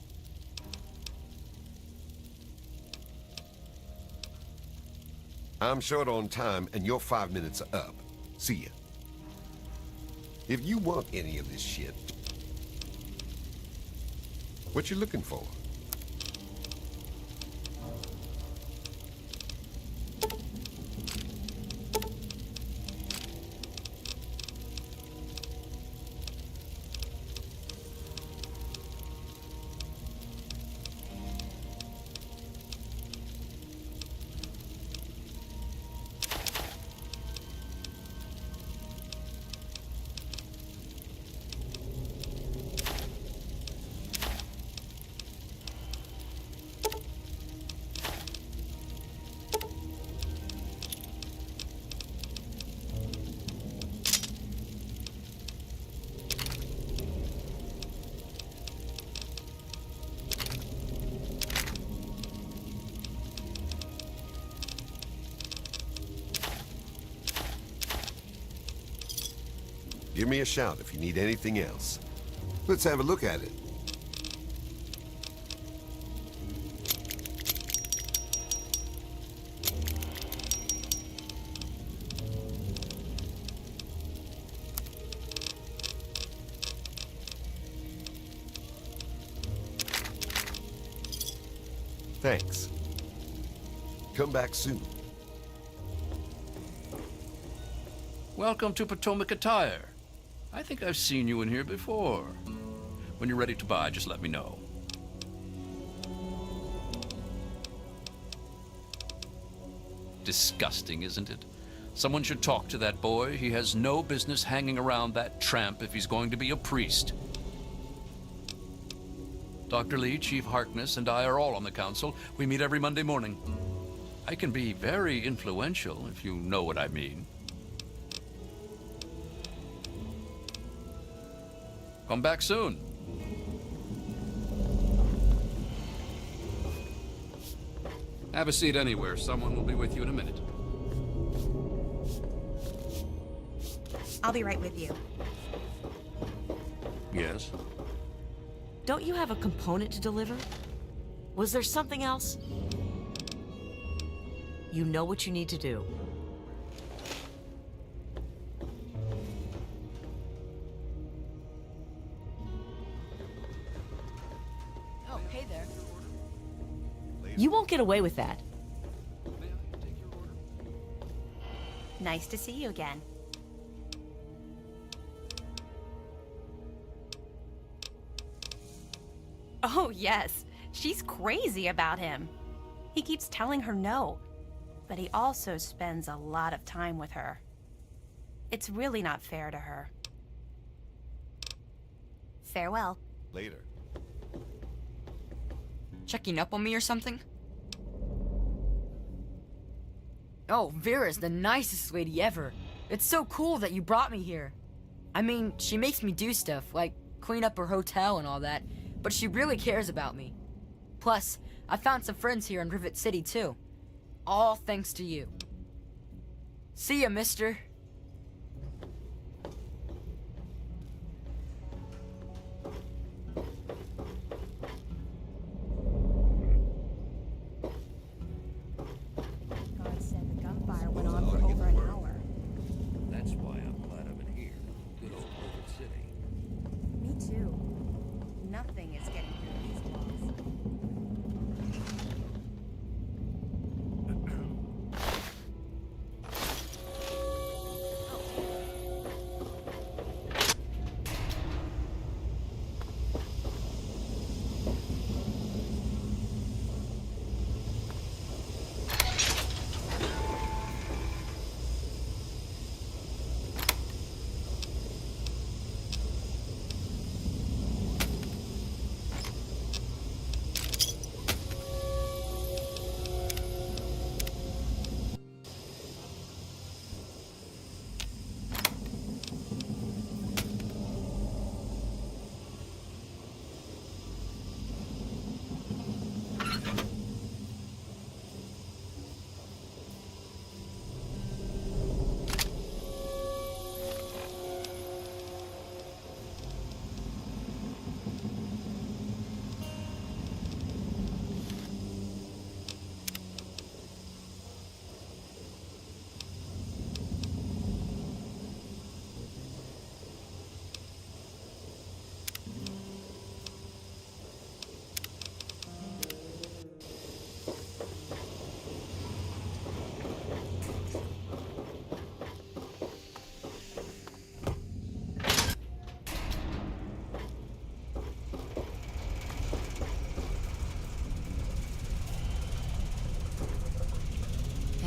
I'm short on time, and your 5 minutes are up. See ya. If you want any of this shit, what you looking for? Give me a shout if you need anything else. Let's have a look at it. Thanks. Come back soon. Welcome to Potomac Attire. I think I've seen you in here before. When you're ready to buy, just let me know. Disgusting, isn't it? Someone should talk to that boy. He has no business hanging around that tramp if he's going to be a priest. Dr. Lee, Chief Harkness, and I are all on the council. We meet every Monday morning. I can be very influential, if you know what I mean. Come back soon. Have a seat anywhere. Someone will be with you in a minute. I'll be right with you. Yes? Don't you have a component to deliver? Was there something else? You know what you need to do. Oh, hey there. You won't get away with that. Nice to see you again. Oh, yes. She's crazy about him. He keeps telling her no, but he also spends a lot of time with her. It's really not fair to her. Farewell. Later. Checking up on me or something? Oh, Vera's the nicest lady ever. It's so cool that you brought me here. I mean, she makes me do stuff, like clean up her hotel and all that, but she really cares about me. Plus, I found some friends here in Rivet City, too. All thanks to you. See ya, mister. God said the gunfire went on for over an hour. That's why I'm glad I'm in here. Good old Rivet City. Me too. Nothing is getting through these walls.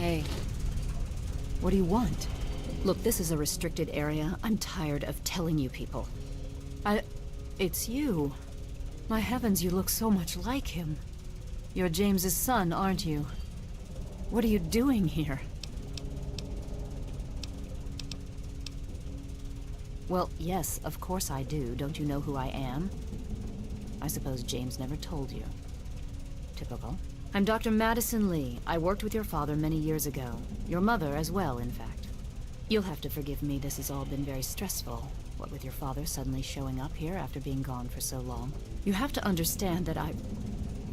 Hey. What do you want? Look, this is a restricted area. I'm tired of telling you people. It's you. My heavens, you look so much like him. You're James's son, aren't you? What are you doing here? Well, yes, of course I do. Don't you know who I am? I suppose James never told you. Typical. I'm Dr. Madison Lee. I worked with your father many years ago. Your mother as well, in fact. You'll have to forgive me, this has all been very stressful. What with your father suddenly showing up here after being gone for so long. You have to understand that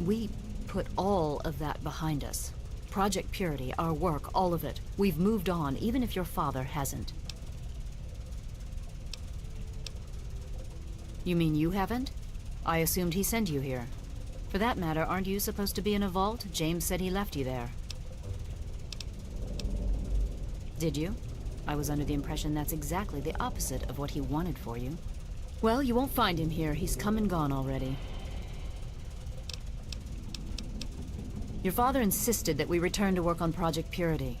we put all of that behind us. Project Purity, our work, all of it. We've moved on, even if your father hasn't. You mean you haven't? I assumed he sent you here. For that matter, aren't you supposed to be in a vault? James said he left you there. Did you? I was under the impression that's exactly the opposite of what he wanted for you. Well, you won't find him here. He's come and gone already. Your father insisted that we return to work on Project Purity.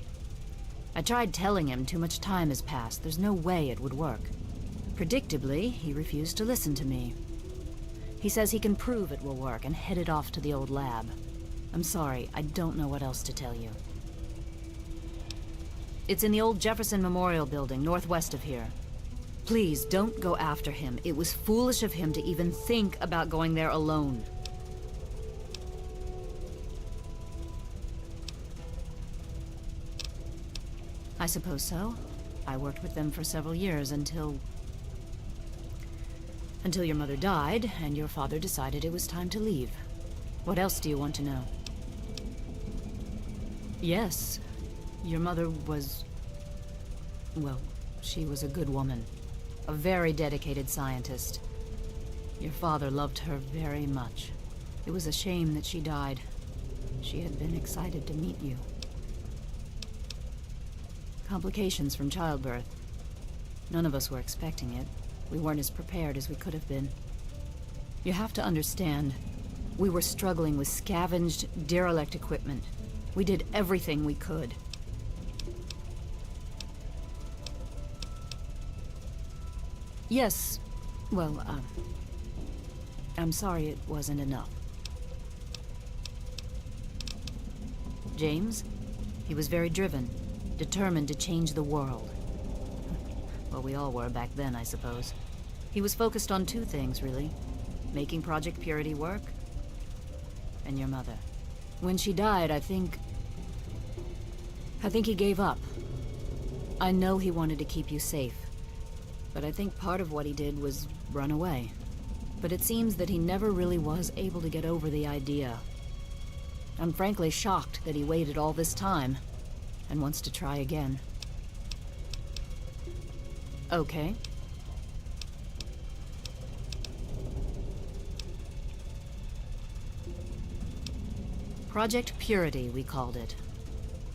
I tried telling him too much time has passed. There's no way it would work. Predictably, he refused to listen to me. He says he can prove it will work and headed off to the old lab. I'm sorry, I don't know what else to tell you. It's in the old Jefferson Memorial Building, northwest of here. Please, don't go after him. It was foolish of him to even think about going there alone. I suppose so. I worked with them for several years until your mother died, and your father decided it was time to leave. What else do you want to know? Yes, your mother was... well, she was a good woman. A very dedicated scientist. Your father loved her very much. It was a shame that she died. She had been excited to meet you. Complications from childbirth. None of us were expecting it. We weren't as prepared as we could have been. You have to understand, we were struggling with scavenged, derelict equipment. We did everything we could. Yes, well, I'm sorry it wasn't enough. James? He was very driven, determined to change the world. Well, we all were back then, I suppose. He was focused on two things, really. Making Project Purity work, and your mother. When she died, I think he gave up. I know he wanted to keep you safe, but I think part of what he did was run away. But it seems that he never really was able to get over the idea. I'm frankly shocked that he waited all this time, and wants to try again. Okay. Project Purity, we called it.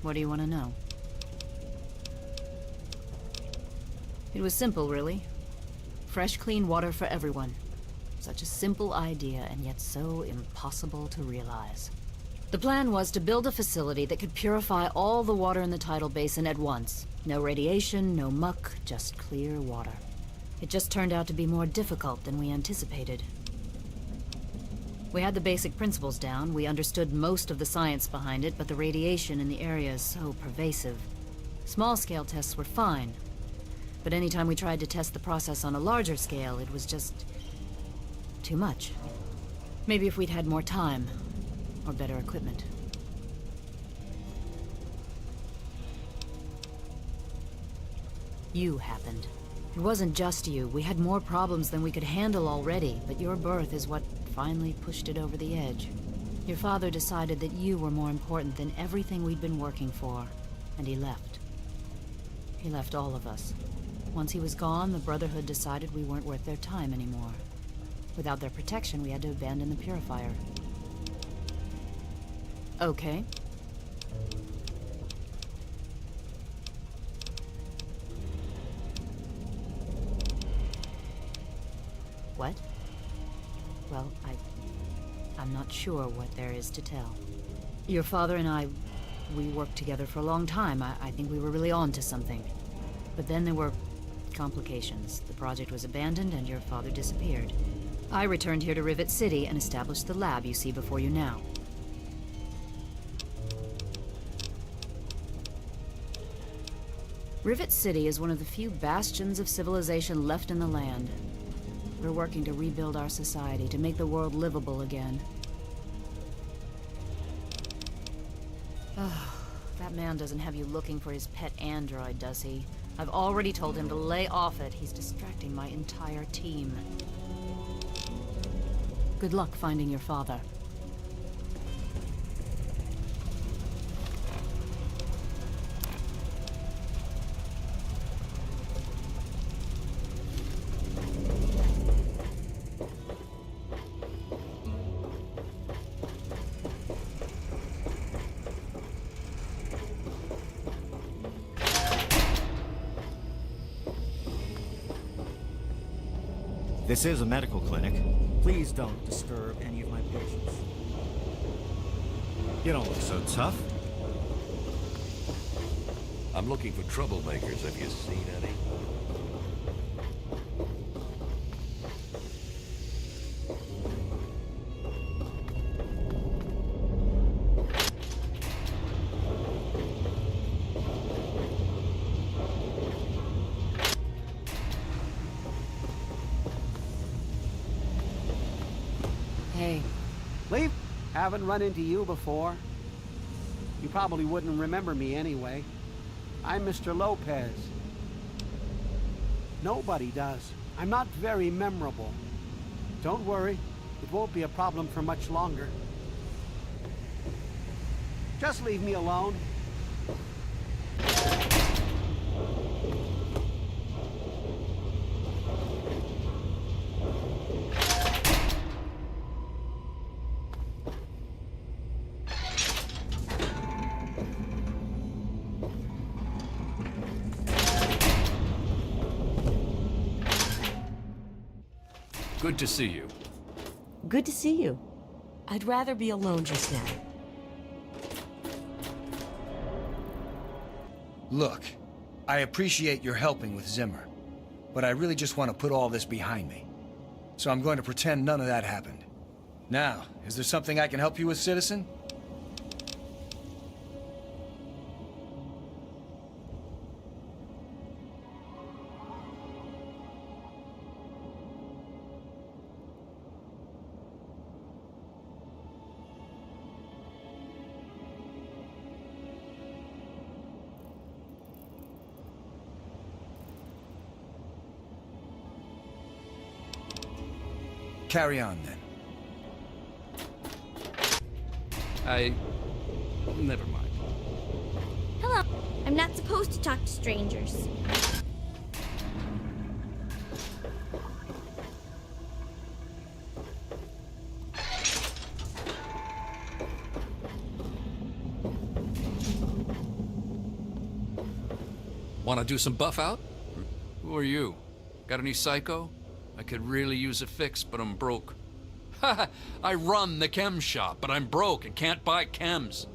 What do you want to know? It was simple, really. Fresh, clean water for everyone. Such a simple idea, and yet so impossible to realize. The plan was to build a facility that could purify all the water in the tidal basin at once. No radiation, no muck, just clear water. It just turned out to be more difficult than we anticipated. We had the basic principles down, we understood most of the science behind it, but the radiation in the area is so pervasive. Small-scale tests were fine, but anytime we tried to test the process on a larger scale, it was just... too much. Maybe if we'd had more time, or better equipment. You happened. It wasn't just you. We had more problems than we could handle already, but your birth is what finally pushed it over the edge. Your father decided that you were more important than everything we'd been working for, and he left. He left all of us. Once he was gone, the Brotherhood decided we weren't worth their time anymore. Without their protection, we had to abandon the Purifier. Okay. What? Well, I'm not sure what there is to tell. Your father and I, We worked together for a long time. I think we were really on to something. But then there were complications. The project was abandoned and your father disappeared. I returned here to Rivet City and established the lab you see before you now. Rivet City is one of the few bastions of civilization left in the land. We're working to rebuild our society, to make the world livable again. Oh, that man doesn't have you looking for his pet android, does he? I've already told him to lay off it. He's distracting my entire team. Good luck finding your father. This is a medical clinic. Please don't disturb any of my patients. You don't look so tough. I'm looking for troublemakers. Have you seen any? Hey. Leaf? Haven't run into you before. You probably wouldn't remember me anyway. I'm Mr. Lopez. Nobody does. I'm not very memorable. Don't worry, it won't be a problem for much longer. Just leave me alone. Good to see you. Good to see you. I'd rather be alone just now. Look, I appreciate your helping with Zimmer, but I really just want to put all this behind me. So I'm going to pretend none of that happened. Now, is there something I can help you with, citizen? Carry on, then. Never mind. Hello. I'm not supposed to talk to strangers. Want to do some buff out? Who are you? Got any psycho? I could really use a fix, but I'm broke. Ha! I run the chem shop, but I'm broke and can't buy chems.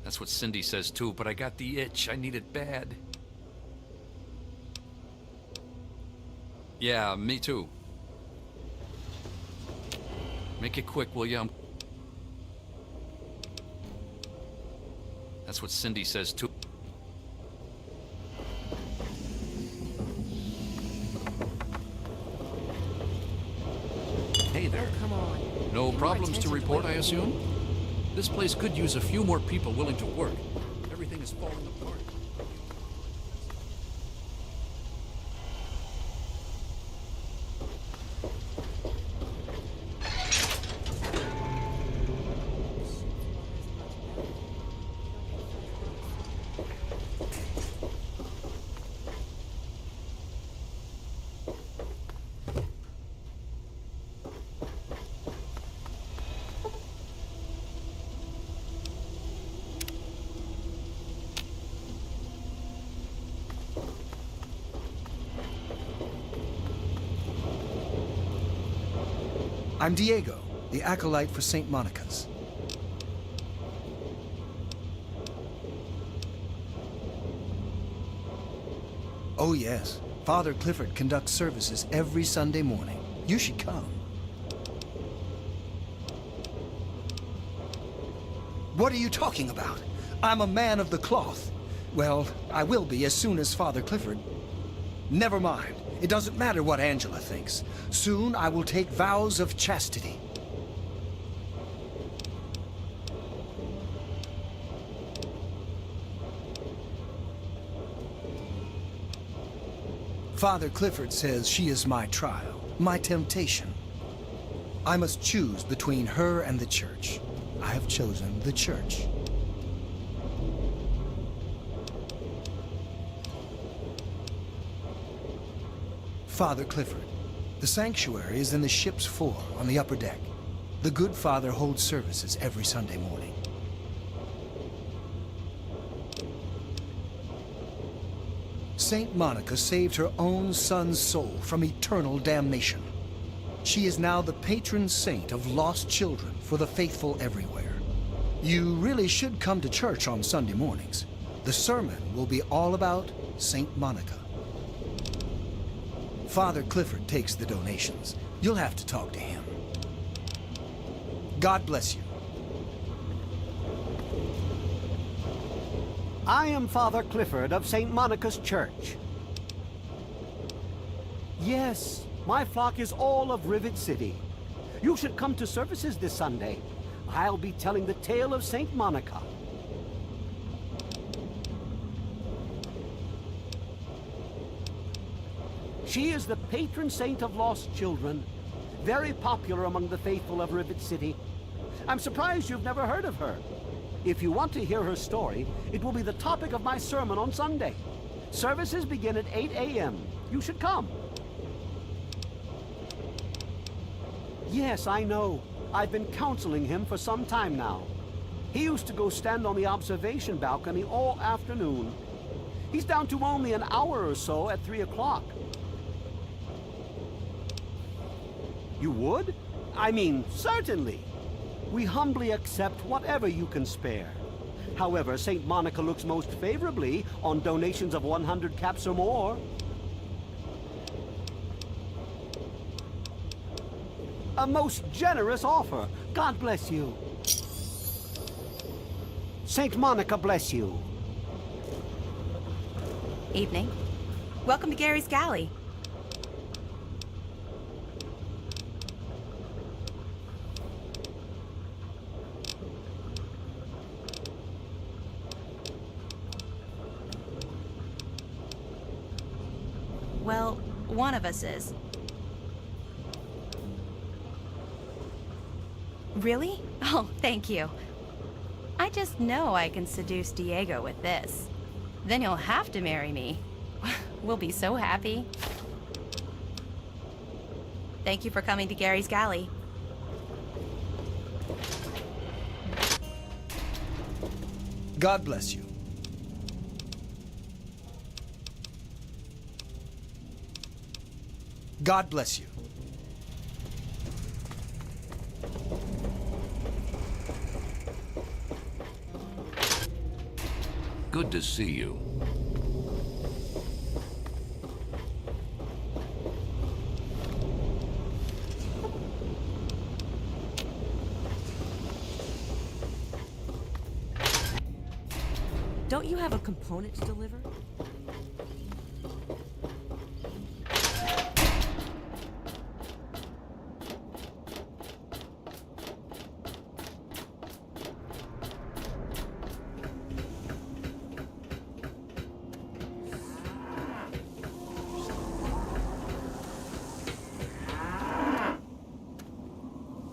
That's what Cindy says too, but I got the itch. I need it bad. Yeah, me too. Make it quick, will ya? That's what Cindy says too. Hey there. Come on. No Pay more problems to attention report, what I you're assume? doing. This place could use a few more people willing to work. Everything is falling apart. I'm Diego, the acolyte for St. Monica's. Oh, yes. Father Clifford conducts services every Sunday morning. You should come. What are you talking about? I'm a man of the cloth. Well, I will be as soon as Father Clifford. Never mind. It doesn't matter what Angela thinks. Soon I will take vows of chastity. Father Clifford says she is my trial, my temptation. I must choose between her and the church. I have chosen the church. Father Clifford, the sanctuary is in the ship's fore on the upper deck. The good father holds services every Sunday morning. Saint Monica saved her own son's soul from eternal damnation. She is now the patron saint of lost children for the faithful everywhere. You really should come to church on Sunday mornings. The sermon will be all about Saint Monica. Father Clifford takes the donations. You'll have to talk to him. God bless you. I am Father Clifford of St. Monica's Church. Yes, my flock is all of Rivet City. You should come to services this Sunday. I'll be telling the tale of St. Monica. She is the patron saint of lost children, very popular among the faithful of Rivet City. I'm surprised you've never heard of her. If you want to hear her story, it will be the topic of my sermon on Sunday. Services begin at 8 a.m. You should come. Yes, I know. I've been counseling him for some time now. He used to go stand on the observation balcony all afternoon. He's down to only an hour or so at 3 o'clock. You would? I mean, certainly. We humbly accept whatever you can spare. However, St. Monica looks most favorably on donations of 100 caps or more. A most generous offer. God bless you. St. Monica bless you. Evening. Welcome to Gary's Galley. Well, one of us is. Really? Oh, thank you. I just know I can seduce Diego with this. Then you'll have to marry me. We'll be so happy. Thank you for coming to Gary's Galley. God bless you. God bless you. Good to see you. Don't you have a component to deliver?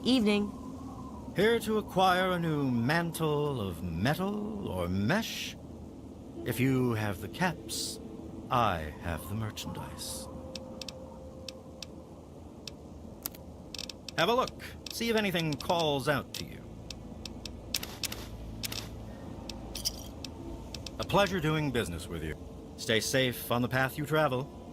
Evening. Here to acquire a new mantle of metal or mesh? If you have the caps, I have the merchandise. Have a look. See if anything calls out to you. A pleasure doing business with you. Stay safe on the path you travel.